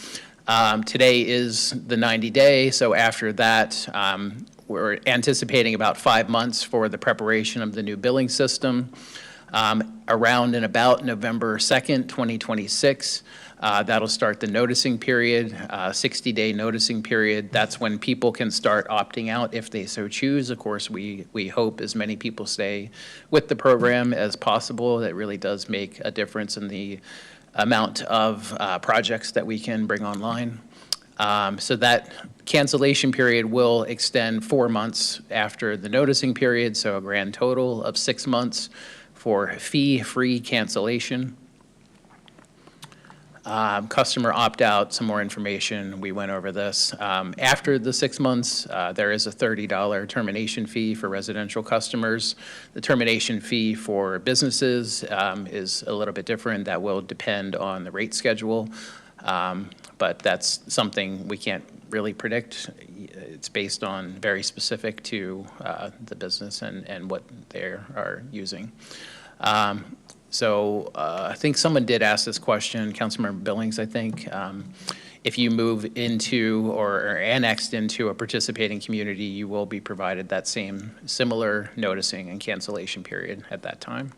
today is the 90-day, so after that, we're anticipating about 5 months for the preparation of the new billing system. Around and about November 2nd, 2026, that'll start the noticing period, 60-day noticing period. That's when people can start opting out if they so choose. Of course, we hope as many people stay with the program as possible. That really does make a difference in the amount of projects that we can bring online. So that cancellation period will extend 4 months after the noticing period, so a grand total of 6 months for fee-free cancellation. Customer opt-out, some more information, we went over this. After the 6 months, there is a $30 termination fee for residential customers. The termination fee for businesses is a little bit different. That will depend on the rate schedule, but that's something we can't really predict. It's based on very specific to the business and what they are using. So I think someone did ask this question, Councilmember Billings, I think. If you move into or annexed into a participating community, you will be provided that similar noticing and cancellation period at that time.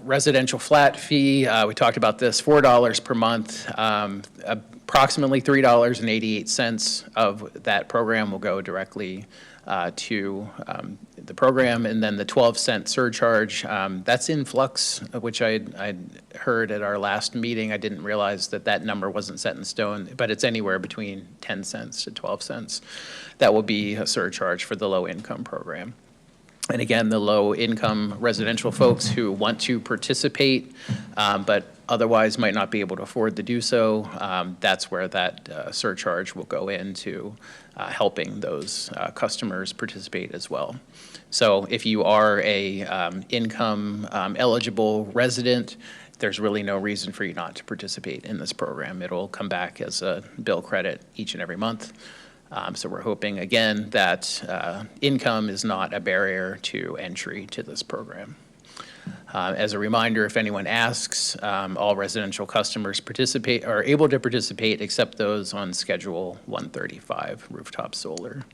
Residential flat fee, we talked about this, $4 per month. Approximately $3.88 of that program will go directly to the program, and then the 12-cent surcharge, that's in flux, which I heard at our last meeting. I didn't realize that number wasn't set in stone, but it's anywhere between 10 cents to 12 cents. That will be a surcharge for the low-income program. And again, the low-income residential folks who want to participate, but otherwise might not be able to afford to do so, that's where that surcharge will go into helping those customers participate as well. So if you are a income eligible resident, there's really no reason for you not to participate in this program. It'll come back as a bill credit each and every month. So we're hoping, again, that income is not a barrier to entry to this program. As a reminder, if anyone asks, all residential customers are able to participate except those on Schedule 135 rooftop solar.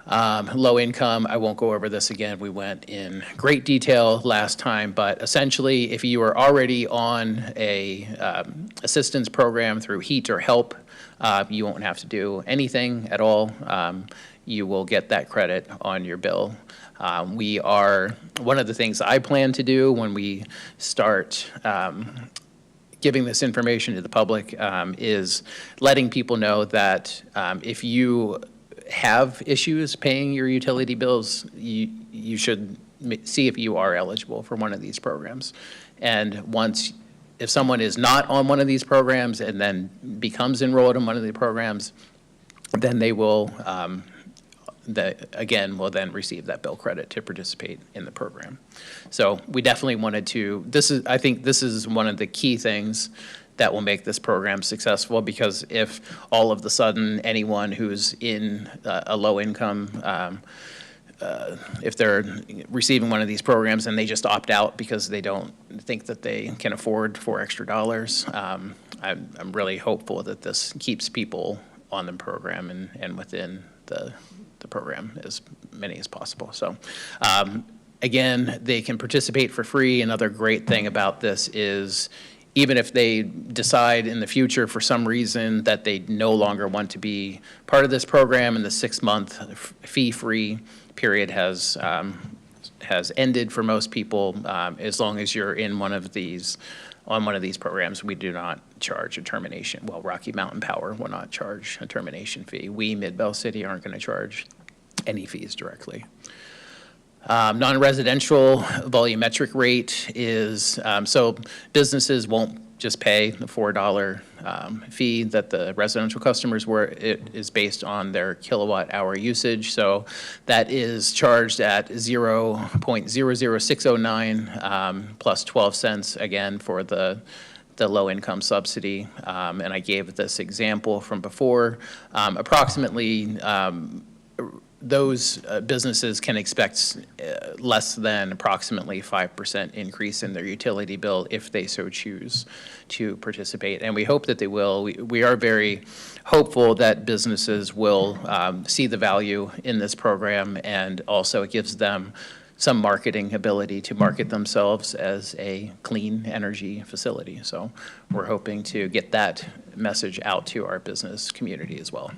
Low income, I won't go over this again. We went in great detail last time, but essentially, if you are already on a assistance program through HEAT or HELP, you won't have to do anything at all. You will get that credit on your bill. One of the things I plan to do when we start giving this information to the public is letting people know that if you have issues paying your utility bills, you should see if you are eligible for one of these programs. And if someone is not on one of these programs and then becomes enrolled in one of the programs, then they will, will then receive that bill credit to participate in the program. So we definitely wanted to, I think this is one of the key things that will make this program successful, because if all of the sudden anyone who's in a low income, if they're receiving one of these programs and they just opt out because they don't think that they can afford $4 extra, I'm really hopeful that this keeps people on the program and within the program as many as possible. So again, they can participate for free. Another great thing about this is even if they decide in the future for some reason that they no longer want to be part of this program and the 6-month fee-free period has ended for most people, as long as you're in one of these programs, we do not charge a termination. Well, Rocky Mountain Power will not charge a termination fee. We, Midvale City, aren't going to charge any fees directly. Non-residential volumetric rate is, so businesses won't just pay the $4 fee that the residential customers were. It is based on their kilowatt hour usage. So that is charged at 0.00609 plus 12 cents again for the low income subsidy. And I gave this example from before. Approximately those businesses can expect less than approximately 5% increase in their utility bill if they so choose to participate. And we hope that they will. We are very hopeful that businesses will see the value in this program, and also it gives them some marketing ability to market themselves as a clean energy facility. So we're hoping to get that message out to our business community as well.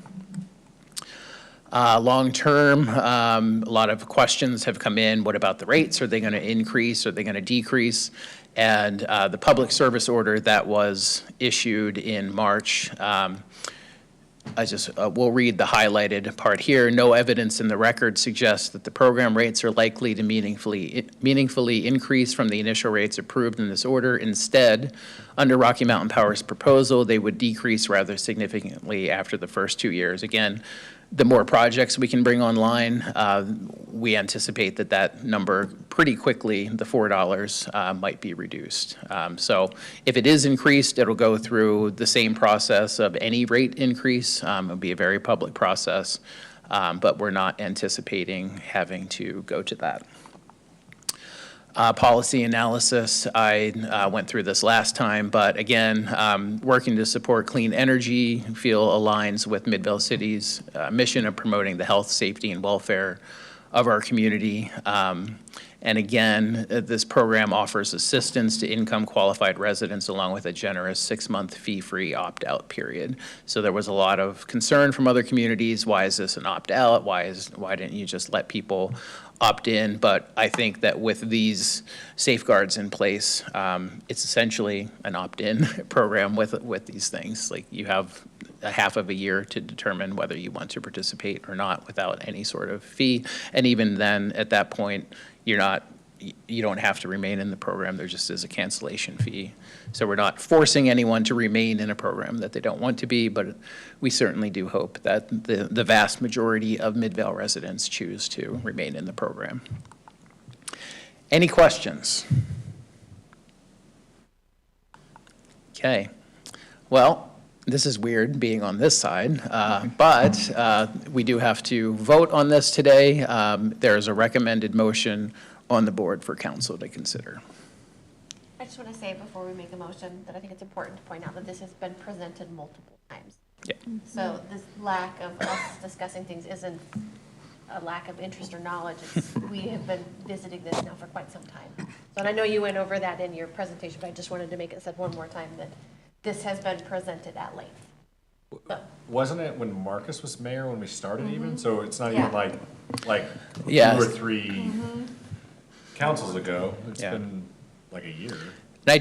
Long-term, a lot of questions have come in. What about the rates? Are they going to increase? Are they going to decrease? And the public service order that was issued in March, we'll read the highlighted part here. No evidence in the record suggests that the program rates are likely to meaningfully increase from the initial rates approved in this order. Instead, under Rocky Mountain Power's proposal, they would decrease rather significantly after the first 2 years. Again, the more projects we can bring online, we anticipate that number pretty quickly, the $4, might be reduced. So if it is increased, it'll go through the same process of any rate increase. It'll be a very public process, but we're not anticipating having to go to that. Policy analysis, I went through this last time, but again, working to support clean energy feel aligns with Midvale City's mission of promoting the health, safety, and welfare of our community. And again, this program offers assistance to income-qualified residents along with a generous 6-month fee-free opt-out period. So there was a lot of concern from other communities. Why is this an opt-out? Why didn't you just let people opt in? But I think that with these safeguards in place, it's essentially an opt-in program with these things. Like, you have a half of a year to determine whether you want to participate or not without any sort of fee. And even then, at that point, you don't have to remain in the program. There just is a cancellation fee. So we're not forcing anyone to remain in a program that they don't want to be, but we certainly do hope that the vast majority of Midvale residents choose to remain in the program. Any questions? Okay. Well, this is weird being on this side, but we do have to vote on this today. There's a recommended motion on the board for council to consider. I just want to say before we make a motion that I think it's important to point out that this has been presented multiple times. Yeah. So this lack of us discussing things isn't a lack of interest or knowledge. We have been visiting this now for quite some time. So, and I know you went over that in your presentation, but I just wanted to make it said one more time that this has been presented at length. So. Wasn't it when Marcus was mayor when we started even? So it's not even like 2 or 3 councils ago. It's been like a year. And I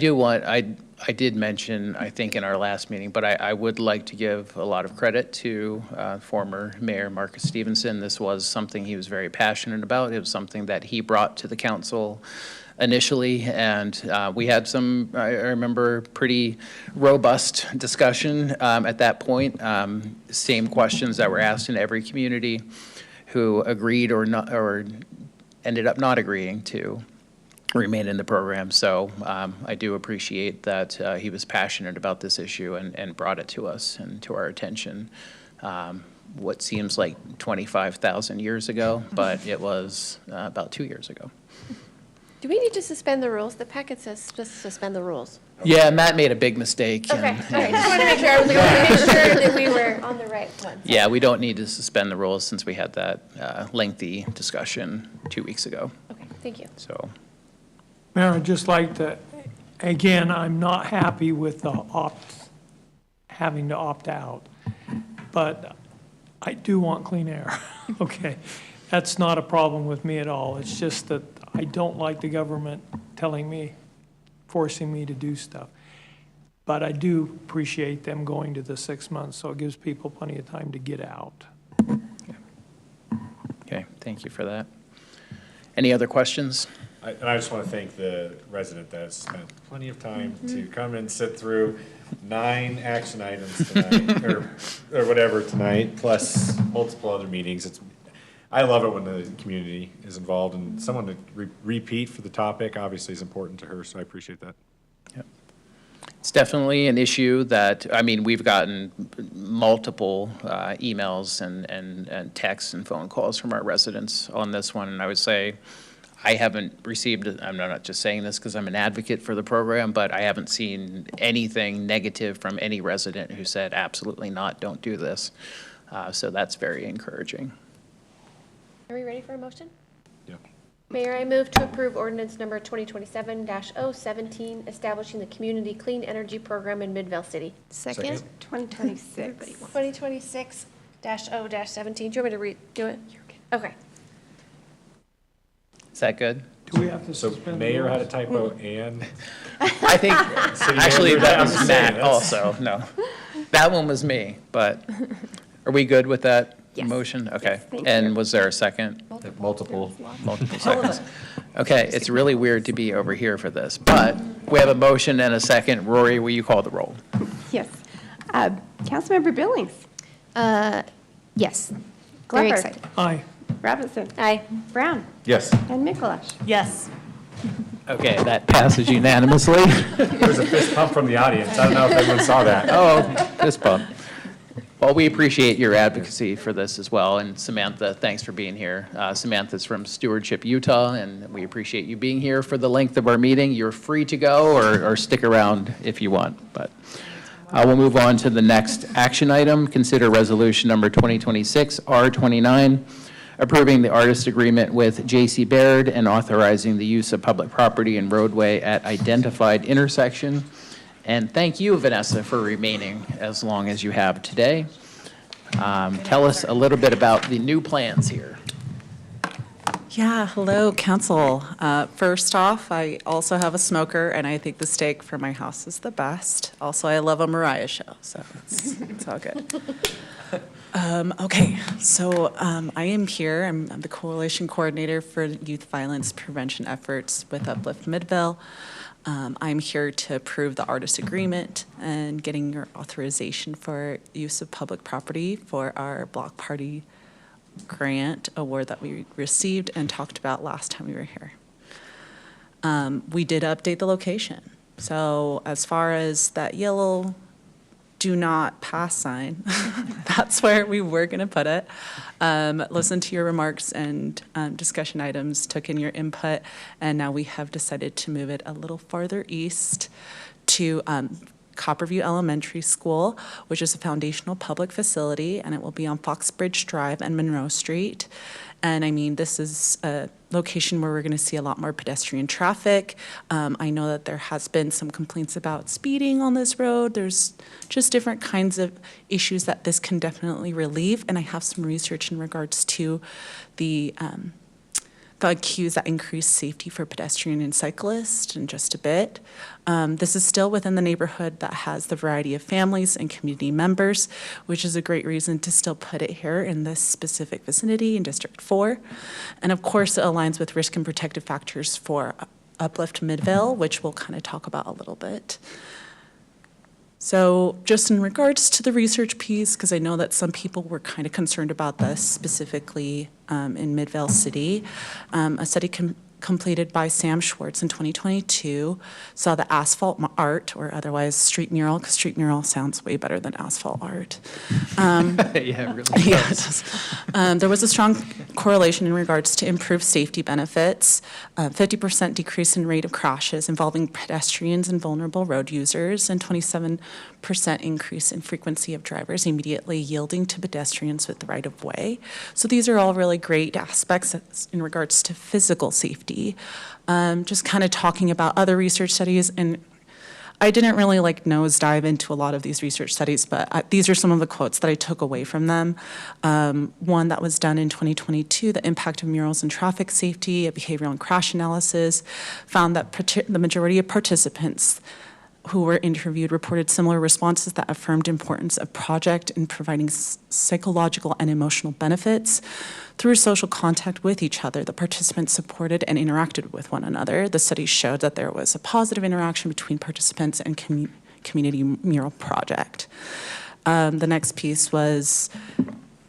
I did mention, I think in our last meeting, but I would like to give a lot of credit to former Mayor Marcus Stevenson. This was something he was very passionate about. It was something that he brought to the council initially, and we had some, I remember, pretty robust discussion at that point. Same questions that were asked in every community who agreed or not, or ended up not agreeing to remain in the program. So I do appreciate that he was passionate about this issue and brought it to us and to our attention. What seems like 25,000 years ago, but it was about 2 years ago. Do we need to suspend the rules? The packet says just suspend the rules. Yeah, Matt made a big mistake. Okay, and- all right, just want to make sure, I was like, I want to make sure that we were on the right one. Yeah, we don't need to suspend the rules since we had that lengthy discussion 2 weeks ago. Okay, thank you. So, Mayor, I'd just like to, again, I'm not happy with the having to opt out, but I do want clean air, okay? That's not a problem with me at all. It's just that I don't like the government telling me, forcing me to do stuff. But I do appreciate them going to the 6 months, so it gives people plenty of time to get out. okay, thank you for that. Any other questions? And I just want to thank the resident that has spent plenty of time to come and sit through 9 action items tonight, or whatever tonight, plus multiple other meetings. I love it when the community is involved, and someone to repeat for the topic obviously is important to her, so I appreciate that. Yep. It's definitely an issue that, I mean, we've gotten multiple emails and texts and phone calls from our residents on this one, and I would say I haven't received, I'm not just saying this because I'm an advocate for the program, but I haven't seen anything negative from any resident who said, absolutely not, don't do this. So that's very encouraging. Are we ready for a motion? Yeah. Mayor, I move to approve ordinance number 2027-017, establishing the Community Clean Energy Program in Midvale City. Second, 2026. 2026-0-17. Do you want me to do it? Okay. Is that good? Do we have to So suspend the mayor had a rules? typo and I think, actually, that was Matt that's- also, no. That one was me, but are we good with that Yes. motion? Okay. thank And you. was there a second? multiple. Multiple seconds. Okay, it's really weird to be over here for this, but we have a motion and a second. Rory, will you call the roll? Yes. Councilmember Billings. Yes. Very Glover. excited. Aye. Robinson. Aye. Brown. Yes. And Mikuláš. Yes. Okay, that passes unanimously. There was a fist pump from the audience. I don't know if everyone saw that. Oh, fist bump. Well, we appreciate your advocacy for this as well, and Samantha, thanks for being here. Samantha's from Stewardship, Utah, and we appreciate you being here for the length of our meeting. You're free to go or stick around if you want, but we'll move on to the next action item. Consider resolution number 2026-R29, approving the artist agreement with J.C. Baird and authorizing the use of public property and roadway at identified intersection. And thank you, Vanessa, for remaining as long as you have today. Tell us a little bit about the new plans here. Yeah, hello, council. First off, I also have a smoker, and I think the steak from my house is the best. Also, I love a Mariah show, so it's all good. Okay, so I am here. I'm the coalition coordinator for youth violence prevention efforts with Uplift Midvale. I'm here to approve the artist agreement and getting your authorization for use of public property for our block party grant award that we received and talked about last time we were here. We did update the location. So as far as that yellow do not pass sign, that's where we were going to put it. Listened to your remarks and discussion items, took in your input, and now we have decided to move it a little farther east to Copperview Elementary School, which is a foundational public facility, and it will be on Foxbridge Drive and Monroe Street. And I mean, this is a location where we're going to see a lot more pedestrian traffic. I know that there has been some complaints about speeding on this road. There's just different kinds of issues that this can definitely relieve. And I have some research in regards to the the cues that increase safety for pedestrian and cyclists in just a bit. This is still within the neighborhood that has the variety of families and community members, which is a great reason to still put it here in this specific vicinity in District 4. And of course, it aligns with risk and protective factors for Uplift Midvale, which we'll kind of talk about a little bit. So just in regards to the research piece, because I know that some people were kind of concerned about this specifically in Midvale City, a study completed by Sam Schwartz in 2022 saw the asphalt art, or otherwise street mural, because street mural sounds way better than asphalt art. Yeah, it really does. Yeah, it does. There was a strong correlation in regards to improved safety benefits, 50% decrease in rate of crashes involving pedestrians and vulnerable road users, and 27% increase in frequency of drivers immediately yielding to pedestrians with the right of way. So these are all really great aspects in regards to physical safety. Just kind of talking about other research studies, and I didn't really nose dive into a lot of these research studies, but these are some of the quotes that I took away from them. One that was done in 2022, the impact of murals and traffic safety, a behavioral and crash analysis, found that the majority of participants who were interviewed reported similar responses that affirmed importance of project in providing psychological and emotional benefits. Through social contact with each other, the participants supported and interacted with one another. The study showed that there was a positive interaction between participants and community mural project. The next piece was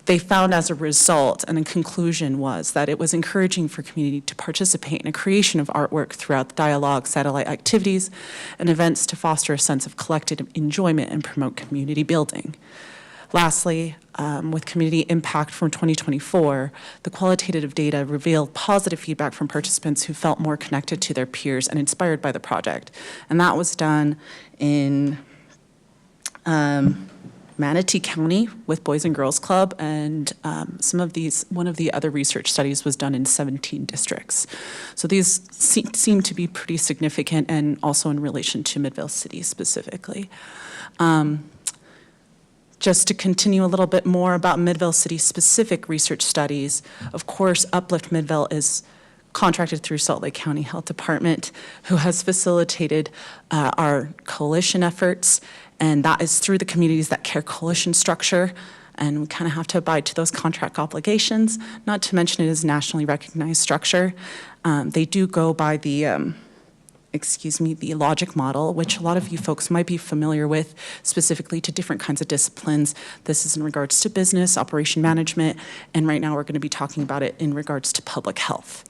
they found as a result, and a conclusion was that it was encouraging for community to participate in a creation of artwork throughout the dialogue, satellite activities, and events to foster a sense of collective enjoyment and promote community building. Lastly, with community impact from 2024, the qualitative data revealed positive feedback from participants who felt more connected to their peers and inspired by the project. And that was done in Manatee County with Boys and Girls Club, and one of the other research studies was done in 17 districts. So these seem to be pretty significant, and also in relation to Midvale City specifically. Just to continue a little bit more about Midvale City specific research studies, of course, Uplift Midvale is contracted through Salt Lake County Health Department, who has facilitated our coalition efforts, and that is through the Communities That Care coalition structure, and we kind of have to abide to those contract obligations, not to mention it is a nationally recognized structure. They do go by the the logic model, which a lot of you folks might be familiar with, specifically to different kinds of disciplines. This is in regards to business, operation management, and right now we're going to be talking about it in regards to public health.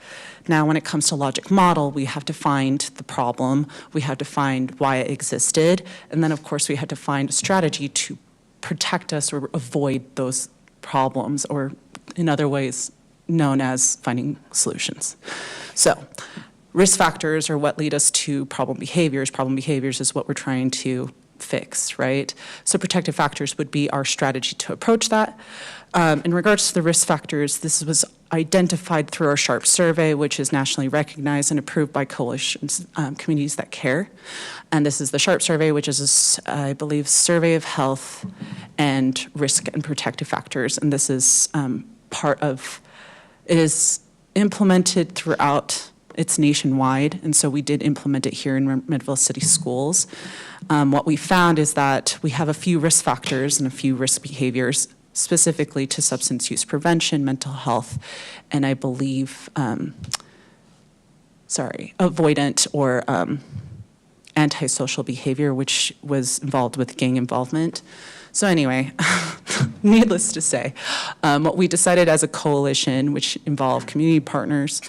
Now, when it comes to logic model, we have to find the problem, we have to find why it existed, and then of course we have to find a strategy to protect us or avoid those problems, or in other ways known as finding solutions. So, risk factors are what lead us to problem behaviors. Problem behaviors is what we're trying to fix, right? So protective factors would be our strategy to approach that. In regards to the risk factors, this was identified through our SHARP survey, which is nationally recognized and approved by coalitions, Communities That Care. And this is the SHARP survey, which is, I believe, survey of health and risk and protective factors. And this is it is implemented throughout. It's nationwide, and so we did implement it here in Midvale City Schools. What we found is that we have a few risk factors and a few risk behaviors specifically to substance use prevention, mental health, and I believe, avoidant or antisocial behavior, which was involved with gang involvement. So anyway, needless to say, what we decided as a coalition, which involved community partners,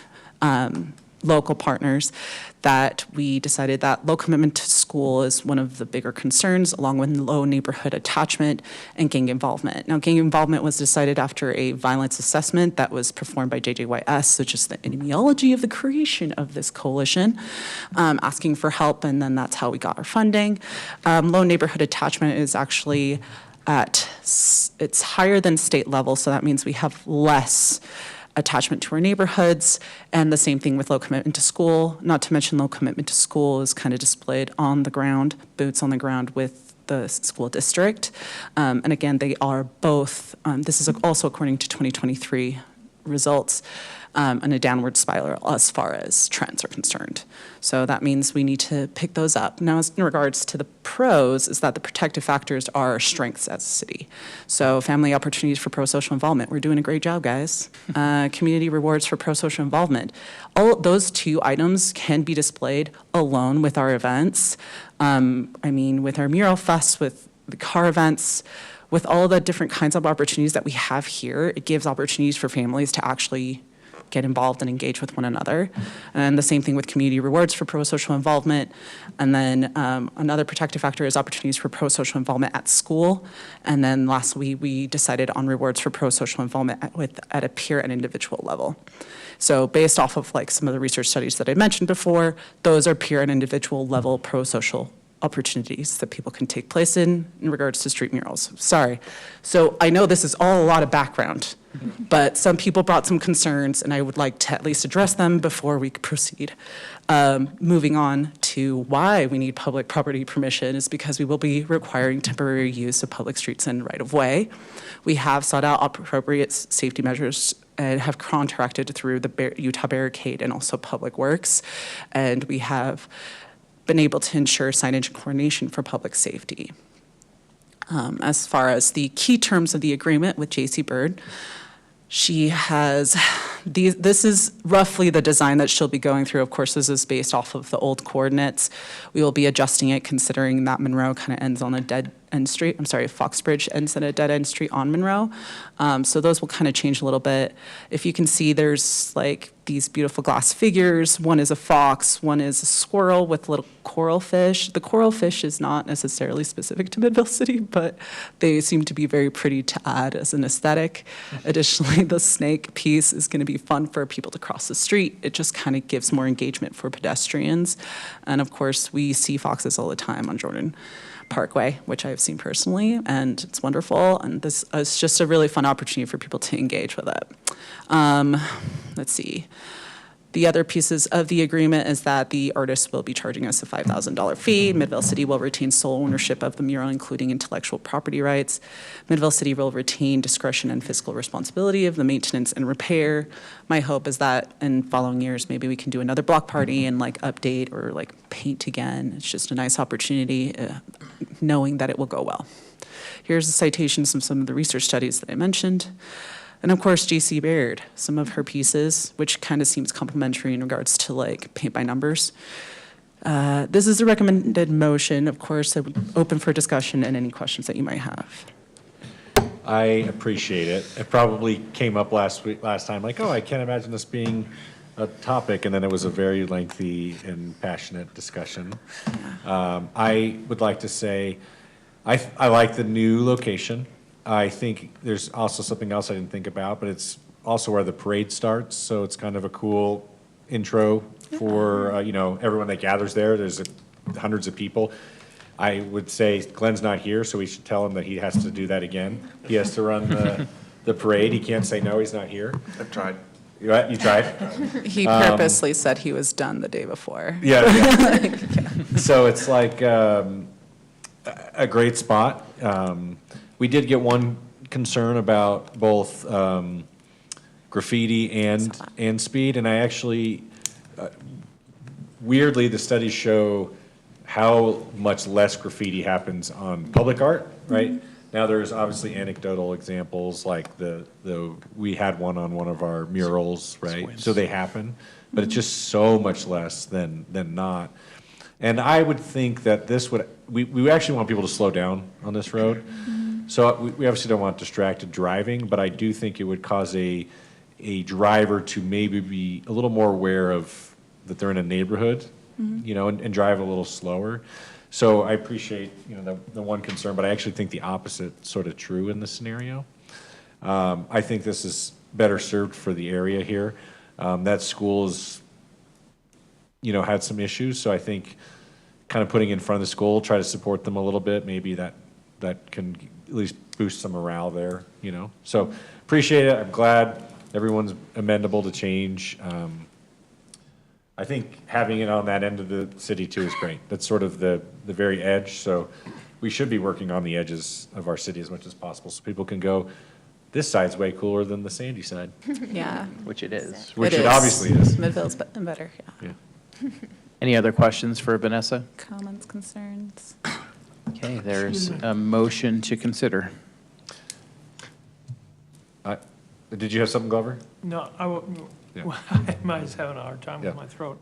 local partners, that we decided that low commitment to school is one of the bigger concerns, along with low neighborhood attachment and gang involvement. Now, gang involvement was decided after a violence assessment that was performed by JJYS, which is the etiology of the creation of this coalition, asking for help, and then that's how we got our funding. Low neighborhood attachment is actually it's higher than state level, so that means we have less attachment to our neighborhoods, and the same thing with low commitment to school. Not to mention low commitment to school is kind of displayed on the ground, boots on the ground with the school district. And again, they are both, this is also according to 2023 results in a downward spiral as far as trends are concerned. So that means we need to pick those up. Now, as in regards to the pros, is that the protective factors are our strengths as a city. So family opportunities for pro-social involvement. We're doing a great job, guys. Community rewards for pro-social involvement. All those two items can be displayed alone with our events. I mean, with our mural fest, with the car events, with all the different kinds of opportunities that we have here, it gives opportunities for families to actually get involved and engage with one another. And the same thing with community rewards for pro-social involvement. And then another protective factor is opportunities for pro-social involvement at school. And then lastly, we decided on rewards for pro-social involvement at a peer and individual level. So based off of like some of the research studies that I mentioned before, those are peer and individual level pro-social opportunities that people can take place in regards to street murals. Sorry. So I know this is all a lot of background, but some people brought some concerns, and I would like to at least address them before we proceed. Moving on to why we need public property permission is because we will be requiring temporary use of public streets and right-of-way. We have sought out appropriate safety measures and have contracted through the Utah Barricade and also Public Works, and we have been able to ensure signage and coordination for public safety. As far as the key terms of the agreement with J.C. Bird, she has this is roughly the design that she'll be going through. Of course, this is based off of the old coordinates. We will be adjusting it considering that Monroe kind of ends on a dead end street. I'm sorry, Foxbridge ends at a dead end street on Monroe. So those will kind of change a little bit. If you can see, there's like these beautiful glass figures. One is a fox, one is a squirrel with little coral fish. The coral fish is not necessarily specific to Midvale City, but they seem to be very pretty to add as an aesthetic. Additionally, the snake piece is going to be fun for people to cross the street. It just kind of gives more engagement for pedestrians. And of course, we see foxes all the time on Jordan Parkway, which I've seen personally, and it's wonderful. And this is just a really fun opportunity for people to engage with it. Let's see. The other pieces of the agreement is that the artist will be charging us a $5,000 fee. Midvale City will retain sole ownership of the mural, including intellectual property rights. Midvale City will retain discretion and fiscal responsibility of the maintenance and repair. My hope is that in following years, maybe we can do another block party and like update or like paint again. It's just a nice opportunity, knowing that it will go well. Here's the citations of some of the research studies that I mentioned. And of course, J.C. Baird, some of her pieces, which kind of seems complementary in regards to like paint by numbers. This is a recommended motion. Of course, open for discussion and any questions that you might have. I appreciate it. It probably came up last time, like, oh, I can't imagine this being a topic, and then it was a very lengthy and passionate discussion. I would like to say, I like the new location. I think there's also something else I didn't think about, but it's also where the parade starts, so it's kind of a cool intro for, everyone that gathers there. There's hundreds of people. I would say Glenn's not here, so we should tell him that he has to do that again. He has to run the parade. He can't say no, he's not here. I've tried. You tried? He purposely said he was done the day before. Yeah. So it's like a great spot. We did get one concern about both graffiti and speed, and I actually, weirdly, the studies show how much less graffiti happens on public art, right? Mm-hmm. Now, there's obviously anecdotal examples, like we had one on one of our murals, right? So they happen, but it's just so much less than not. And I would think that this would, we actually want people to slow down on this road. Mm-hmm. So we obviously don't want distracted driving, but I do think it would cause a driver to maybe be a little more aware of that they're in a neighborhood, mm-hmm. And drive a little slower. So I appreciate, the one concern, but I actually think the opposite sort of true in this scenario. I think this is better served for the area here. That school is, had some issues, so I think kind of putting in front of the school, try to support them a little bit, maybe that can at least boost some morale there, So appreciate it. I'm glad everyone's amenable to change. I think having it on that end of the city too is great. That's sort of the very edge. So we should be working on the edges of our city as much as possible so people can go This side's way cooler than the sandy side. Yeah. Which it is. Which it obviously is. Midvale's better, yeah. Yeah. Any other questions for Vanessa? Comments, concerns? Okay, there's a motion to consider. Did you have something, Glover? No, Yeah. I was having a hard time with Yeah. my throat.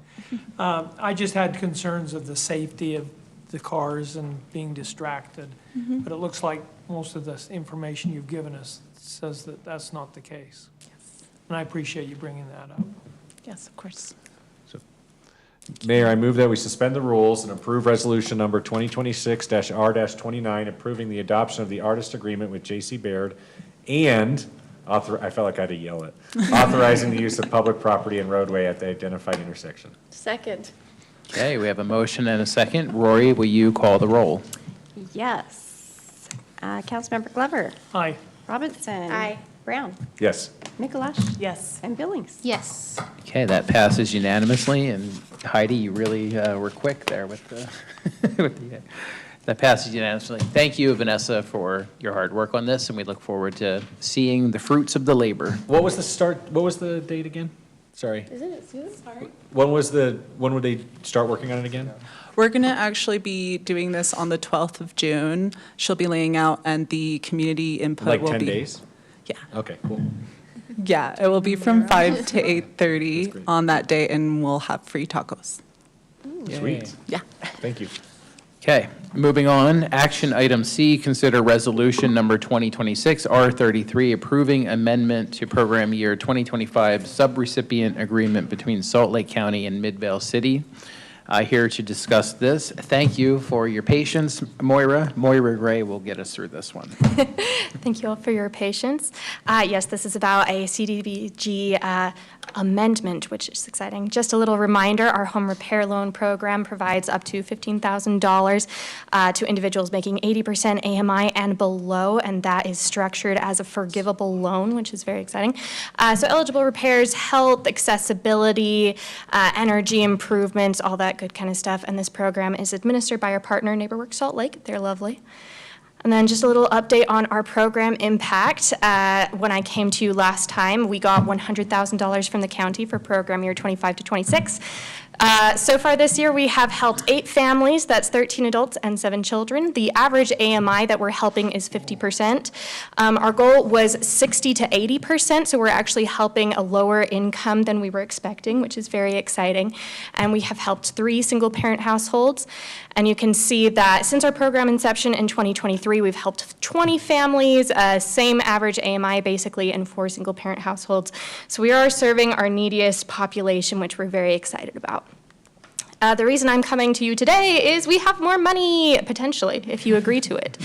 I just had concerns of the safety of the cars and being distracted. Mhm. But it looks like most of the information you've given us says that that's not the case. And I appreciate you bringing that up. Yes, of course. Mayor, I move that we suspend the rules and approve resolution number 2026-R-29, approving the adoption of the artist agreement with J.C. Baird and I felt like I had to yell it, authorizing the use of public property and roadway at the identified intersection. Second. Okay, we have a motion and a second. Rory, will you call the roll? Yes. Councilmember Glover. Aye. Robinson. Aye. Brown. Yes. Mikuláš. Yes. And Billings. Yes. Okay, that passes unanimously, and Heidi, you really were quick there with the, that passes unanimously. Thank you, Vanessa, for your hard work on this, and we look forward to seeing the fruits of the labor. What was the date again? Sorry. Isn't it soon? When would they start working on it again? We're going to actually be doing this on the 12th of June. She'll be laying out, and the community input Like will 10 be. days? Yeah. Okay, cool. Yeah, it will be from 5 to 8:30 on that day, and we'll have free tacos. Sweet. Yeah. Thank you. Okay, moving on. Action item C, consider resolution number 2026-R33, approving amendment to program year 2025 subrecipient agreement between Salt Lake County and Midvale City. Here to discuss this. Thank you for your patience, Moira. Moira Gray will get us through this one. Thank you all for your patience. Yes, this is about a CDBG amendment, which is exciting. Just a little reminder, our home repair loan program provides up to $15,000 to individuals making 80% AMI and below, and that is structured as a forgivable loan, which is very exciting. So eligible repairs, health, accessibility, energy improvements, all that good kind of stuff. And this program is administered by our partner, NeighborWorks Salt Lake. They're lovely. And then just a little update on our program impact. When I came to you last time, we got $100,000 from the county for program year 25 to 26. So far this year, we have helped 8 families, that's 13 adults and 7 children. The average AMI that we're helping is 50%. Our goal was 60 to 80%, so we're actually helping a lower income than we were expecting, which is very exciting. And we have helped 3 single-parent households. And you can see that since our program inception in 2023, we've helped 20 families, same average AMI basically, and 4 single-parent households. So we are serving our neediest population, which we're very excited about. The reason I'm coming to you today is we have more money, potentially, if you agree to it.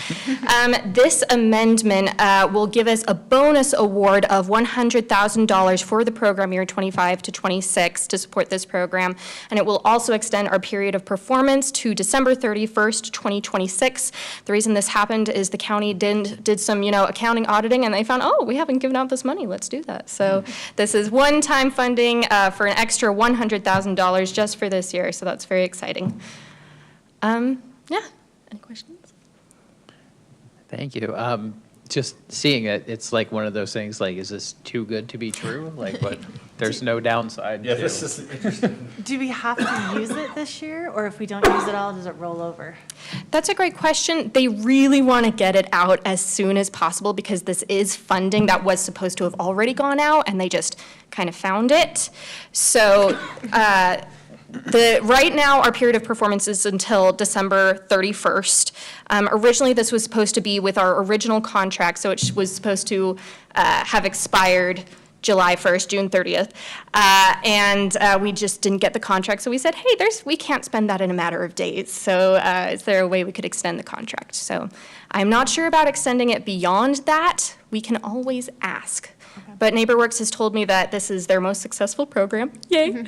This amendment will give us a bonus award of $100,000 for the program year 25 to 26 to support this program, and it will also extend our period of performance to December 31st, 2026. The reason this happened is the county did some, accounting auditing, and they found, oh, we haven't given out this money, let's do that. So this is one-time funding for an extra $100,000 just for this year, so that's very exciting. Yeah, any questions? Thank you. Just seeing it, it's like one of those things, like, is this too good to be true? Like, what, there's no downside. Yeah, to- this is interesting. Do we have to use it this year, or if we don't use it all, does it roll over? That's a great question. They really want to get it out as soon as possible because this is funding that was supposed to have already gone out, and they just kind of found it. So, right now, our period of performance is until December 31st. Originally, this was supposed to be with our original contract, so it was supposed to have expired July 1st, June 30th. And we just didn't get the contract, so we said, hey, we can't spend that in a matter of days. So is there a way we could extend the contract? So I'm not sure about extending it beyond that. We can always ask. But NeighborWorks has told me that this is their most successful program. Yay!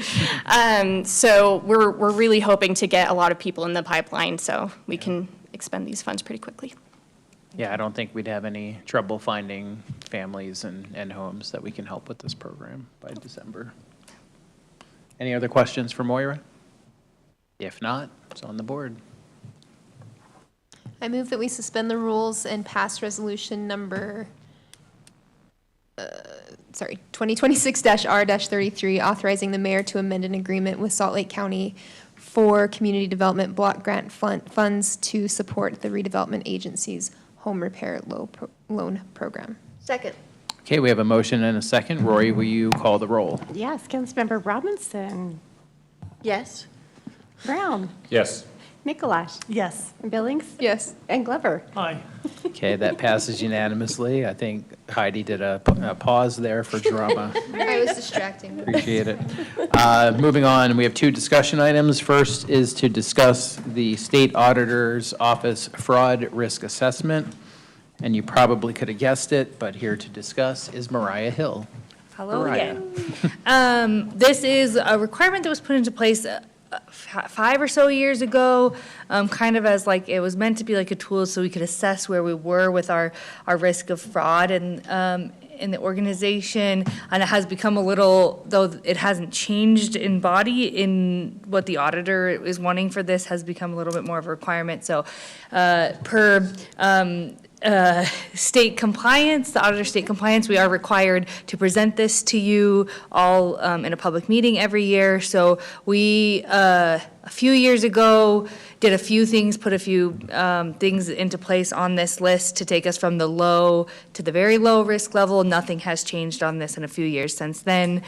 So we're really hoping to get a lot of people in the pipeline so we can expend these funds pretty quickly. Yeah, I don't think we'd have any trouble finding families and homes that we can help with this program by December. Any other questions for Moira? If not, it's on the board. I move that we suspend the rules and pass resolution number 2026-R-33, authorizing the mayor to amend an agreement with Salt Lake County for community development block grant funds to support the redevelopment agency's home repair loan program. Second. Okay, we have a motion and a second. Rory, will you call the roll? Yes, Councilmember Robinson. Yes. Brown. Yes. Mikuláš. Yes. Billings. Yes. And Glover. Aye. Okay, that passes unanimously. I think Heidi did a pause there for drama. I was distracting. Appreciate it. Moving on, we have two discussion items. First is to discuss the State Auditor's Office fraud risk assessment. And you probably could have guessed it, but here to discuss is Mariah Hill. Hello Mariah. again. This is a requirement that was put into place 5 or so years ago, kind of as like, it was meant to be like a tool so we could assess where we were with our risk of fraud and in the organization, and it has become a little, though it hasn't changed in body, in what the auditor is wanting for this has become a little bit more of a requirement. So per state compliance, the auditor state compliance, we are required to present this to you all in a public meeting every year. So we, a few years ago, did a few things, put a few things into place on this list to take us from the low to the very low risk level. Nothing has changed on this in a few years since then.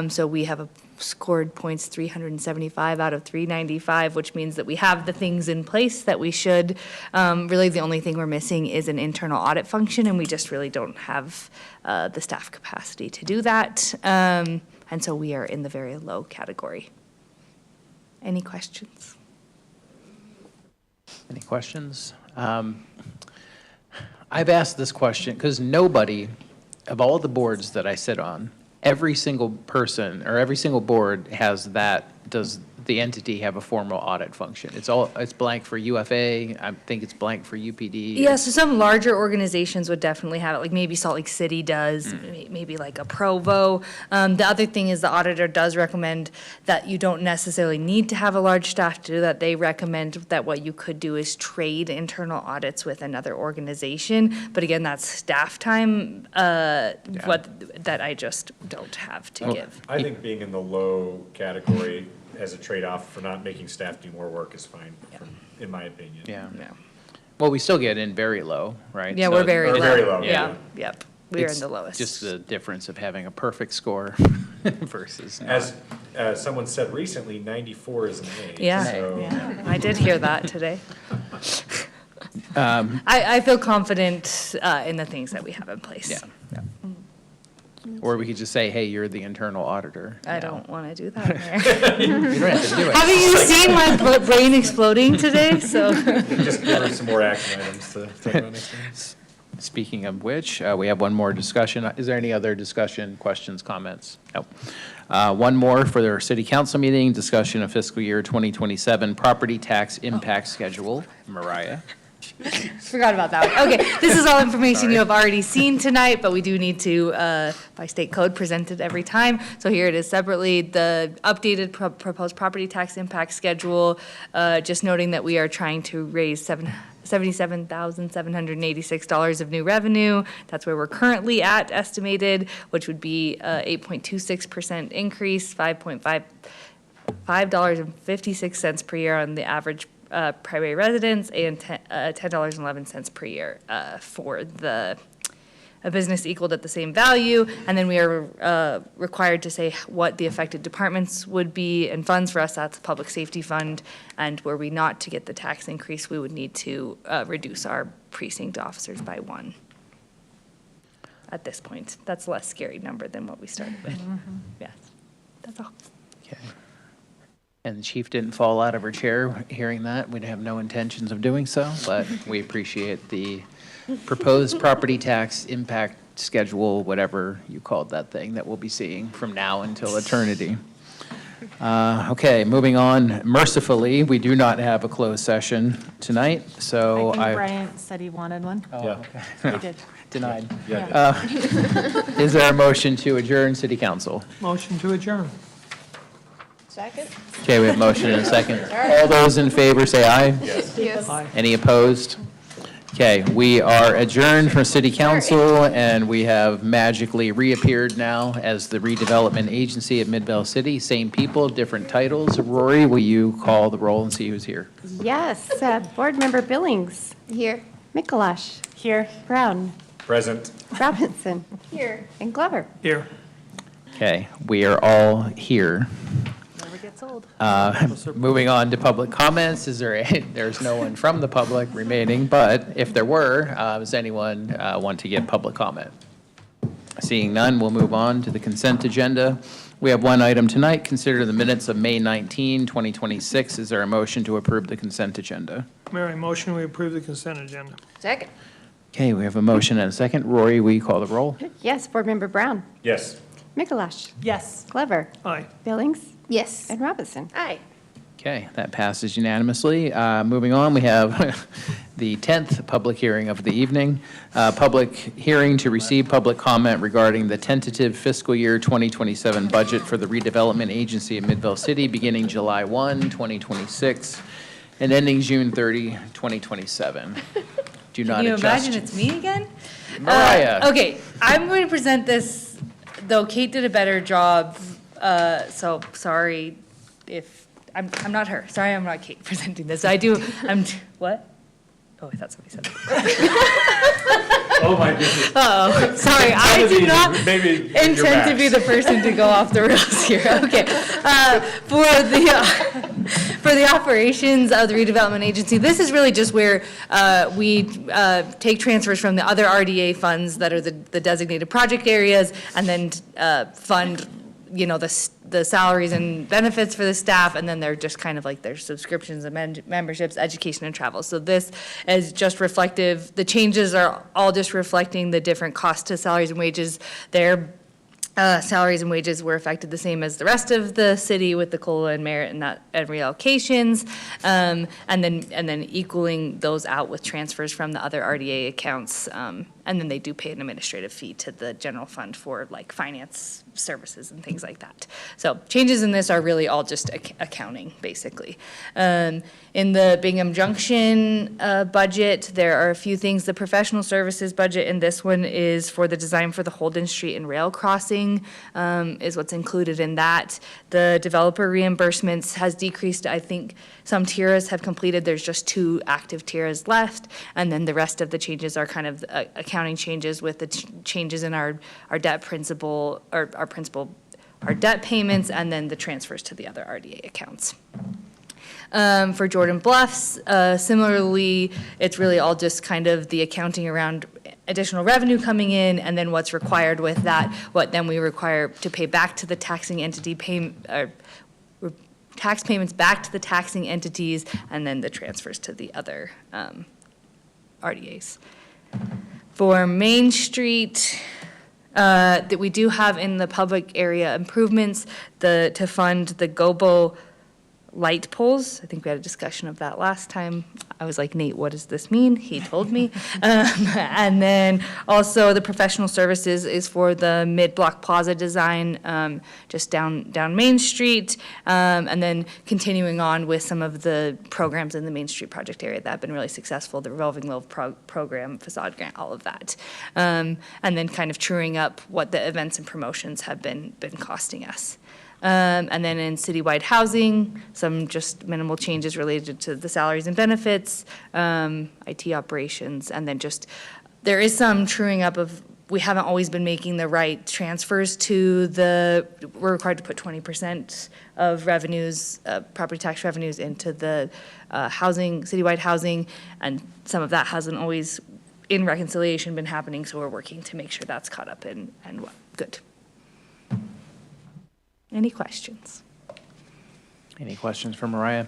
So we have scored points 375 out of 395, which means that we have the things in place that we should. Really, the only thing we're missing is an internal audit function, and we just really don't have the staff capacity to do that. And so we are in the very low category. Any questions? Any questions? I've asked this question because nobody, of all the boards that I sit on, every single person or every single board has that, does the entity have a formal audit function? It's blank for UFA, I think it's blank for UPD. Yeah, so some larger organizations would definitely have it, like maybe Salt Lake City does, maybe like a Provo. The other thing is the auditor does recommend that you don't necessarily need to have a large staff to do that. They recommend that what you could do is trade internal audits with another organization. But again, that's staff time, that I just don't have to give. I think being in the low category as a trade-off for not making staff do more work is fine, in my opinion. Yeah. Well, we still get in very low, right? Yeah, So- we're very low. Very low, Yeah, yep. We are It's in the lowest. Just the difference of having a perfect score versus not. As someone said recently, 94 is an A. Yeah, so- yeah. I did hear that today. I feel confident in the things that we have in place. Yeah. Or we could just say, hey, you're the internal auditor. I don't want to do that, Mayor. You don't have to do it. Haven't you seen my brain exploding today? So. Just give her some more action items to talk about next time. Speaking of which, we have one more discussion. Is there any other discussion, questions, comments? No. One more for their city council meeting, discussion of fiscal year 2027 property tax impact schedule. Mariah? Forgot about that one. Okay, this is all information you have already seen tonight, but we do need to, by state code, present it every time. So here it is separately, the updated proposed property tax impact schedule, just noting that we are trying to raise $77,786 of new revenue. That's where we're currently at, estimated, which would be 8.26% increase, $5.56 per year on the average primary residence, and $10.11 per year for the a business equaled at the same value. And then we are required to say what the affected departments would be, and funds for us, that's a public safety fund. And were we not to get the tax increase, we would need to reduce our precinct officers by 1 at this point. That's a less scary number than what we started with. Yes, that's all. Okay. And the chief didn't fall out of her chair hearing that. We'd have no intentions of doing so, but we appreciate the proposed property tax impact schedule, whatever you called that thing, that we'll be seeing from now until eternity. Okay, moving on. Mercifully, we do not have a closed session tonight, so I think Bryant said he wanted one. Oh, okay. He did. Denied. Yeah. Is there a motion to adjourn city council? Motion to adjourn. Second? Okay, we have motion and a second. All those in favor say aye. Yes. Any opposed? Okay, we are adjourned from City Council, and we have magically reappeared now as the redevelopment agency at Midvale City. Same people, different titles. Rory, will you call the roll and see who's here? Yes, Board Member Billings. Here. Mikalash. Here. Brown. Present. Robinson. Here. And Glover. Here. Okay, we are all here. Never gets old. Moving on to public comments, there's no one from the public remaining, but if there were, does anyone want to give public comment? Seeing none, we'll move on to the consent agenda. We have one item tonight, consider the minutes of May 19, 2026. Is there a motion to approve the consent agenda? Mayor, I motion we approve the consent agenda. Second. Okay, we have a motion and a second. Rory, will you call the roll? Yes, Board Member Brown. Yes. Mikalash. Yes. Glover. Aye. Billings. Yes. And Robinson. Aye. Okay, that passes unanimously. Moving on, we have the 10th public hearing of the evening. Public hearing to receive public comment regarding the tentative fiscal year 2027 budget for the redevelopment agency of Midvale City beginning July 1, 2026, and ending June 30, 2027. Do not Can you adjust. imagine it's me again? Mariah. Okay, I'm going to present this, though Kate did a better job, so sorry if, I'm not her. Sorry, I'm not Kate presenting this. What? Oh, I thought somebody said that. Oh, my goodness. Uh-oh, sorry, I did not Maybe intend to be the person to go off the rails here. Okay. For the operations of the redevelopment agency, this is really just where we take transfers from the other RDA funds that are the designated project areas and then fund, the salaries and benefits for the staff, and then they're just kind of like their subscriptions and memberships, education and travel. So this is just reflective, the changes are all just reflecting the different costs to salaries and wages. Their salaries and wages were affected the same as the rest of the city with the COLA and merit and reallocations, and then equaling those out with transfers from the other RDA accounts. And then they do pay an administrative fee to the general fund for like finance services and things like that. So changes in this are really all just accounting, basically. In the Bingham Junction budget, there are a few things. The professional services budget in this one is for the design for the Holden Street and rail crossing is what's included in that. The developer reimbursements has decreased. I think some tiers have completed. There's just 2 active tiers left. And then the rest of the changes are kind of accounting changes with the changes in our debt principal, or our debt payments, and then the transfers to the other RDA accounts. For Jordan Bluffs, similarly, it's really all just kind of the accounting around additional revenue coming in, and then what's required with that, what then we require to pay back to the taxing entity, tax payments back to the taxing entities, and then the transfers to the other RDAs. For Main Street, that we do have in the public area improvements, to fund the Gobo light poles. I think we had a discussion of that last time. I was like, Nate, what does this mean? He told me. And then also the professional services is for the mid-block plaza design, just down Main Street. And then continuing on with some of the programs in the Main Street project area that have been really successful, the revolving loan program, facade grant, all of that. And then kind of truing up what the events and promotions have been costing us. And then in citywide housing, some just minimal changes related to the salaries and benefits, IT operations, and then just, there is some truing up of, we haven't always been making the right transfers to we're required to put 20% of revenues, property tax revenues into the housing, citywide housing, and some of that hasn't always, in reconciliation, been happening, so we're working to make sure that's caught up and good. Any questions? Any questions for Mariah?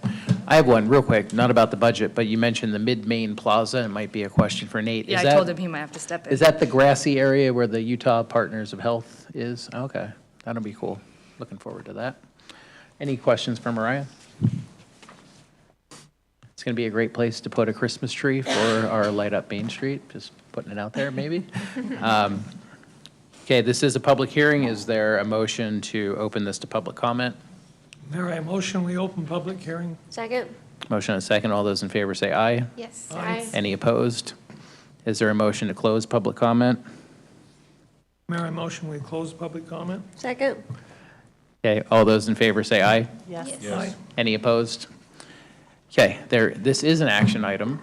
I have one real quick, not about the budget, but you mentioned the Mid-Main Plaza. It might be a question for Nate. Yeah, I told him he might have to step in. Is that the grassy area where the Utah Partners of Health is? Okay, that'll be cool. Looking forward to that. Any questions for Mariah? It's going to be a great place to put a Christmas tree for our Light Up Main Street. Just putting it out there, maybe. Okay, this is a public hearing. Is there a motion to open this to public comment? Mayor, I motion we open public hearing. Second? Motion and a second. All those in favor say aye. Yes. Aye. Aye. Any opposed? Is there a motion to close public comment? Mayor, I motion we close public comment. Second. Okay, all those in favor say aye. Yes. Aye. Any opposed? Okay, this is an action item,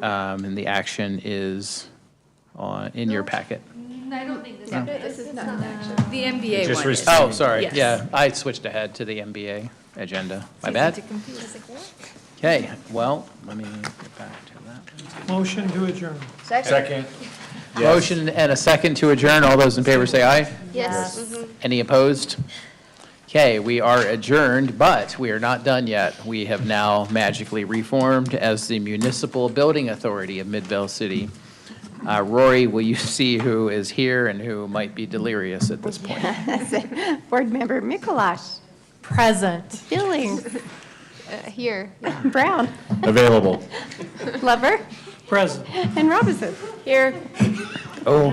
and the action is in your packet. I don't think This is not an action. The MBA Just one. rest- Oh, sorry, Yes. yeah, I switched ahead to the MBA agenda. My bad. Okay, well, let me get back to that. Motion to adjourn. Second. Motion and a second to adjourn. All those in favor say aye. Yes. Any opposed? Okay, we are adjourned, but we are not done yet. We have now magically reformed as the Municipal Building Authority of Midvale City. Rory, will you see who is here and who might be delirious at this point? Board Member Mikuláš. Present. Billings. Here. Brown. Available. Glover. Present. And Robinson. Here. Oh,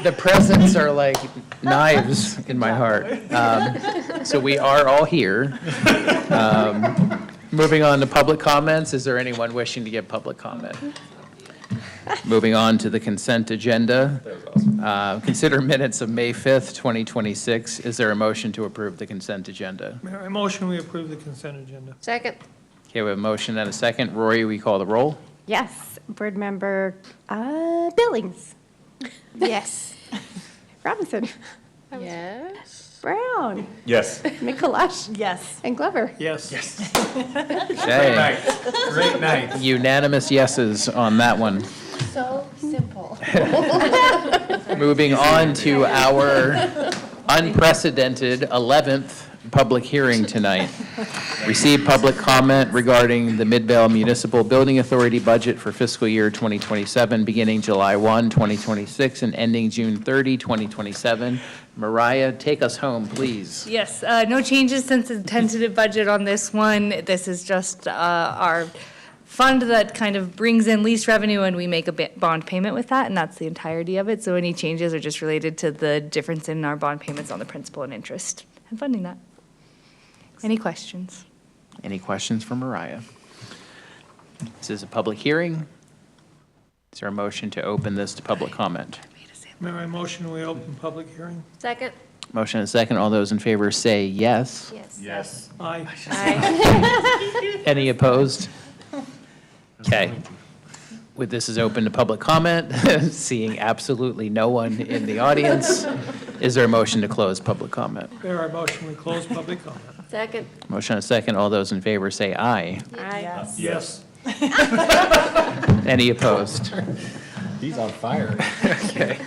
the presents are like knives in my heart. So we are all here. Moving on to public comments. Is there anyone wishing to give public comment? Moving on to the consent agenda. Consider minutes of May 5th, 2026. Is there a motion to approve the consent agenda? Mayor, I motion we approve the consent agenda. Second. Okay, we have a motion and a second. Rory, we call the roll? Yes. Board Member Billings. Yes. Robinson. Yes. Brown. Yes. Mikuláš. Yes. And Glover. Yes. Okay. Great night. Unanimous yeses on that one. So simple. Moving on to our unprecedented 11th public hearing tonight. Receive public comment regarding the Midvale Municipal Building Authority budget for fiscal year 2027, beginning July 1, 2026, and ending June 30, 2027. Mariah, take us home, please. Yes, no changes since the tentative budget on this one. This is just our fund that kind of brings in lease revenue, and we make a bond payment with that, and that's the entirety of it. So any changes are just related to the difference in our bond payments on the principal and interest and funding that. Any questions? Any questions for Mariah? This is a public hearing. Is there a motion to open this to public comment? Mayor, I motion we open public hearing. Second. Motion and second. All those in favor say yes. Yes. Yes. Aye. Any opposed? Okay. With this is open to public comment, seeing absolutely no one in the audience. Is there a motion to close public comment? Mayor, I motion we close public comment. Second. Motion and second. All those in favor say aye. Aye. Yes. Any opposed? He's on fire. Okay.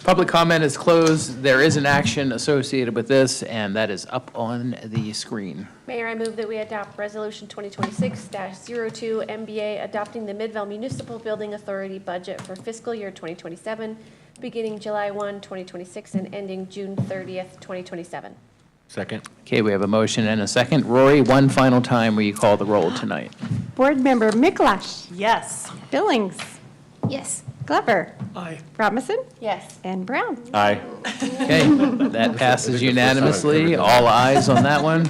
Public comment is closed. There is an action associated with this, and that is up on the screen. Mayor, I move that we adopt Resolution 2026-02 MBA adopting the Midvale Municipal Building Authority budget for fiscal year 2027, beginning July 1, 2026, and ending June 30th, 2027. Second. Okay, we have a motion and a second. Rory, one final time, will you call the roll tonight? Board Member Mikuláš. Yes. Billings. Yes. Glover. Aye. Robinson. Yes. And Brown. Aye. Okay, that passes unanimously. All ayes on that one.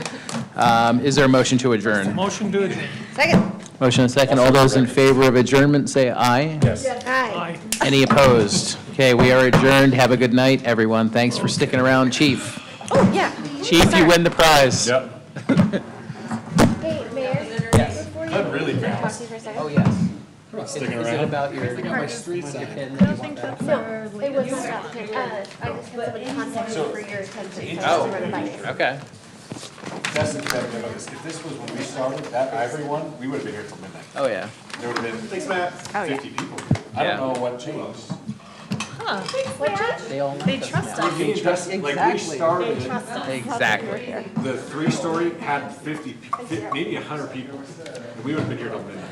Is there a motion to adjourn? Motion to adjourn. Second. Motion and second. All those in favor of adjournment, say aye. Yes. Aye. Aye. Any opposed? Okay, we are adjourned. Have a good night, everyone. Thanks for sticking around. Chief. Oh, yeah. Chief, you win the prize. Yep. Hey, Mayor? Yes. Before you really can I talk fast. to you for a second? Oh, yes. Sticking Is it around. about your pin that you want back? No, it was not about him. I just had somebody contact me for your attention. so I Oh, just run it by you. okay. That's the thing about this. If this was when we started, that Ivory one, we would have been here till midnight. Oh, yeah. There would have been, thanks, Matt, Oh, yeah. 50 people here. I Yeah. don't know what changed. They all They trust us. We trust, like, we Exactly. started, Exactly. the 3-story had 50, maybe 100 people. We would have been here till midnight.